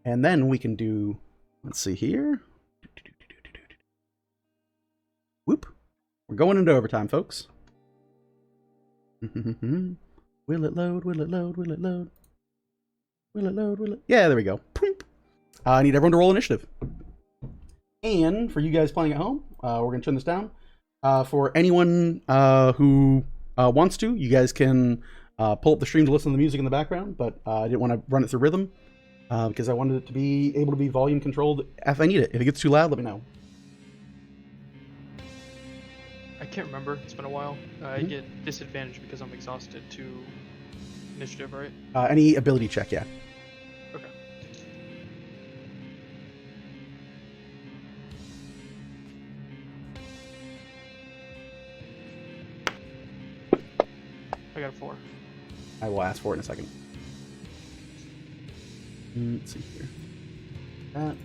and then we can do, let's see here. Whoop. We're going into overtime, folks. Will it load? Will it load? Will it load? Will it load? Will it? Yeah, there we go. I need everyone to roll initiative. And for you guys playing at home, we're going to turn this down. For anyone who wants to, you guys can pull up the stream to listen to the music in the background, but I didn't want to run it through rhythm because I wanted it to be able to be volume controlled if I need it. If it gets too loud, let me know. I can't remember. It's been a while. I get disadvantaged because I'm exhausted to initiative, right? Any ability check, yeah. Okay. I got a 4. I will ask for it in a second. Let's see here. That.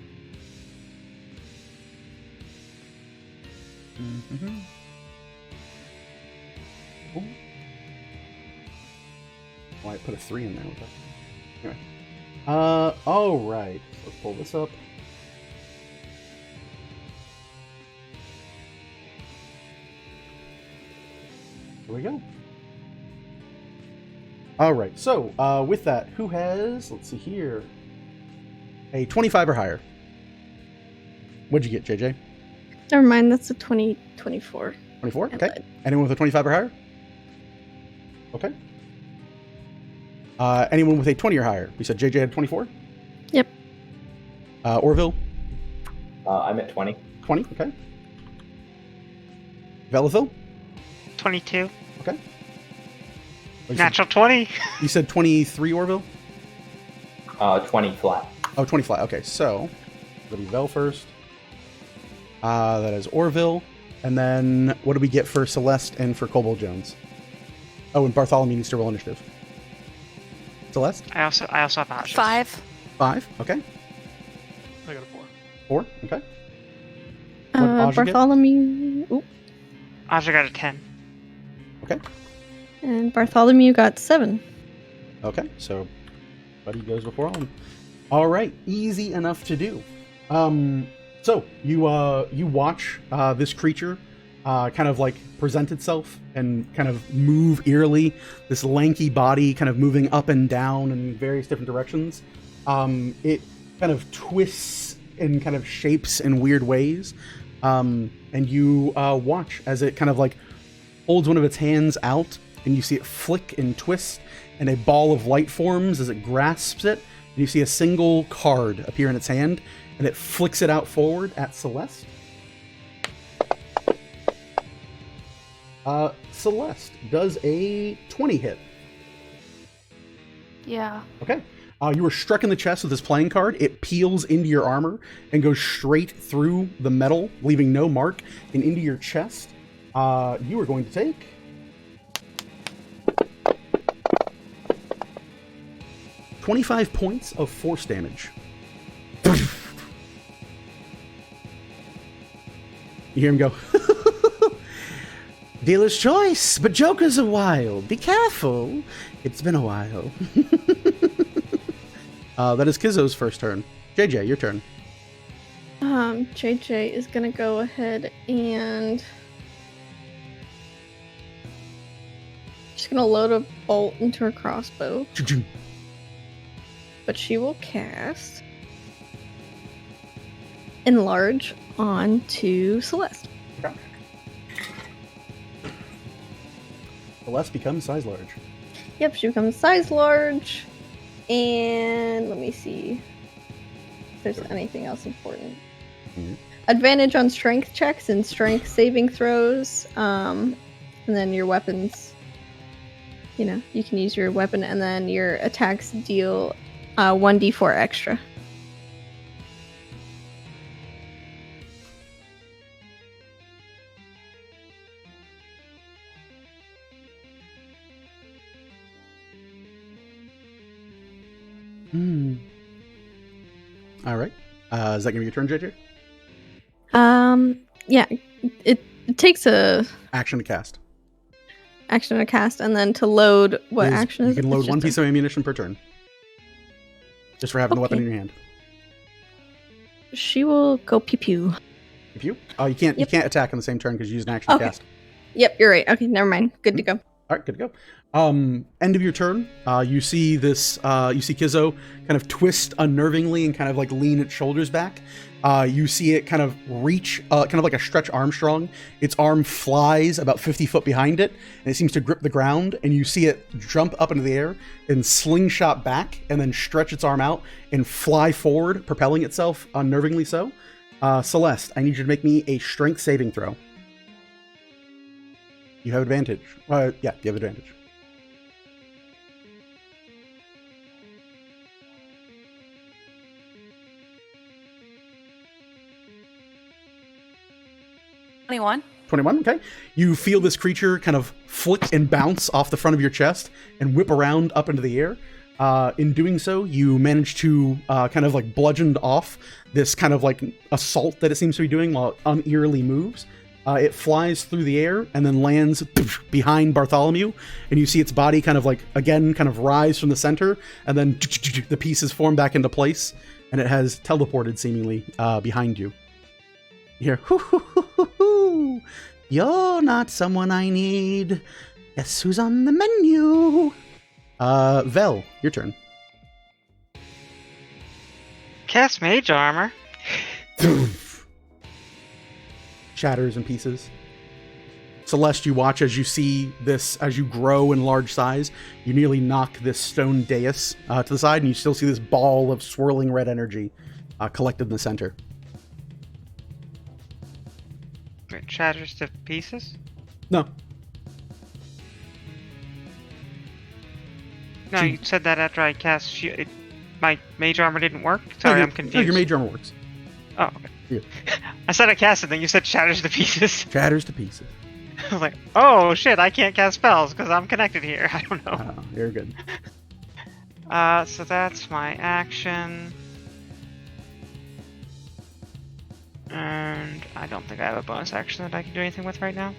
Oh. Well, I put a 3 in there with that. Anyway. All right. Let's pull this up. Here we go. All right. So, with that, who has, let's see here, a 25 or higher? What'd you get, JJ? Never mind, that's a 24. 24? Okay. Anyone with a 25 or higher? Okay. Anyone with a 20 or higher? We said JJ had 24? Yep. Orville? I'm at 20. 20, okay. Velithil? 22. Okay. Natural 20. You said 23, Orville? 20 flat. Oh, 20 flat. Okay, so it'll be Vel first. That is Orville. And then what do we get for Celeste and for Kobold Jones? Oh, and Bartholomew needs to roll initiative. Celeste? I also have options. 5. 5, okay. I got a 4. 4, okay. What Aja get? Bartholomew. Ooh, Aja got a 10. Okay. and Bartholomew got 7. Okay, so Buddy goes before all. All right, easy enough to do. So you watch this creature kind of like present itself and kind of move eerily. This lanky body kind of moving up and down in various different directions. It kind of twists and kind of shapes in weird ways. And you watch as it kind of like holds one of its hands out, and you see it flick and twist, and a ball of light forms as it grasps it. And you see a single card appear in its hand, and it flicks it out forward at Celeste. Celeste does a 20 hit. Yeah. Okay. You were struck in the chest with this playing card. It peels into your armor and goes straight through the metal, leaving no mark, and into your chest. You are going to take 25 points of force damage. You hear him go, dealer's choice, but Joker's a wild. Be careful. It's been a while. That is Kizzo's first turn. JJ, your turn. JJ is gonna go ahead and she's gonna load a bolt into her crossbow. But she will cast Enlarge onto Celeste. Okay. Celeste becomes size large. Yep, she becomes size large. And let me see if there's anything else important. Mm-hmm. Advantage on strength checks and strength saving throws. And then your weapons. You know, you can use your weapon, and then your attacks deal 1d4 extra. All right. Is that going to be your turn, JJ? Yeah, it takes a Action to cast. action to cast, and then to load what action You is it? can It's load one just piece of ammunition per turn. Just for having the weapon in Okay. your hand. She will go pew pew. If you? Oh, you can't. You Yep. can't attack on the same turn because you use an action Okay. to cast. Yep, you're right. Okay, never mind. Good to go. All right, good to go. End of your turn. You see this. You see Kizzo kind of twist unnervingly and kind of like lean its shoulders back. You see it kind of reach, kind of like a Stretch Armstrong. Its arm flies about 50 foot behind it, and it seems to grip the ground. And you see it jump up into the air and slingshot back, and then stretch its arm out and fly forward, propelling itself unnervingly so. Celeste, I need you to make me a strength saving throw. You have advantage. Yeah, you have advantage. $21. 21, okay. You feel this creature kind of flick and bounce off the front of your chest and whip around up into the air. In doing so, you manage to kind of like bludgeon off this kind of like assault that it seems to be doing while it unearily moves. It flies through the air and then lands behind Bartholomew, and you see its body kind of like, again, kind of rise from the center, and then the pieces form back into place, and it has teleported seemingly behind you. You hear, hoo, hoo, hoo, hoo, hoo. You're not someone I need. Guess who's on the menu? Vel, your turn. Cast Mage Armor. Shatters in pieces. Celeste, you watch as you see this, as you grow in large size, you nearly knock this stone dais to the side, and you still see this ball of swirling red energy collected in the center. It shatters to pieces? No. No, you said that after I cast my Mage Armor didn't work? Sorry, No, I'm confused. No, your mage armor works. Oh, okay. Yeah. I said I cast it, then you said shatters to pieces. Shatters to pieces. I was like, oh shit, I can't cast spells because I'm connected here. I don't know. Oh, you're good. So that's my action. And I don't think I have a bonus action that I can do anything with right now.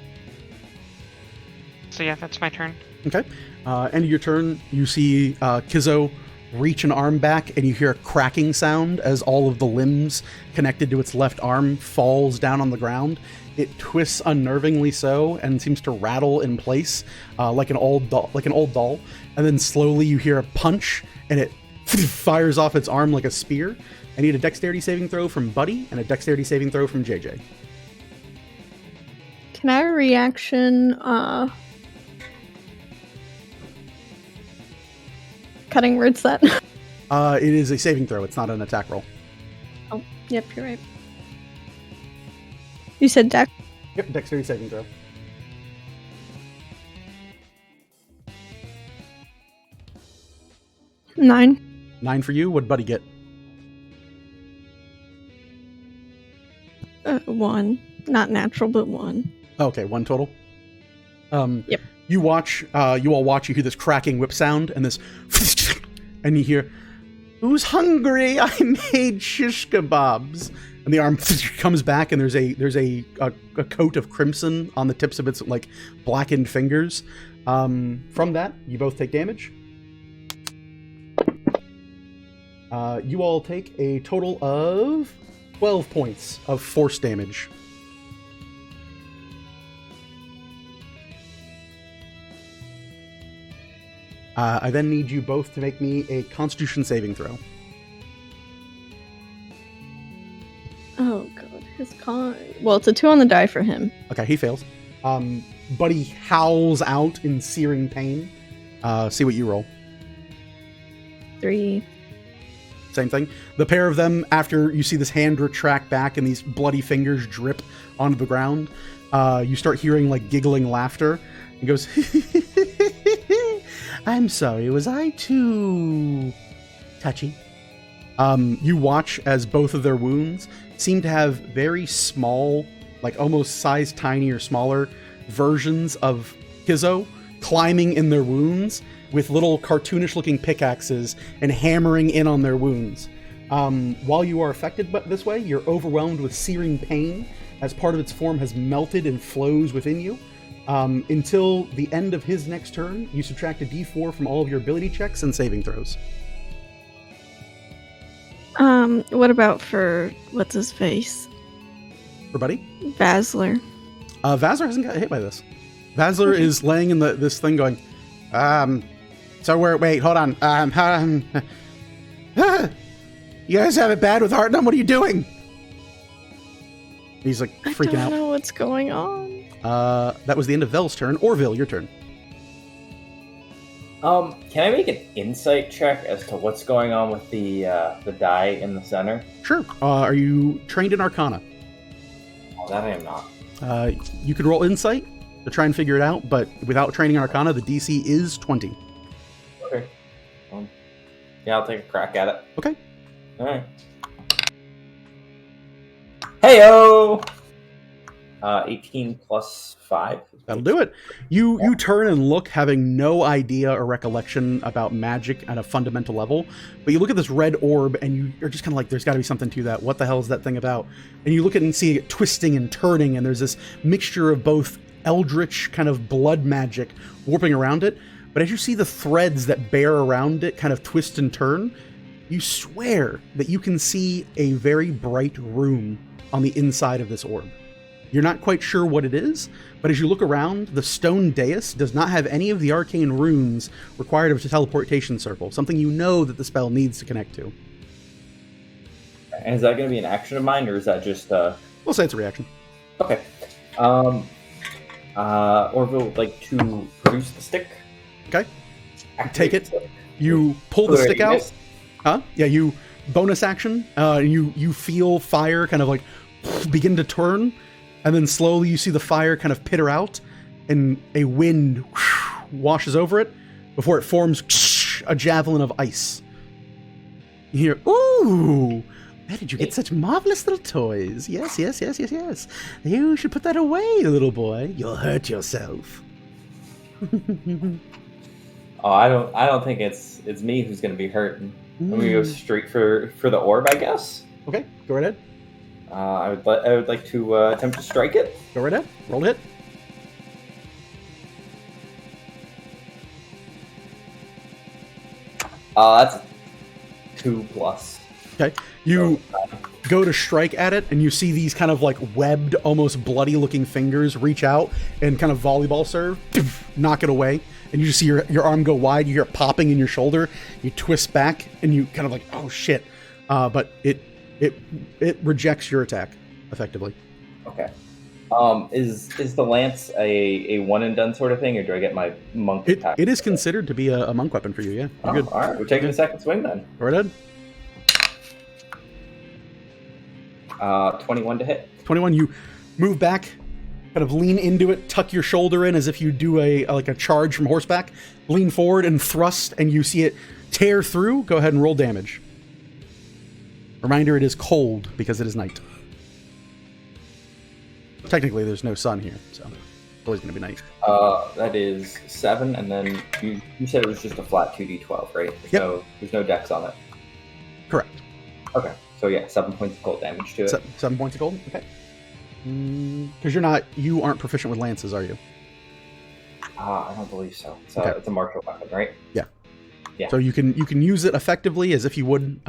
So yeah, that's my turn. Okay. End of your turn, you see Kizzo reach an arm back, and you hear a cracking sound as all of the limbs connected to its left arm falls down on the ground. It twists unnervingly so and seems to rattle in place like an old doll. And then slowly you hear a punch, and it fires off its arm like a spear. I need a dexterity saving throw from Buddy and a dexterity saving throw from JJ. Can I reaction cutting words that? It is a saving throw. It's not an attack roll. Oh, yep, you're right. You said deck. Yep, dexterity saving throw. Nine. 9 for you. What'd Buddy get? 1. Not natural, but 1. Okay, 1 total. Yep. You watch. You all watch. You hear this cracking whip sound and this, and you hear, "Who's hungry? I made shish kebabs." And the arm comes back, and there's a coat of crimson on the tips of its like blackened fingers. From that, you both take damage. You all take a total of 12 points of force damage. I then need you both to make me a Constitution saving throw. Oh god, his con. Well, it's a 2 on the die for him. Okay, he fails. Buddy howls out in searing pain. See what you roll. 3. Same thing. The pair of them, after you see this hand retract back and these bloody fingers drip onto the ground, you start hearing like giggling laughter. He goes, "I'm sorry, was I too touchy?" You watch as both of their wounds seem to have very small, like almost size tiny or smaller versions of Kizo climbing in their wounds with little cartoonish looking pickaxes and hammering in on their wounds. While you are affected this way, you're overwhelmed with searing pain as part of its form has melted and flows within you. Until the end of his next turn, you subtract a d4 from all of your ability checks and saving throws. What about for what's his face? For Buddy? Vasler. Vasler hasn't got hit by this. Vasler is laying in this thing going, wait, hold on. You guys have it bad with Heartnum? What are you doing? He's like freaking out. I don't know what's going on. That was the end of Vel's turn. Orville, your turn. Can I make an insight check as to what's going on with the die in the center? Sure. Are you trained in Arcana? Oh, that I am not. You could roll insight to try and figure it out, but without training in Arcana, the DC is 20. Okay. Yeah, I'll take a crack at it. Okay. All right. Heyo! 18 plus 5. That'll do it. You turn and look, having no idea or recollection about magic at a fundamental level, but you look at this red orb and you're just kind of like, there's got to be something to that. What the hell is that thing about? And you look at it and see it twisting and turning, and there's this mixture of both eldritch kind of blood magic warping around it, but as you see the threads that bear around it kind of twist and turn, you swear that you can see a very bright room on the inside of this orb. You're not quite sure what it is, but as you look around, the stone dais does not have any of the arcane runes required of a teleportation circle, something you know that the spell needs to connect to. And is that going to be an action of mine, or is that just... We'll say it's a reaction. Okay. Orville would like to produce the stick. Okay. Take it. You pull the stick out. Huh? Yeah, you bonus action. You feel fire kind of like begin to turn. And then slowly you see the fire kind of pitter out, and a wind washes over it before it forms a javelin of ice. You hear, "Ooh, where did you get such marvelous little toys? Yes. You should put that away, little boy. You'll hurt yourself." Oh, I don't think it's me who's going to be hurt. I'm going to go straight for the orb, I guess. Okay, go right ahead. I would like to attempt to strike it. Go right ahead. Roll hit. That's 2 plus. Okay. You go to strike at it, and you see these kind of like webbed, almost bloody looking fingers reach out and kind of volleyball serve, knock it away. And you just see your arm go wide. You hear it popping in your shoulder. You twist back, and you kind of like, oh shit. But it rejects your attack, effectively. Okay. Is the lance a one and done sort of thing, or do I get my monk attack? It is considered to be a monk weapon for you, yeah. You're good. All right, we're taking a second swing then. Go right ahead. 21 to hit. 21, you move back, kind of lean into it, tuck your shoulder in as if you do a charge from horseback, lean forward and thrust, and you see it tear through. Go ahead and roll damage. Reminder, it is cold because it is night. Technically, there's no sun here, so it's always going to be night. That is 7, and then you said it was just a flat 2d12, right? There's no dex on it. Correct. Okay, so yeah, 7 points of cold damage to it. 7 points of cold? Okay. Because you aren't proficient with lances, are you? I don't believe so. Okay. It's a martial weapon, right? Yeah. Yeah. So you can use it effectively as if you would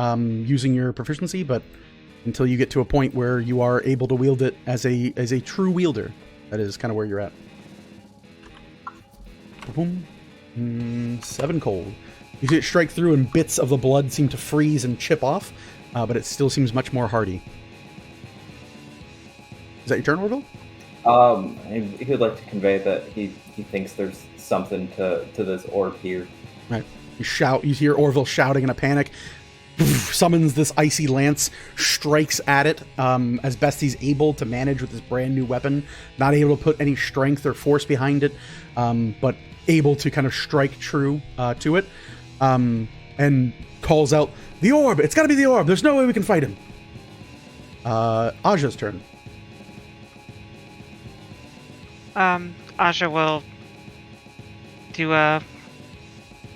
using your proficiency, but until you get to a point where you are able to wield it as a true wielder, that is kind of where you're at. Boom. 7 cold. You see it strike through, and bits of the blood seem to freeze and chip off, but it still seems much more hardy. Is that your turn, Orville? He would like to convey that he thinks there's something to this orb here. Right. You hear Orville shouting in a panic, summons this icy lance, strikes at it as best he's able to manage with this brand new weapon, not able to put any strength or force behind it, but able to kind of strike true to it, and calls out, "The orb! It's gotta be the orb! There's no way we can fight him!" Aja's turn. Aja will do a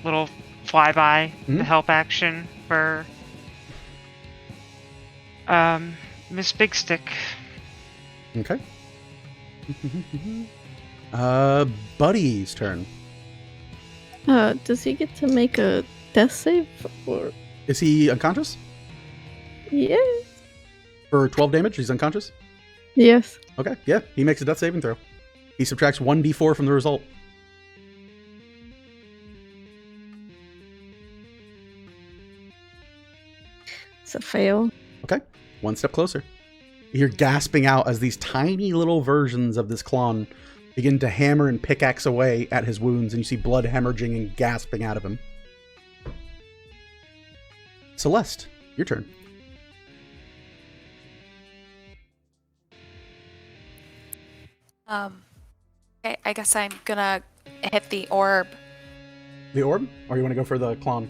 little flyby, the help action for Miss Big Stick. Okay. Buddy's turn. Does he get to make a death save? Or... Is he unconscious? Yeah. For 12 damage, he's unconscious? Yes. Okay, yeah, he makes a death saving throw. He subtracts 1d4 from the result. It's a fail. Okay, one step closer. You're gasping out as these tiny little versions of this clone begin to hammer and pickaxe away at his wounds, and you see blood hemorrhaging and gasping out of him. Celeste, your turn. Okay, I guess I'm gonna hit the orb. The orb? Or you want to go for the clone?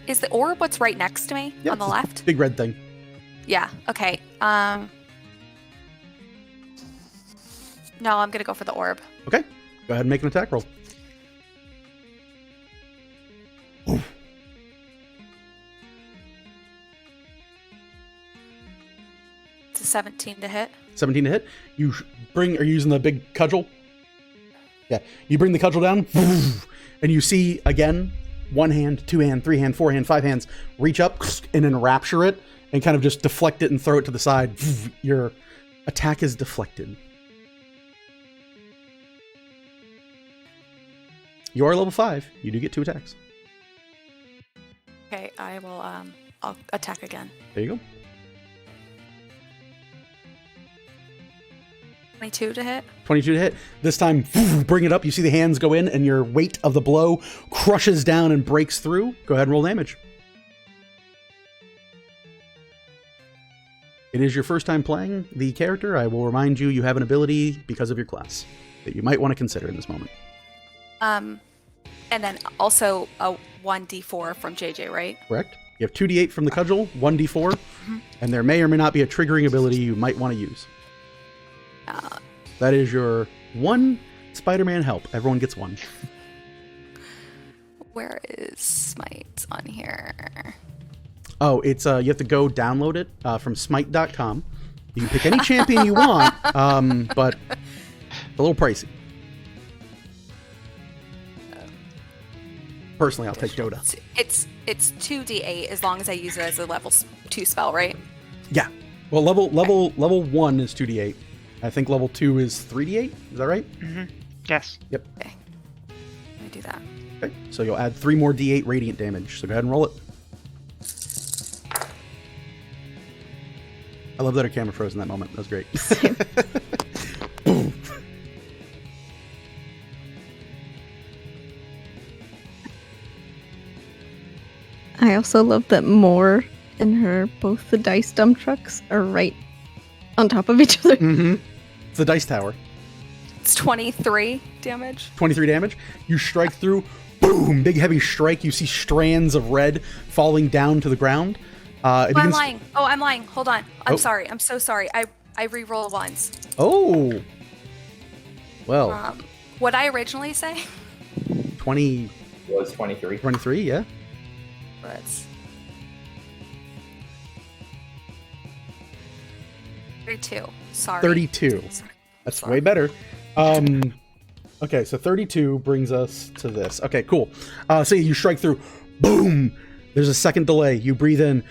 Is the orb what's right next to me on the left? Big red thing. Yeah, okay. No, I'm gonna go for the orb. Okay, go ahead and make an attack roll. It's a 17 to hit. 17 to hit. Are you using the big cudgel? Yeah. You bring the cudgel down, and you see, again, 1 hand, 2 hand, 3 hand, 4 hand, 5 hands reach up and enrapture it and kind of just deflect it and throw it to the side. Your attack is deflected. You are level 5. You do get 2 attacks. Okay, I will, I'll attack again. There you go. 22 to hit. 22 to hit. This time, bring it up. You see the hands go in, and your weight of the blow crushes down and breaks through. Go ahead and roll damage. It is your first time playing the character. I will remind you, you have an ability because of your class that you might want to consider in this moment. And then also a 1d4 from JJ, right? Correct. You have 2d8 from the cudgel, 1d4, and there may or may not be a triggering ability you might want to use. That is your 1 Spider-Man help. Everyone gets 1. Where is Smite on here? Oh, it's you have to go download it from smite.com. You can pick any champion you want, but a little pricey. Personally, I'll take Dota. It's 2d8 as long as I use it as a level 2 spell, right? Yeah. Well, level 1 is 2d8. I think level 2 is 3d8. Is that right? Mm-hmm. Yes. Yep. Okay. Let me do that. Okay. So you'll add 3 more d8 radiant damage. So go ahead and roll it. I love that our camera froze in that moment. That was great. Boom. I also love that Moore and her, both the dice dump trucks, are right on top of each other. Mm-hmm. It's the dice tower. It's 23 damage. 23 damage. You strike through. Boom! Big heavy strike. You see strands of red falling down to the ground. I'm lying. Oh, I'm lying. Hold on. I'm Oh. sorry. I'm so sorry. I re-roll ones. Oh. Well. What'd I originally say? 20. Was 23. 23, yeah. Let's. 32. Sorry. 32. That's way better. Okay, so 32 brings us to this. Okay, cool. So you strike through. Boom! There's a second delay. You breathe in.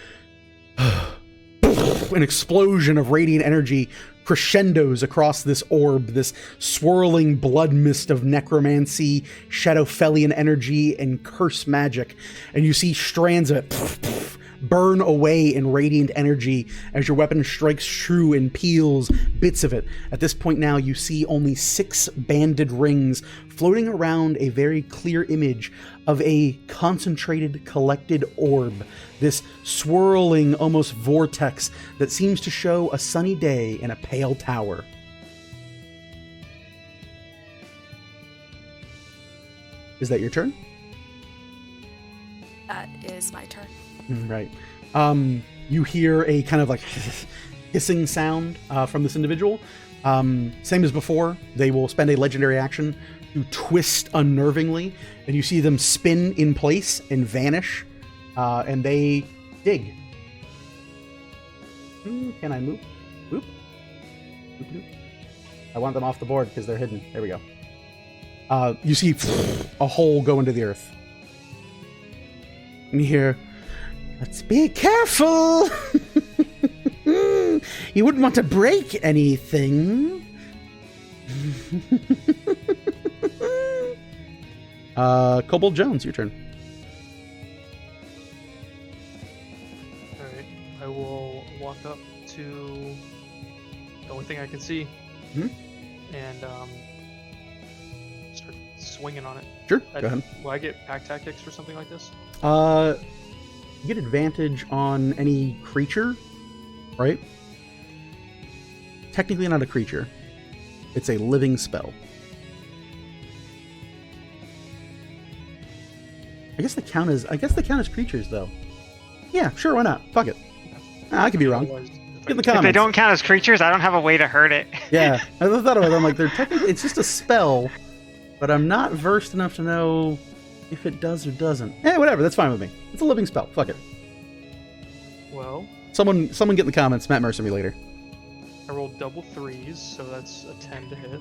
An explosion of radiant energy crescendos across this orb, this swirling blood mist of necromancy, Shadowfellian energy, and curse magic. And you see strands of it burn away in radiant energy as your weapon strikes true and peels bits of it. At this point now, you see only 6 banded rings floating around a very clear image of a concentrated, collected orb. This swirling, almost vortex that seems to show a sunny day in a pale tower. Is that your turn? That is my turn. Right. You hear a kind of like hissing sound from this individual. Same as before, they will spend a legendary action to twist unnervingly, and you see them spin in place and vanish, and they dig. Can I move? Boop. Boop, boop. I want them off the board because they're hidden. There we go. You see a hole go into the earth. And you hear, "Let's be careful! You wouldn't want to break anything." Kobold Jones, your turn. Alright, I will walk up to the only thing I can see and start swinging on it. Sure, go ahead. Will I get pack tactics for something like this? You get advantage on any creature, right? Technically not a creature. It's a living spell. I guess they count as creatures, though. Yeah, sure, why not? Fuck it. I could be wrong. Otherwise, Get in the If comments. they don't count as creatures, I don't have a way to hurt it. Yeah, I thought about it. I'm like, they're technically, it's just a spell, but I'm not versed enough to know if it does or doesn't. Whatever, that's fine with me. It's a living spell. Fuck it. Well, Someone get in the comments. Matt Mercer me later. I rolled double 3s, so that's a 10 to hit.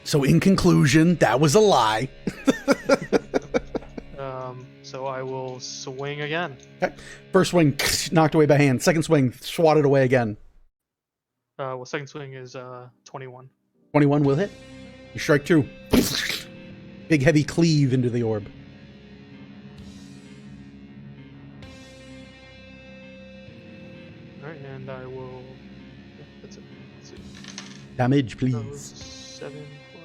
So in conclusion, that was a lie. So I will swing again. Okay. First swing, knocked away by hand. Second swing, swatted away again. Well, second swing is 21. 21 will hit. You strike true. Big heavy cleave into the orb. Alright, and I will... Yeah, that's it. Let's see. Damage, So please. 7 plus...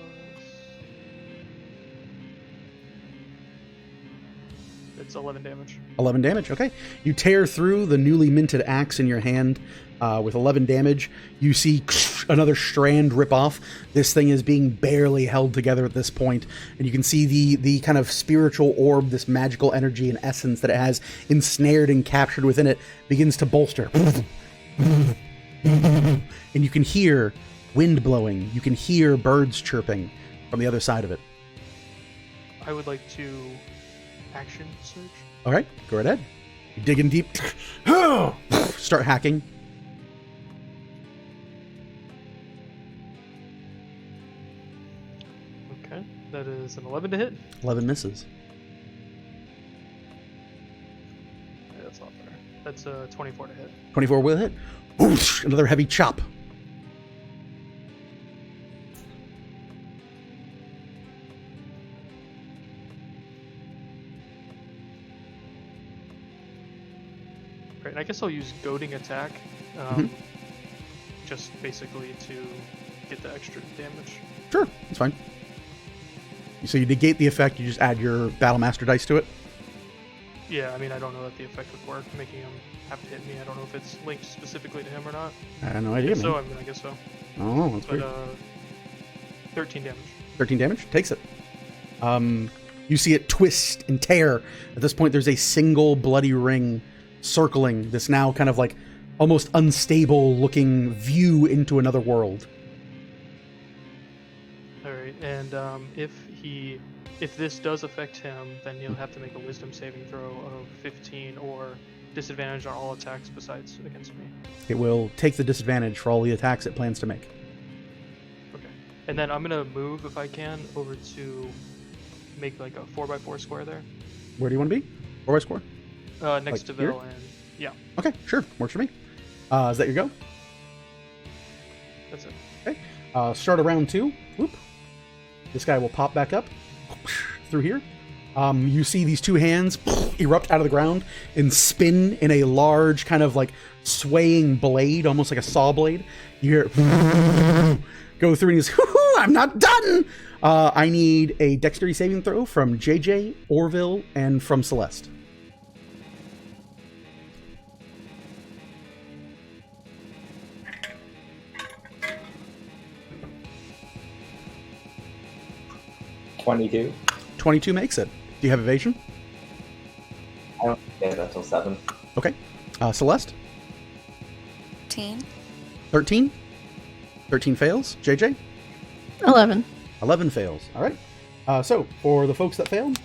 It's 11 damage. 11 damage, okay. You tear through the newly minted axe in your hand with 11 damage. You see another strand rip off. This thing is being barely held together at this point, and you can see the kind of spiritual orb, this magical energy and essence that it has ensnared and captured within it, begins to bolster. And you can hear wind blowing. You can hear birds chirping from the other side of it. I would like to action search. All right, go right ahead. You dig in deep. Start hacking. Okay, that is an 11 to hit. 11 misses. Yeah, that's not fair. That's a 24 to hit. 24 will hit. Whoosh, another heavy chop. Right, and I guess I'll use goading attack, just basically to get the extra damage. Sure, that's fine. So you negate the effect, you just add your Battlemaster dice to it? Yeah, I mean, I don't know that the effect would work, making him have to hit me. I don't know if it's linked specifically to him or not. I have no idea, If man. so, I mean, I guess so. Oh, that's But weird. 13 damage. 13 damage. Takes it. You see it twist and tear. At this point, there's a single bloody ring circling this now kind of like almost unstable looking view into another world. All right, and if this does affect him, then he'll have to make a Wisdom saving throw of 15 or disadvantage on all attacks besides against me. It will take the disadvantage for all the attacks it plans to make. Okay, and then I'm gonna move if I can over to make like a 4x4 square there. Where do you want to be? 4 by square? Next Like to here? Vil and yeah, Okay, sure. Works for me. Is that your go? that's it. Okay. Start of round 2. Whoop. This guy will pop back up through here. You see these two hands erupt out of the ground and spin in a large kind of like swaying blade, almost like a saw blade. You hear it go through and he's, I'm not done! I need a dexterity saving throw from JJ, Orville, and from Celeste. $22. 22 makes it. Do you have evasion? I don't get that till 7. Okay. Celeste? 13. 13? 13 fails. JJ? 11. 11 fails. All right. So, for the folks that failed.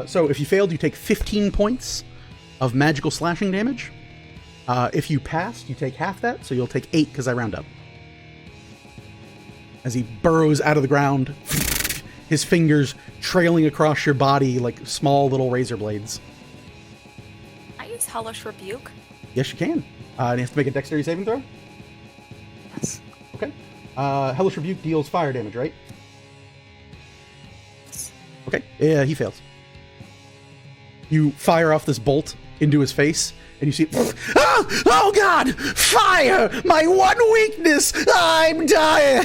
So, if you failed, you take 15 points of magical slashing damage. If you passed, you take half that, so you'll take 8 because I round up. As he burrows out of the ground, his fingers trailing across your body like small little razor blades. I use Hellish Rebuke. Yes, you can. And you have to make a dexterity saving throw? Yes. Okay. Hellish Rebuke deals fire damage, right? Okay. Yeah, he fails. You fire off this bolt into his face, and you see, oh God! Fire! My one weakness! I'm dying!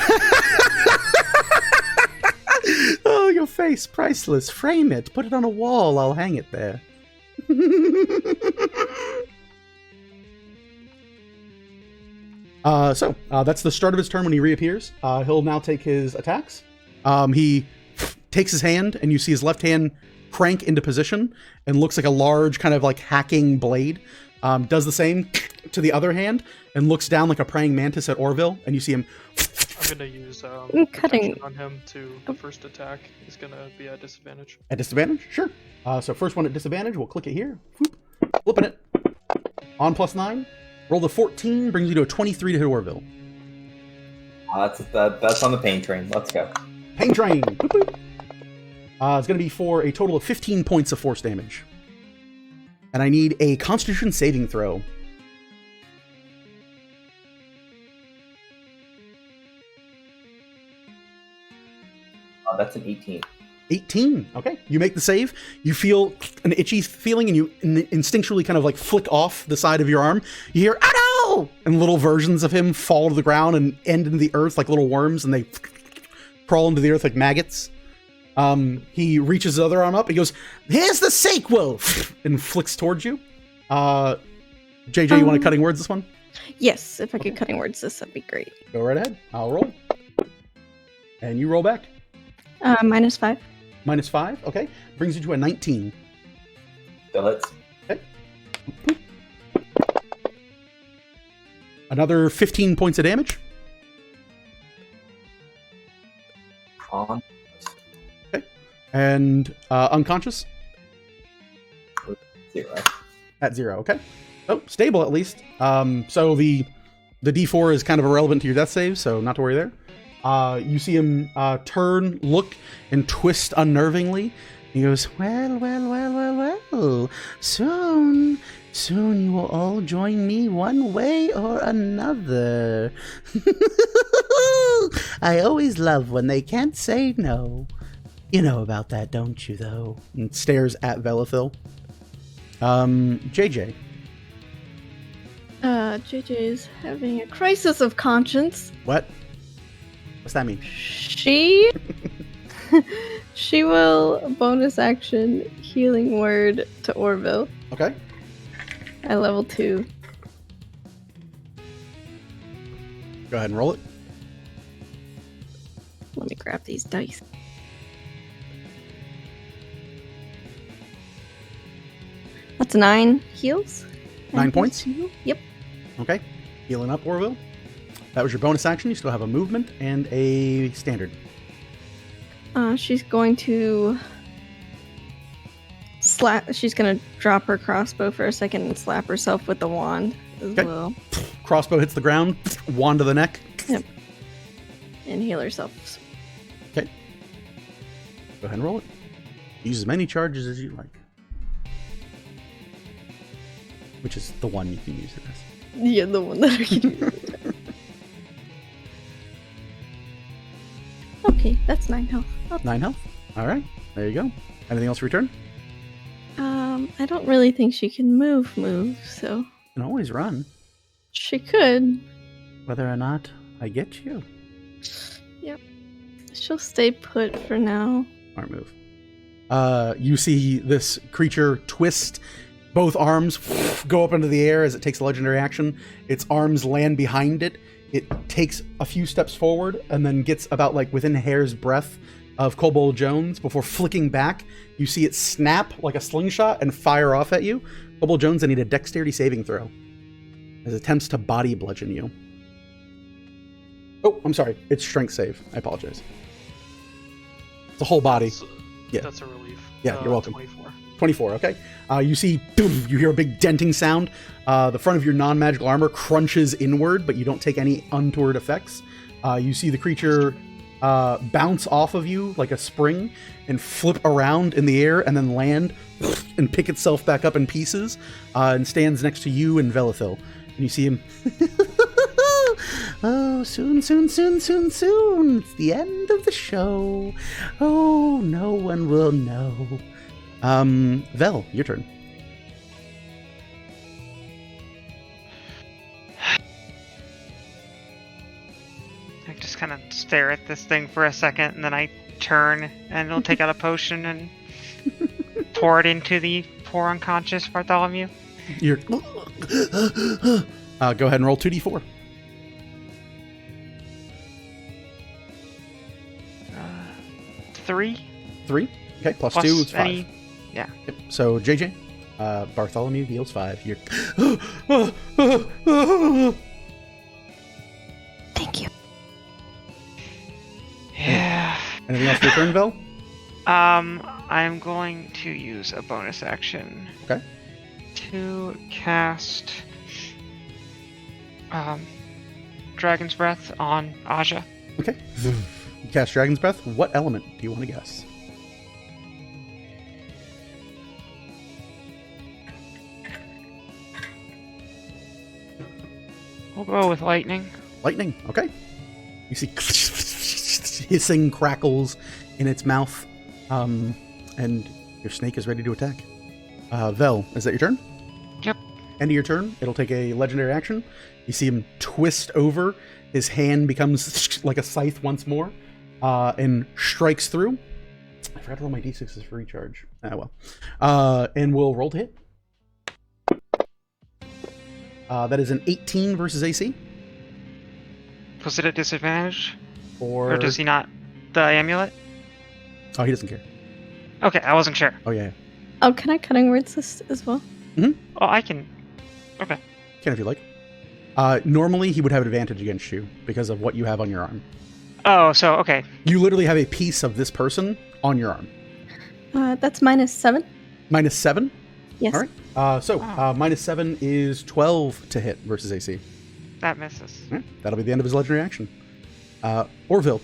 Oh, your face, priceless. Frame it. Put it on a wall. I'll hang it there. So, that's the start of his turn when he reappears. He'll now take his attacks. He takes his hand, and you see his left hand crank into position and looks like a large kind of like hacking blade. Does the same to the other hand and looks down like a praying mantis at Orville, and you see him. I'm gonna use cutting protection on him to the first attack is gonna be at disadvantage. At disadvantage? Sure. So first one at disadvantage, we'll click it here. Whoop. Flipping it. On +9. Roll the 14, brings you to a 23 to hit Orville. That's on the pain train. Let's go. Pain train. Boop, boop. It's going to be for a total of 15 points of force damage. And I need a Constitution saving throw. That's an 18. 18. Okay. You make the save. You feel an itchy feeling, and you instinctually kind of like flick off the side of your arm. You hear, oh no! And little versions of him fall to the ground and end into the earth like little worms, and they crawl into the earth like maggots. He reaches his other arm up. He goes, here's the sequel! And flicks towards you. JJ, you want to cutting words this one? Yes, if I could cutting words this, that'd be great. Go right ahead. I'll roll. And you roll back. -5. -5. Okay. Brings you to a 19. Still hits. Okay. Another 15 points of damage. On. And unconscious? 0. At 0, okay. Oh, stable at least. So the D4 is kind of irrelevant to your death save, so not to worry there. You see him turn, look, and twist unnervingly. He goes, well. Soon you will all join me one way or another. I always love when they can't say no. You know about that, don't you, though? And stares at Velithil. JJ. JJ is having a crisis of conscience. What? What's that mean? She will bonus action healing word to Orville Okay. at level 2. Go ahead and roll it. Let me grab these dice. That's 9 heals. 9 points? Yep. Okay. Healing up, Orville. That was your bonus action. You still have a movement and a standard. She's going to slap. She's going to drop her crossbow for a second and slap herself with the wand as well. Crossbow hits the ground. Wand to the neck. Yep. And heal herself. Okay. Go ahead and roll it. Use as many charges as you like. Which is the one you can use it as. Yeah, the one that I can use. Okay, that's 9 health. 9 health. All right. There you go. Anything else to return? I don't really think she can move, so... You can always run. She could. Whether or not I get you. Yep. She'll stay put for now. Smart move. You see this creature twist. Both arms go up into the air as it takes a legendary action. Its arms land behind it. It takes a few steps forward and then gets about like within a hair's breadth of Kobold Jones before flicking back. You see it snap like a slingshot and fire off at you. Kobold Jones, I need a dexterity saving throw as it attempts to body bludgeon you. Oh, I'm sorry. It's strength save. I apologize. It's a whole body. Yeah. That's a relief. Yeah, you're welcome. 24. 24, okay. You see, boom, you hear a big denting sound. The front of your non-magical armor crunches inward, but you don't take any untoward effects. You see the creature bounce off of you like a spring and flip around in the air and then land and pick itself back up in pieces and stands next to you and Velithil. And you see him... Oh, soon. It's the end of the show. Oh, no one will know. Vel, your turn. I just kind of stare at this thing for a second, and then I turn, and it'll take out a potion and pour it into the poor unconscious Bartholomew. You're... Go ahead and roll 2d4. 3. 3? Okay, plus 2 is 5. Yeah. Yep. So, JJ, Bartholomew deals 5. You're... Thank you. Yeah. Anything else to return, Vel? I'm going to use a bonus action. Okay. To cast Dragon's Breath on Aja. Okay. You cast Dragon's Breath. What element do you want to guess? We'll go with lightning. Lightning. Okay. You see hissing crackles in its mouth, and your snake is ready to attack. Vel, is that your turn? Yep. End of your turn. It'll take a legendary action. You see him twist over. His hand becomes like a scythe once more, and strikes through. I forgot to roll my d6s for recharge. Ah, well. And we'll roll to hit. That is an 18 versus AC. Was it at disadvantage? Or does he not? The amulet? Oh, he doesn't care. Okay, I wasn't sure. Oh, yeah. Oh, can I cutting words this as well? Mm-hmm. Oh, I can. Okay. Can if you like. Normally, he would have advantage against you because of what you have on your arm. Oh, so, okay. You literally have a piece of this person on your arm. That's -7. -7? Yes. All right. -7 is 12 to hit versus AC. That misses. All right. That'll be the end of his legendary action. Orville.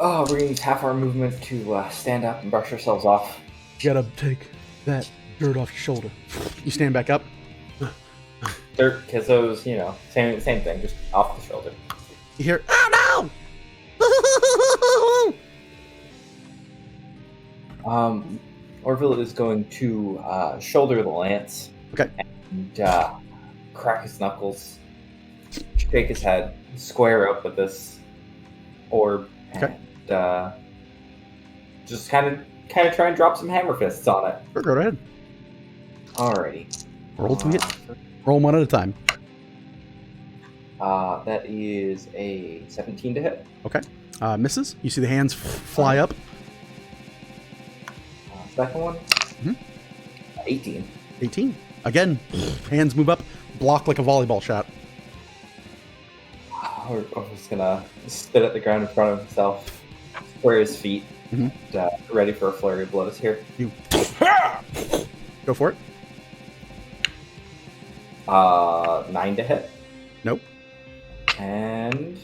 Oh, we're gonna use half our movement to stand up and brush ourselves off. You gotta take that dirt off your shoulder. You stand back up. Dirt, because those, same thing, just off the shoulder. You hear, oh no! Orville is going to shoulder the lance. Okay. And crack his knuckles, shake his head, square up with this orb, okay. And just kind of try and drop some hammer fists on it. Sure, go ahead. Alrighty. Roll to hit. Roll one at a time. That is a 17 to hit. Okay. Misses. You see the hands fly up. Second one. 18. 18. Again, hands move up, block like a volleyball shot. We're just gonna spit at the ground in front of himself, square his feet, and, ready for a flurry of blows here. You go for it. 9 to hit. Nope. And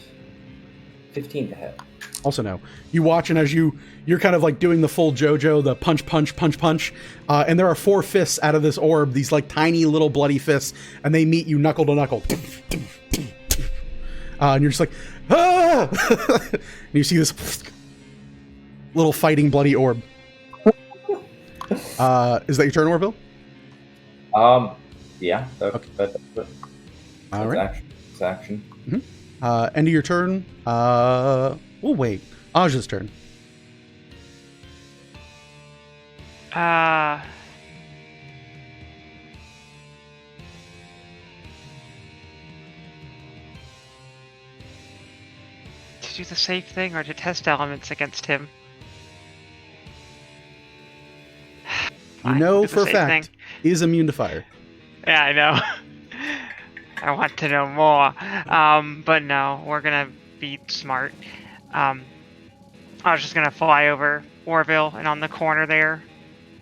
15 to hit. Also no. You watch, and as you're kind of like doing the full JoJo, the punch, punch, punch, punch, and there are 4 fists out of this orb, these like tiny little bloody fists, and they meet you knuckle to knuckle. And you're just like, ah! And you see this little fighting bloody orb. Is that your turn, Orville? Yeah. Okay. That's All right. action. It's action. End of your turn. We'll wait. Aja's turn. To do the safe thing or to test elements against him? You Fine, know we'll do the for a safe fact thing. is immune to fire. Yeah, I know. I want to know more. But no, we're gonna be smart. I was just gonna fly over Orville and on the corner there,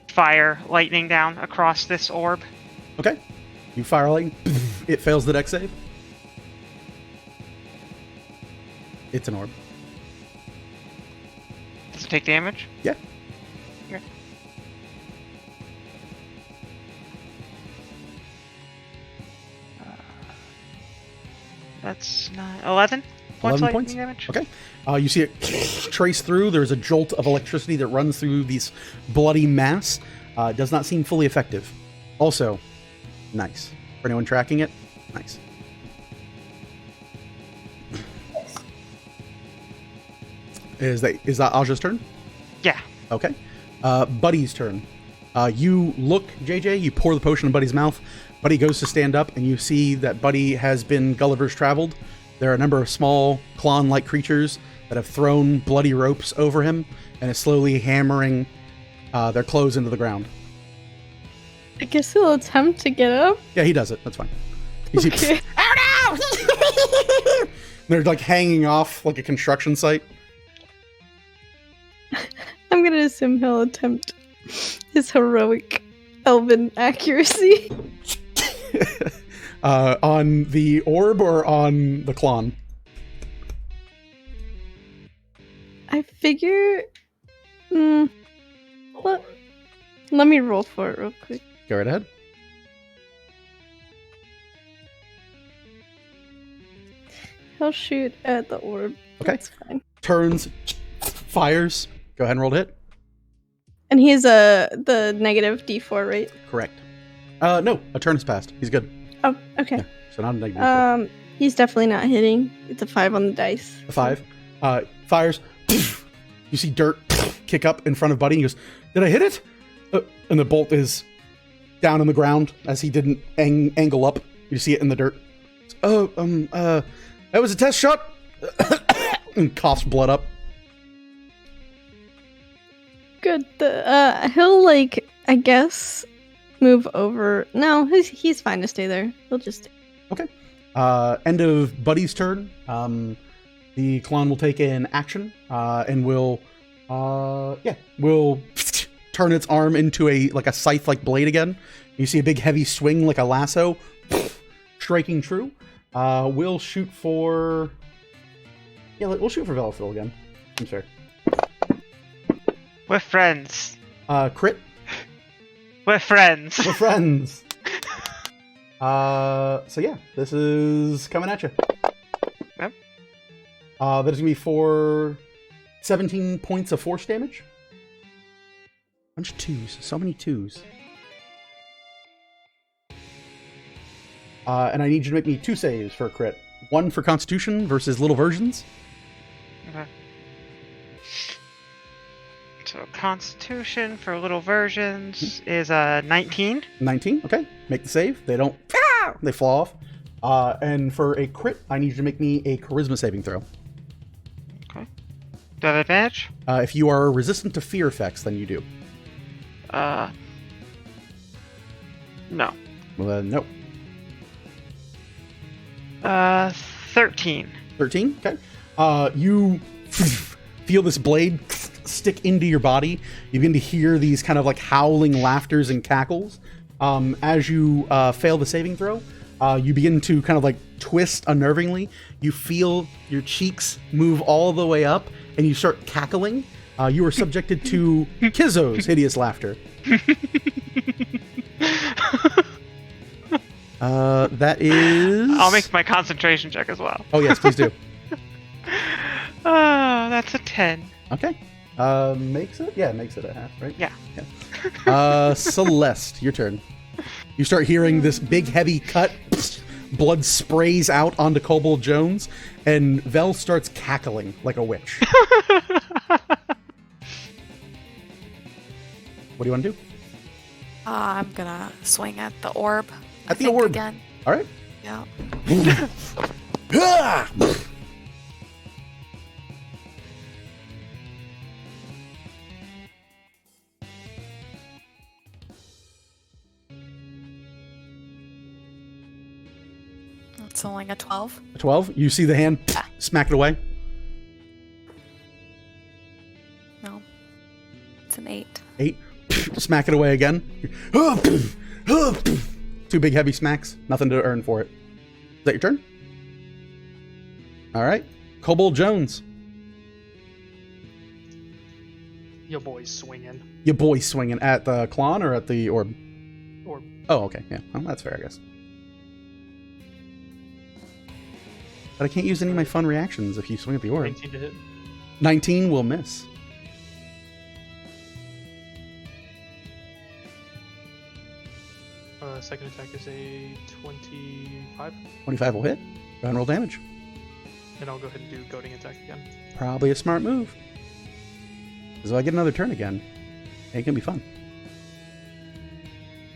fire lightning down across this orb. Okay. You fire lightning. It fails the dex save. It's an orb. Does it take damage? Yeah. Okay. That's not 11 points 11 lightning points? damage. Okay. You see it trace through. There's a jolt of electricity that runs through this bloody mass. It does not seem fully effective. Also, nice. For anyone tracking it, nice. Is that Aja's turn? Yeah. Okay. Buddy's turn. You look, JJ, you pour the potion in Buddy's mouth. Buddy goes to stand up, and you see that Buddy has been Gulliver's traveled. There are a number of small, Klon-like creatures that have thrown bloody ropes over him and is slowly hammering their clothes into the ground. I guess he'll attempt to get up. Yeah, he does it. That's fine. You see, Okay. oh no! They're like hanging off like a construction site. I'm gonna assume he'll attempt his heroic elven accuracy. On the orb or on the Klon? I figure. Let me roll for it real quick. Go right ahead. He'll shoot at the orb. Okay. That's fine. Turns, fires. Go ahead and roll to hit. And he's the negative D4, right? Correct. No, a turn has passed. He's good. Oh, okay. Yeah, so not a negative. He's definitely not hitting. It's a 5 on the dice. A 5. Fires. You see dirt kick up in front of Buddy. He goes, "Did I hit it?" And the bolt is down on the ground as he didn't angle up. You see it in the dirt. That was a test shot. And coughs blood up. Good. He'll I guess move over. No, he's fine to stay there. He'll just. Okay. End of Buddy's turn. The Klon will take an action and will turn its arm into a scythe-like blade again. You see a big heavy swing like a lasso, striking true. We'll shoot for Velafil again. I'm sorry. We're friends. Crit. We're friends. We're friends. So yeah, this is coming at you. Yep. That is gonna be for 17 points of force damage. Bunch of 2s. So many 2s. And I need you to make me 2 saves for a crit. 1 for Constitution versus little versions. Okay. So Constitution for little versions is 19. 19. Okay. Make the save. They don't. They fall off. And for a crit, I need you to make me a charisma saving throw. Okay. Do I have advantage? If you are resistant to fear effects, then you do. No. Well, no. 13. 13? Okay. You feel this blade stick into your body. You begin to hear these kind of like howling laughters and cackles. As you fail the saving throw, you begin to kind of like twist unnervingly. You feel your cheeks move all the way up, and you start cackling. You are subjected to Kizzo's hideous laughter. That is... I'll make my concentration check as well. Oh, yes, please do. That's a 10. Okay. Makes it? Yeah, it makes it a half, right? Yeah. Celeste, your turn. You start hearing this big, heavy cut. Blood sprays out onto Kobold Jones, and Vel starts cackling like a witch. What do you want to do? I'm gonna swing at the orb. At the orb. Again. All right. Yeah. It's only a 12. 12. You see the hand smack it away. No. It's an 8. 8. Smack it away again. 2 big heavy smacks. Nothing to earn for it. Is that your turn? All right. Kobold Jones. Your boy's swinging. Your boy swinging at the Klon or at the orb? Orb. Oh, okay. Yeah. Well, that's fair, I guess. But I can't use any of my fun reactions if you swing at the orb. 19 to hit. 19 will miss. Second attack is a 25. 25 will hit. Go ahead and roll damage. And I'll go ahead and do goading attack again. Probably a smart move. Because if I get another turn again, it can be fun.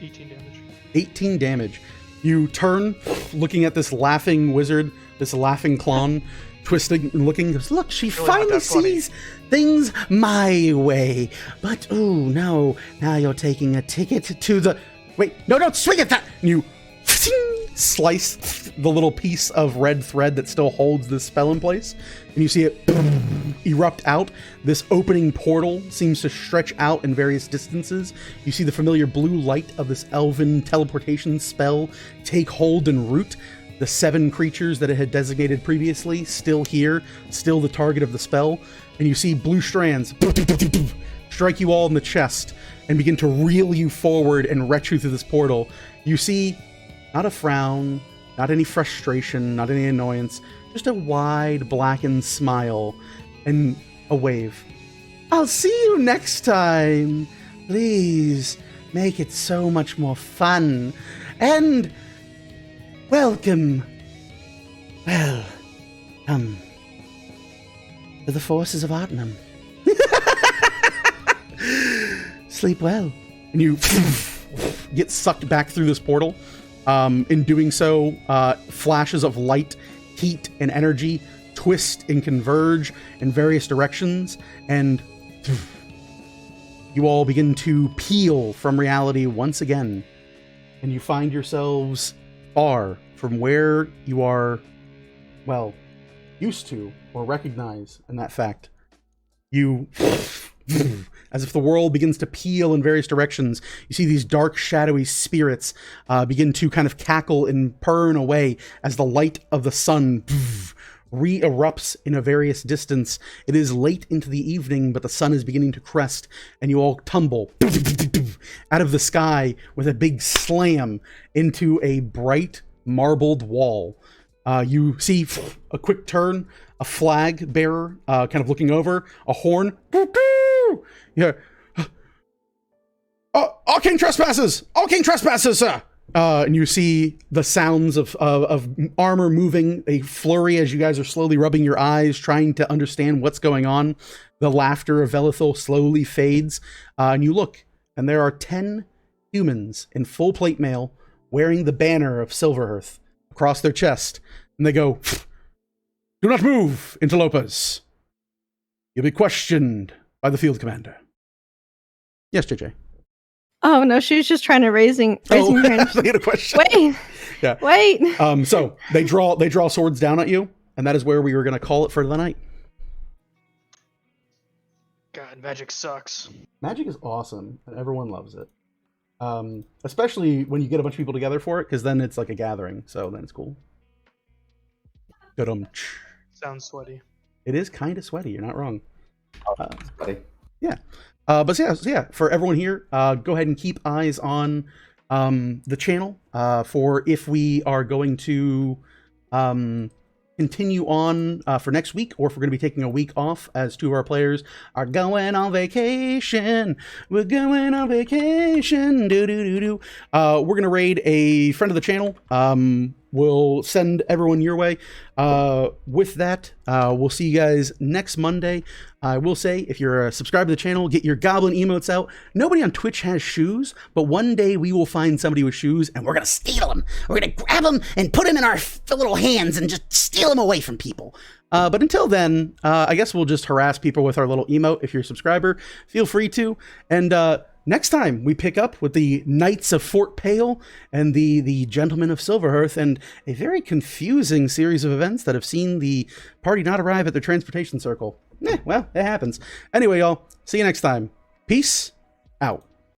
18 damage. 18 damage. You turn, looking at this laughing wizard, this laughing clown, twisting and looking. Goes, look, she Really not finally that funny. sees things my way. But, ooh, no. Now you're taking a ticket to the... Wait, no, don't swing at that! And you slice the little piece of red thread that still holds this spell in place, and you see it erupt out. This opening portal seems to stretch out in various distances. You see the familiar blue light of this elven teleportation spell take hold and root. The 7 creatures that it had designated previously, still here, still the target of the spell. And you see blue strands strike you all in the chest and begin to reel you forward and retch you through this portal. You see not a frown, not any frustration, not any annoyance, just a wide blackened smile and a wave. I'll see you next time. Please make it so much more fun. And welcome. Well, to the forces of Artnum. Sleep well. And you get sucked back through this portal. In doing so, flashes of light, heat, and energy twist and converge in various directions, and you all begin to peel from reality once again, and you find yourselves far from where you are, well, used to or recognize in that fact. You... As if the world begins to peel in various directions, you see these dark, shadowy spirits begin to kind of cackle and purr away as the light of the sun re-erupts in a various distance. It is late into the evening, but the sun is beginning to crest, and you all tumble out of the sky with a big slam into a bright marbled wall. You see a quick turn, a flag bearer kind of looking over, a horn. Yeah. Arcane trespasses! Arcane trespasses, sir! And you see the sounds of armor moving, a flurry as you guys are slowly rubbing your eyes, trying to understand what's going on. The laughter of Velithol slowly fades, and you look, and there are 10 humans in full plate mail wearing the banner of Silverhearth across their chest, and they go, "Do not move, interlopers. You'll be questioned by the field commander." Yes, JJ. Oh no, she was just trying to raising her hand. They had a question. Wait. Yeah. Wait. So they draw swords down at you, and that is where we were going to call it for the night. God, magic sucks. Magic is awesome, and everyone loves it. Especially when you get a bunch of people together for it, because then it's like a gathering, so then it's cool. Sounds sweaty. It is kind of sweaty, you're not wrong. Sweaty. Yeah. But yeah, for everyone here, go ahead and keep eyes on the channel for if we are going to continue on for next week, or if we're going to be taking a week off, as 2 of our players are going on vacation. We're going on vacation. We're going to raid a friend of the channel. We'll send everyone your way. With that, we'll see you guys next Monday. I will say, if you're a subscriber to the channel, get your goblin emotes out. Nobody on Twitch has shoes, but one day we will find somebody with shoes, and we're going to steal them. We're going to grab them and put them in our little hands and just steal them away from people. But until then, I guess we'll just harass people with our little emote. If you're a subscriber, feel free to. And next time, we pick up with the Knights of Fort Pale and the Gentlemen of Silverhearth, and a very confusing series of events that have seen the party not arrive at their transportation circle. Well, it happens. Anyway, y'all, see you next time. Peace out.